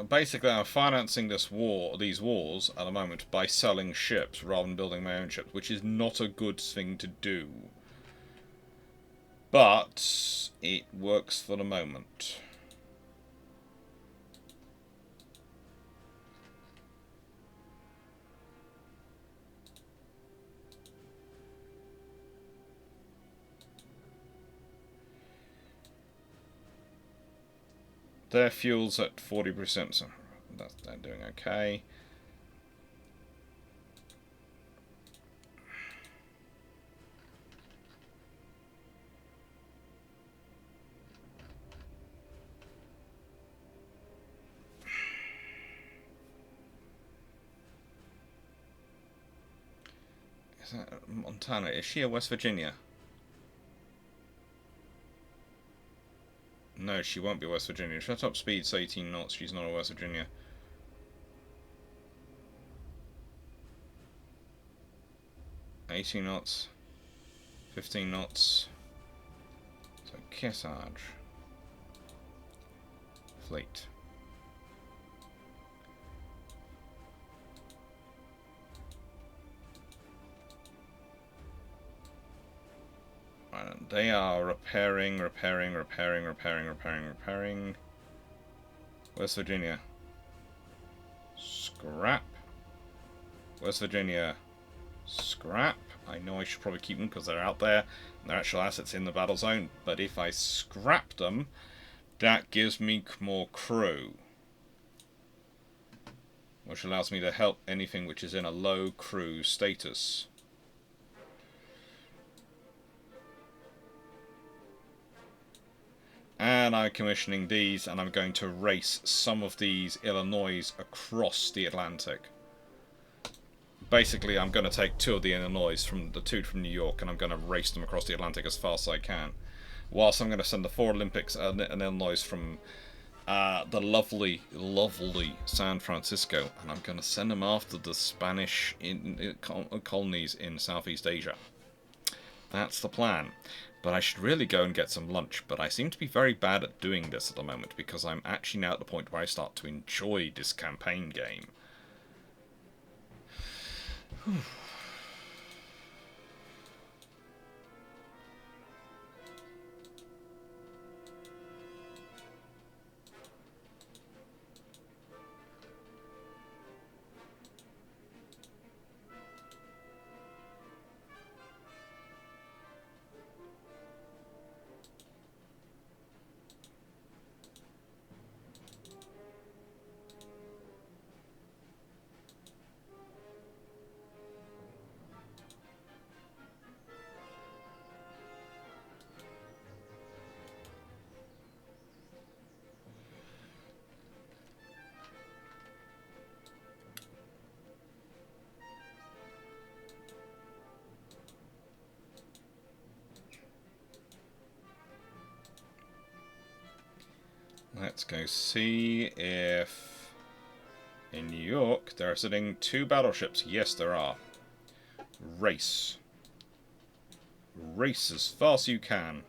Basically, I'm financing these wars at the moment by selling ships rather than building my own ships, which is not a good thing to do. But it works for the moment. Their fuel's at 40%, so they're doing okay. Is that Montana? Is she a West Virginia? No, she won't be West Virginia. Shut up, speed's 18 knots. She's not a West Virginia. $18 knots. 15 knots. So Kearsarge. Fleet. Right, they are repairing. West Virginia. Scrap. West Virginia. Scrap. I know I should probably keep them because they're out there and they're actual assets in the battle zone, but if I scrap them, that gives me more crew, which allows me to help anything which is in a low crew status. And I'm commissioning these, and I'm going to race some of these Illinois across the Atlantic. Basically, I'm going to take 2 of the Illinois from the 2 from New York, and I'm going to race them across the Atlantic as fast as I can. Whilst I'm going to send the 4 Olympics and Illinois from the lovely, lovely San Francisco, and I'm going to send them after the Spanish colonies in Southeast Asia. That's the plan. But I should really go and get some lunch, but I seem to be very bad at doing this at the moment, because I'm actually now at the point where I start to enjoy this campaign game. Let's go see if in New York there are sitting 2 battleships. Yes, there are. Race. Race as fast as you can.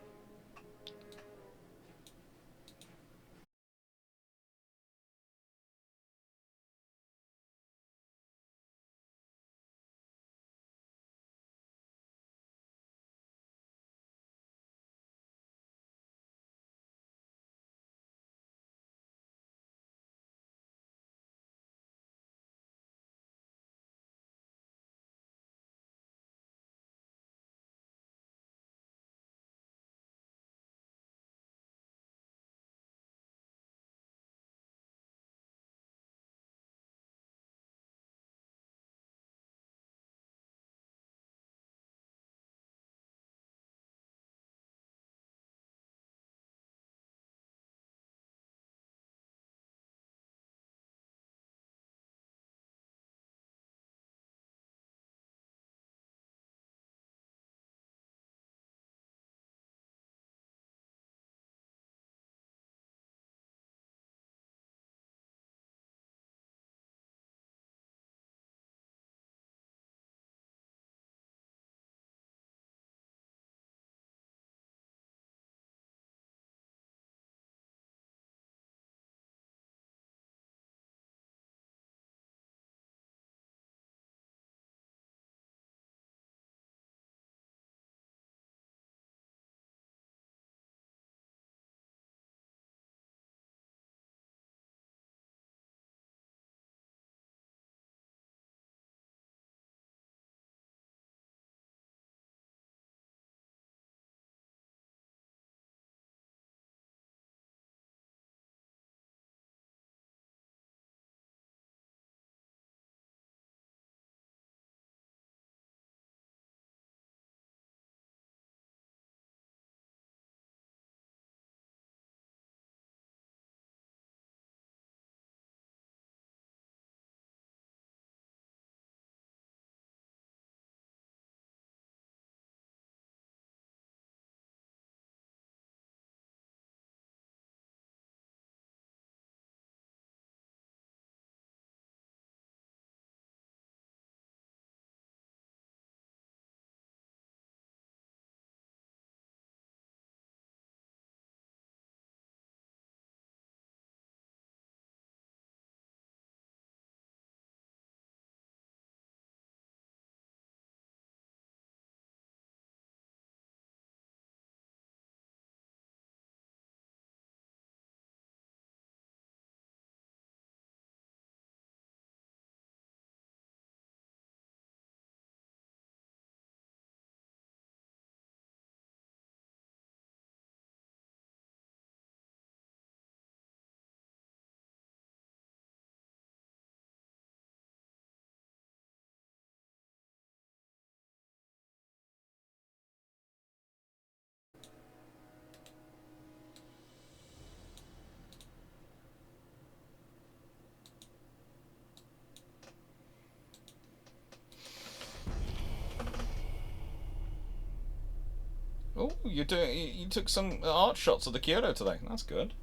Oh, you took some art shots of the Kyoto today. That's good.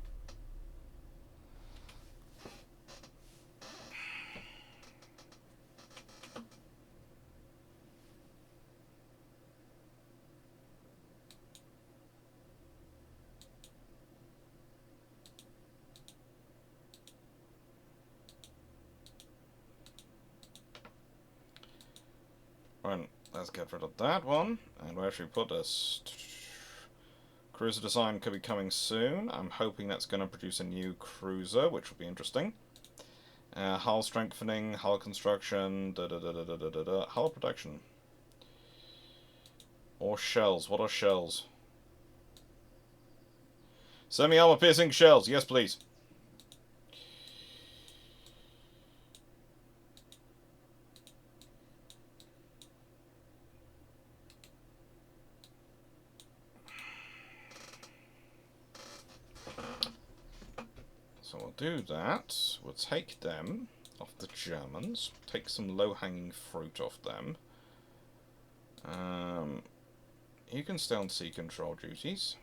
Right, let's get rid of that one. And where should we put this? Cruiser design could be coming soon. I'm hoping that's going to produce a new cruiser, which will be interesting. Hull strengthening, hull construction, hull protection. Or shells. What are shells? Semi-armor piercing shells. Yes, please. So we'll do that. We'll take them off the Germans. Take some low-hanging fruit off them. You can stay on sea control duties.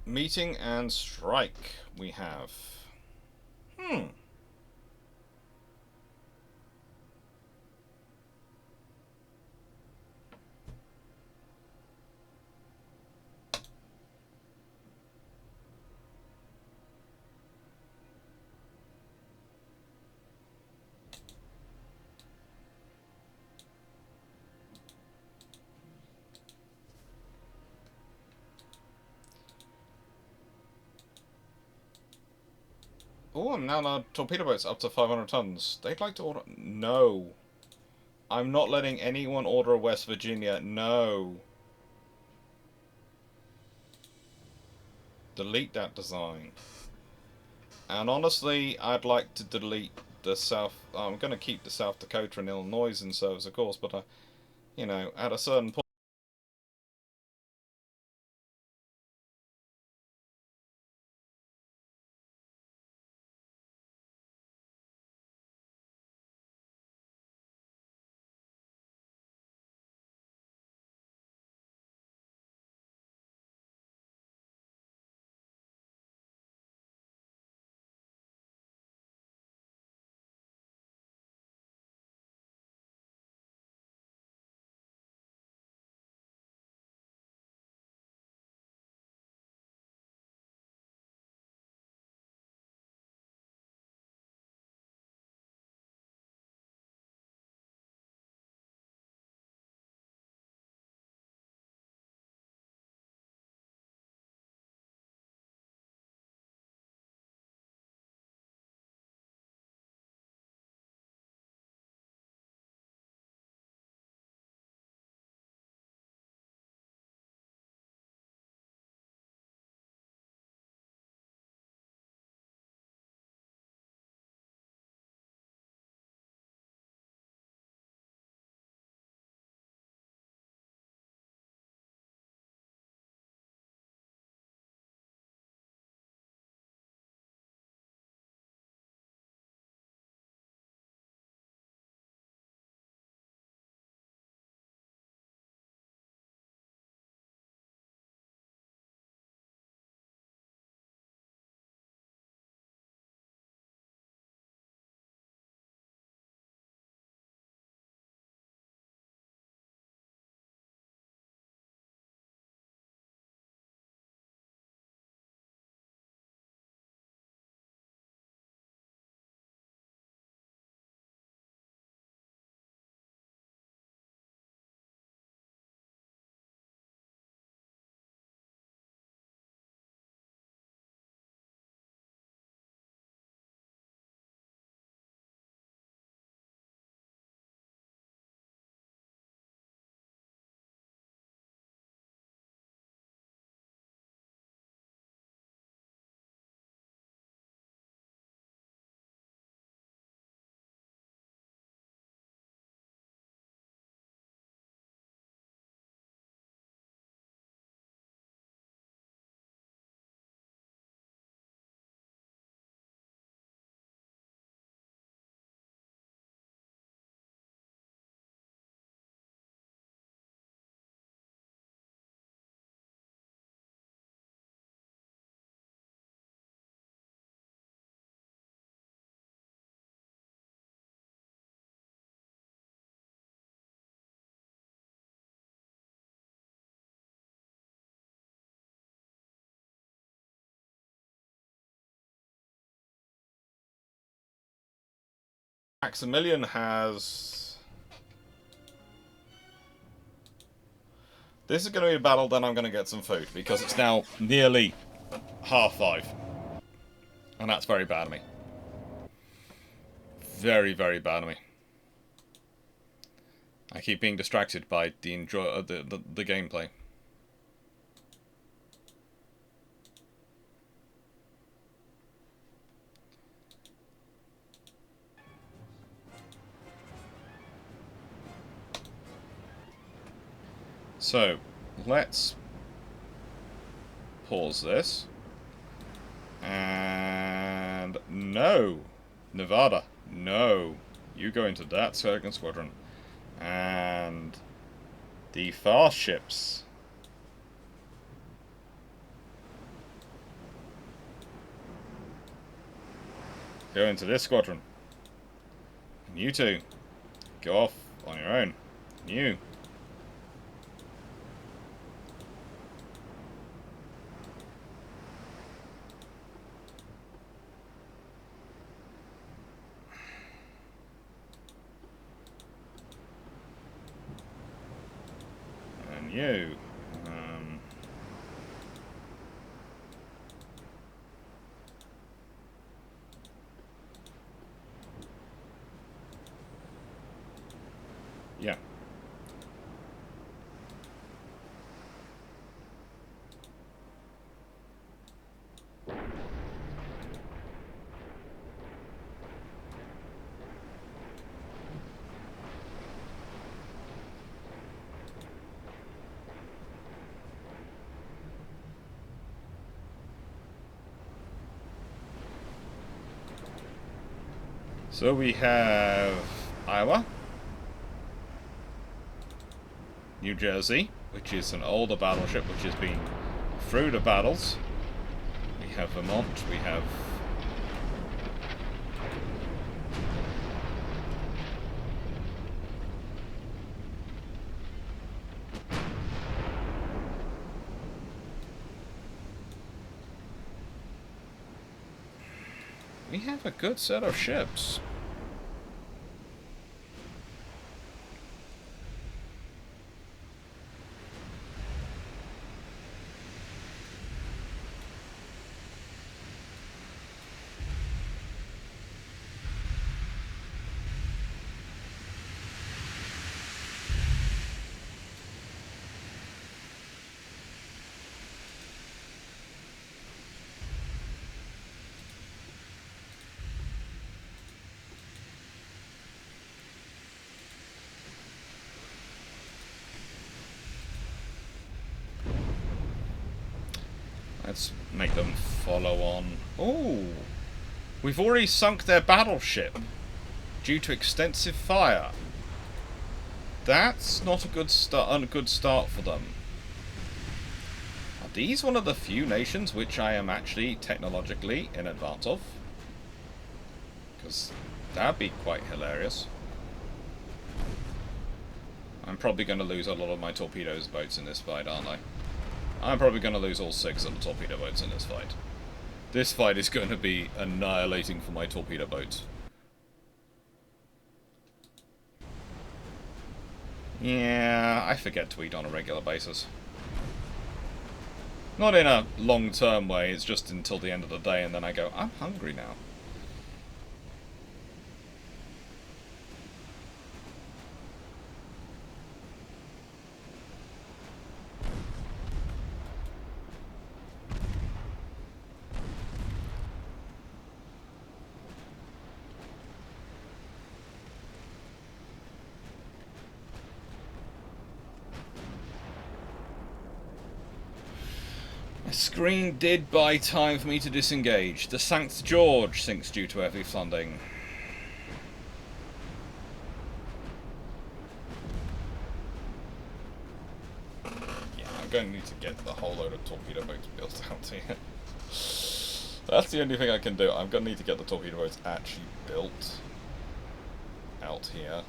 Meeting and strike we have. Oh, I'm now allowed torpedo boats up to 500 tons. They'd like to order... No. I'm not letting anyone order a West Virginia. No. Delete that design. And honestly, I'd like to delete the South... I'm going to keep the South Dakota and Illinois in service, of course, but, you know, at a certain point... Maximilian has... This is going to be a battle, then I'm going to get some food, because it's now nearly 5:30. And that's very bad of me. Very, very bad of me. I keep being distracted by the gameplay. So, let's pause this. And no! Nevada, no! You go into that second squadron. And the fast ships. Go into this squadron. And you two, go off on your own. You. And you. Yeah. So we have Iowa, New Jersey, which is an older battleship which has been through the battles. We have Vermont, we have a good set of ships. Let's make them follow on. Oh, we've already sunk their battleship due to extensive fire. That's not a good start for them. Are these one of the few nations which I am actually technologically in advance of? Because that'd be quite hilarious. I'm probably going to lose a lot of my torpedoes boats in this fight, aren't I? I'm probably going to lose all 6 of the torpedo boats in this fight. This fight is going to be annihilating for my torpedo boats. Yeah, I forget to eat on a regular basis. Not in a long-term way, it's just until the end of the day and then I go, I'm hungry now. Screen did buy time for me to disengage. The St. George sinks due to heavy flooding. Yeah, I'm going to need to get the whole load of torpedo boats built out here. That's the only thing I can do. I'm going to need to get the torpedo boats actually built out here.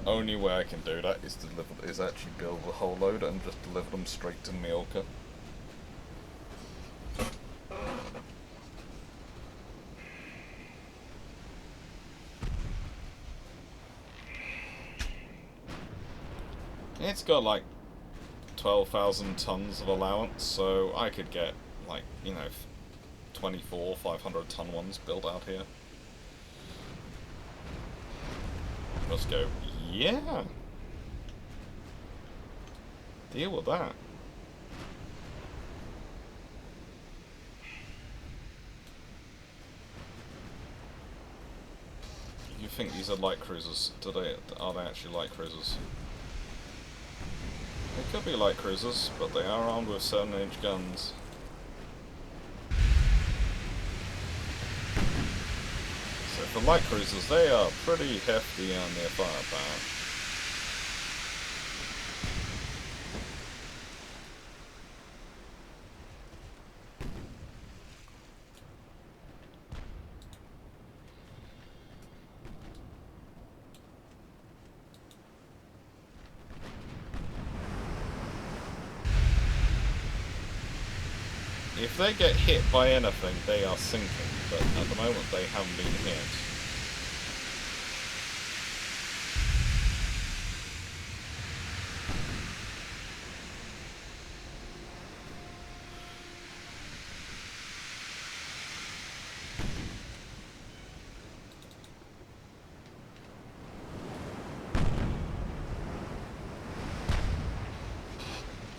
Only way I can do that is actually build the whole load and just deliver them straight to Mallorca. It's got like 12,000 tons of allowance, so I could get like, you know, 24 500-ton ones built out here. Let's go. Yeah. Deal with that. You think these are light cruisers? Are they actually light cruisers? They could be light cruisers, but they are armed with 7-inch guns. So for light cruisers, they are pretty hefty on their firepower. If they get hit by anything, they are sinking, but at the moment they haven't been hit.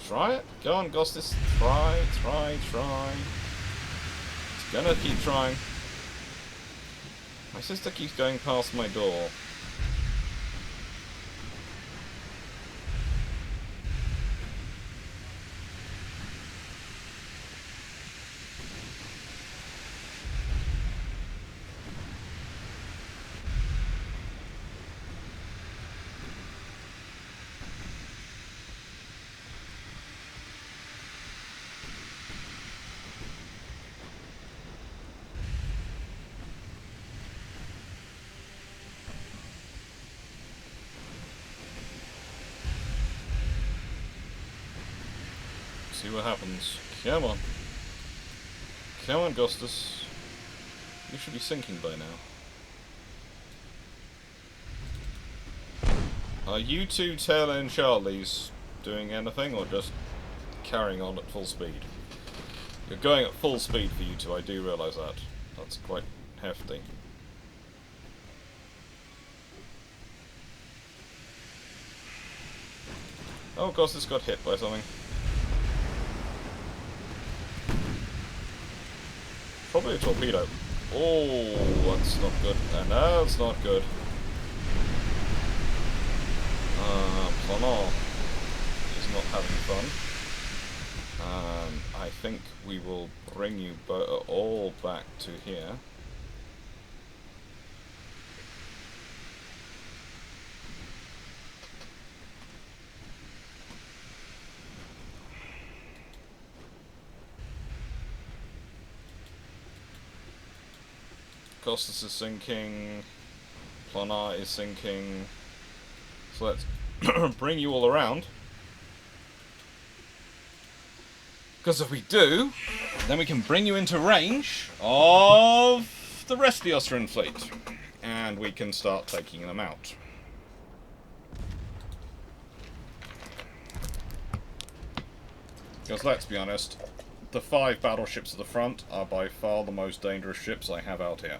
Try it. Go on, Gostis. Try. It's gonna keep trying. My sister keeps going past my door. See what happens. Come on. Come on, Gustus. You should be sinking by now. Are you two Taylor and Charlie's doing anything, or just carrying on at full speed? You're going at full speed for you two, I do realise that. That's quite hefty. Oh, Gustus got hit by something. Probably a torpedo. Oh, that's not good. No, it's not good. Planor is not having fun. I think we will bring you all back to here. Costas is sinking, Planar is sinking, so let's bring you all around, because if we do, then we can bring you into range of the rest of the Austrian fleet, and we can start taking them out. Because let's be honest, the 5 battleships at the front are by far the most dangerous ships I have out here.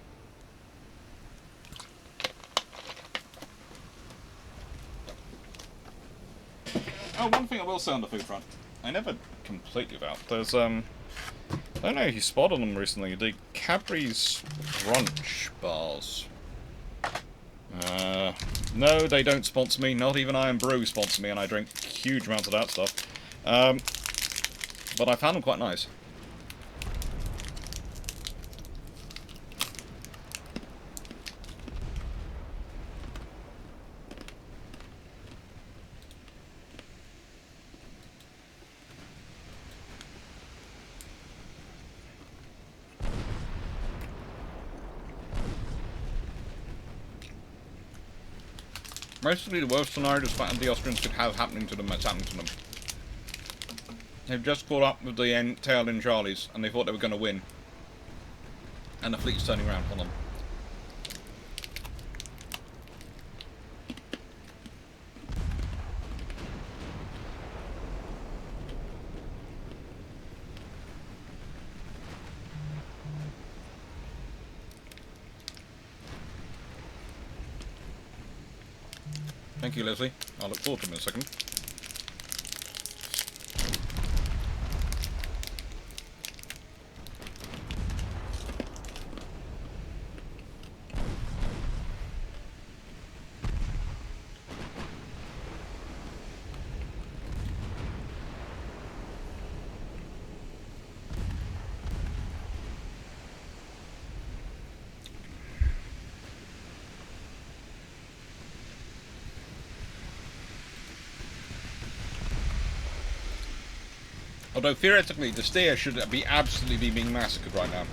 Oh, one thing I will say on the food front. I never completely give out. There's, I don't know if you spotted them recently, the Cadbury's brunch bars. No, they don't sponsor me. Not even Iron Brew sponsor me, and I drink huge amounts of that stuff. But I found them quite nice. Mostly the worst scenario the Austrians could have happening to them that's happening to them. They've just caught up with the tail in Charlies, and they thought they were going to win. And the fleet's turning around on them. Thank you, Leslie. I'll look forward to them in a second. Although theoretically, the steer should be absolutely being massacred right now.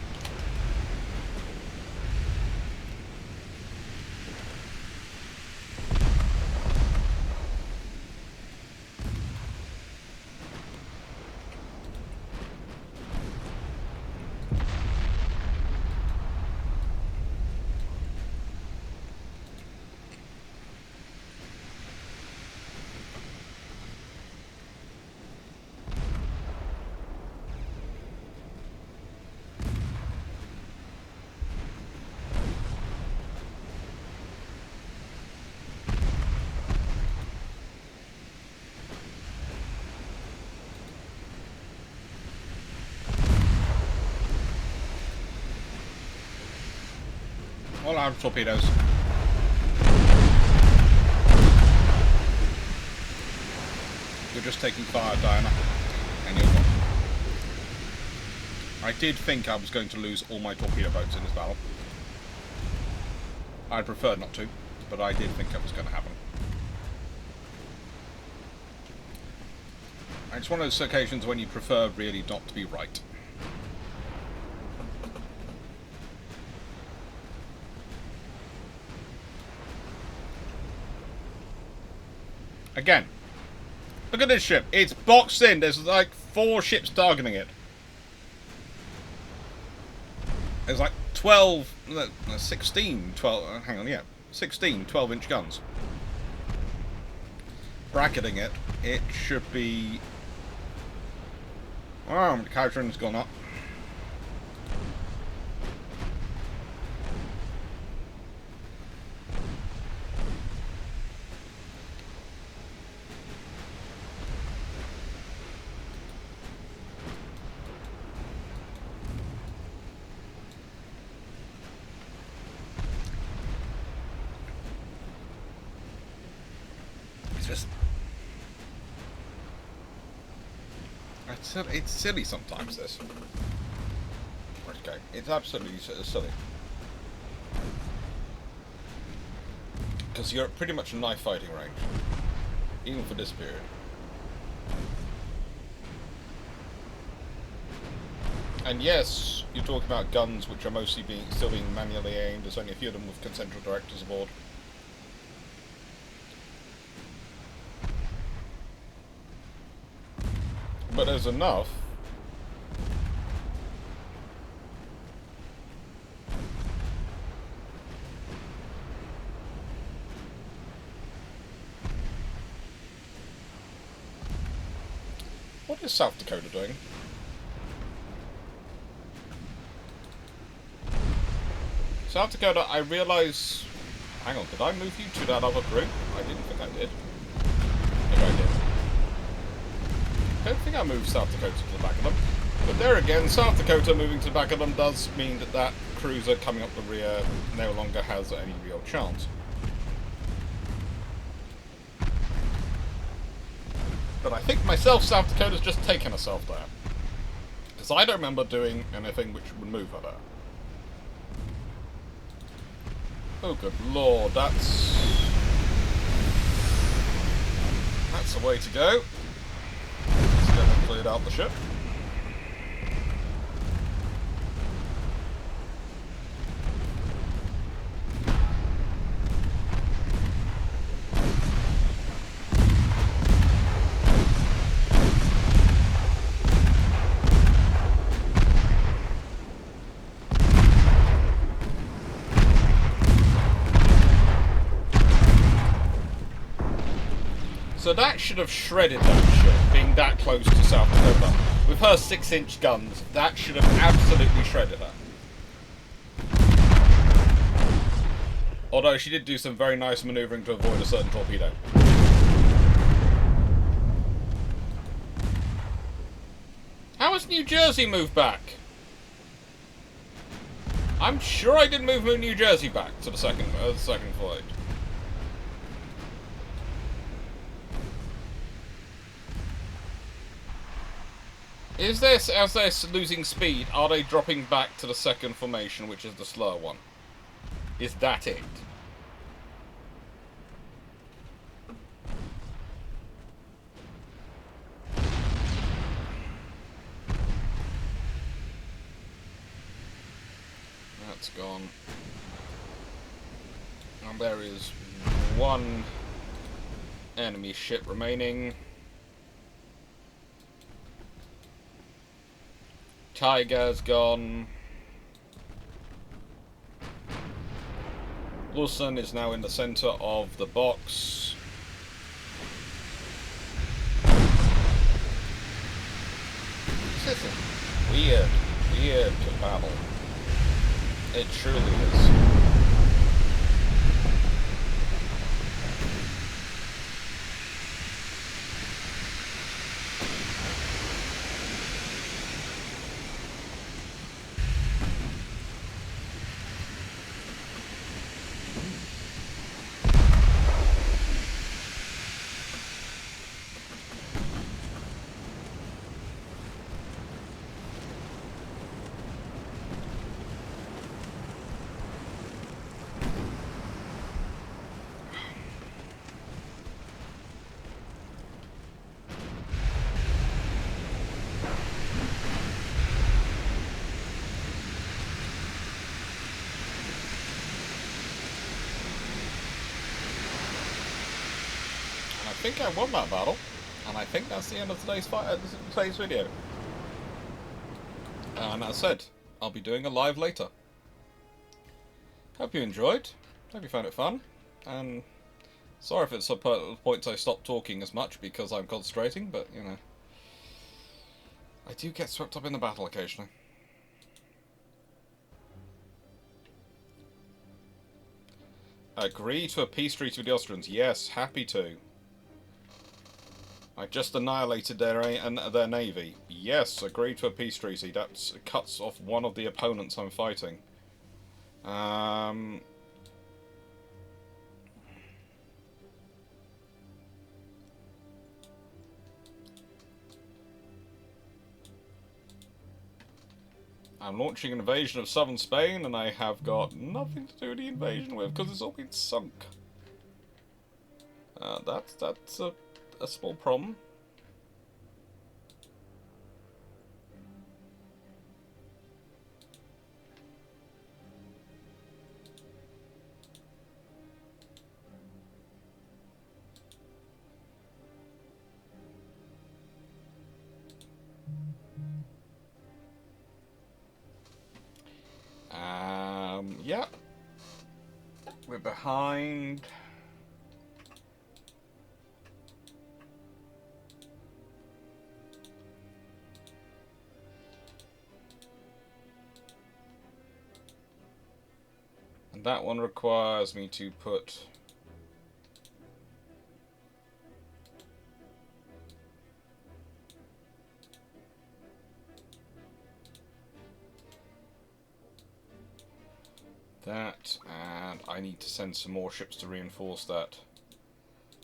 All out of torpedoes. You're just taking fire, Diana. And you're not. I did think I was going to lose all my torpedo boats in this battle. I'd prefer not to, but I did think it was going to happen. It's one of those occasions when you prefer really not to be right. Again, look at this ship. It's boxed in. There's like 4 ships targeting it. There's like 12, 16, 12, hang on, yeah. 16 12-inch guns. Bracketing it, it should be... Oh, the Caltron's gone up. It's silly sometimes, this. Okay, it's absolutely silly. Because you're at pretty much a knife fighting range. Even for this period. And yes, you're talking about guns which are mostly still being manually aimed. There's only a few of them with concentric directors aboard. But there's enough. What is South Dakota doing? South Dakota, I realise... Hang on, did I move you to that other group? I didn't think I did. Maybe I did. I don't think I moved South Dakota to the back of them. But there again, South Dakota moving to the back of them does mean that that cruiser coming up the rear no longer has any real chance. But I think myself, South Dakota's just taken herself there. Because I don't remember doing anything which would move her there. Oh good lord, that's the way to go. Let's get them cleared out the ship. So that should have shredded that ship, being that close to South Dakota. With her 6-inch guns, that should have absolutely shredded her. Although she did do some very nice manoeuvring to avoid a certain torpedo. How has New Jersey moved back? I'm sure I did move New Jersey back to the second flight. Is this, as they're losing speed, are they dropping back to the second formation, which is the slower one? Is that it? That's gone. And there is one enemy ship remaining. Tiger's gone. Lawson is now in the center of the box. This is weird to battle. It truly is. I think I won that battle, and I think that's the end of today's video. And as I said, I'll be doing a live later. Hope you enjoyed. Hope you found it fun. And sorry if it's a points I stopped talking as much because I'm concentrating, but you know, I do get swept up in the battle occasionally. Agree to a peace treaty with the Austrians? Yes, happy to. I just annihilated their navy. Yes, agree to a peace treaty. That cuts off one of the opponents I'm fighting. I'm launching an invasion of southern Spain, and I have got nothing to do with the invasion with because it's all been sunk. That's a small problem. Yeah. We're behind. And that one requires me to put that, and I need to send some more ships to reinforce that.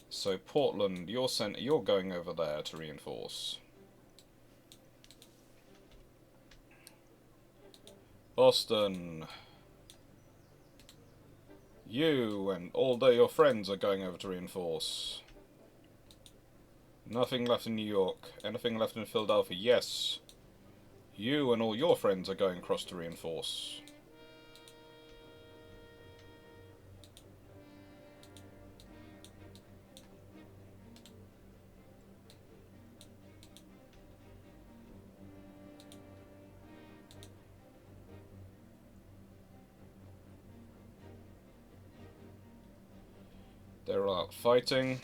So Portland, you're going over there to reinforce. Boston, you and all your friends are going over to reinforce. Nothing left in New York. Anything left in Philadelphia? Yes. You and all your friends are going across to reinforce. They're out fighting.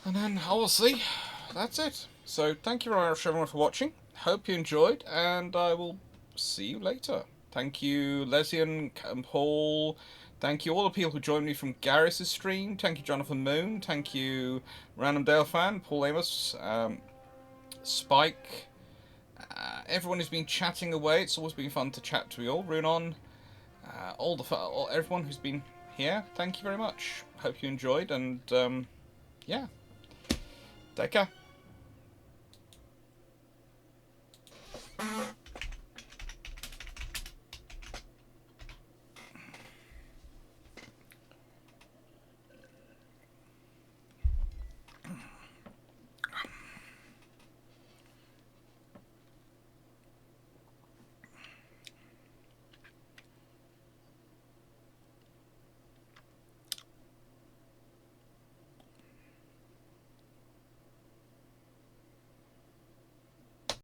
And then, obviously, that's it. So, thank you very much, everyone, for watching. Hope you enjoyed, and I will see you later. Thank you, Lesian and Paul. Thank you, all the people who joined me from Garrus' stream. Thank you, Jonathan Moon. Thank you, Random Dale Fan, Paul Amos, Spike, everyone who's been chatting away. It's always been fun to chat to you all. Runon, everyone who's been here. Thank you very much. Hope you enjoyed, and yeah, take care.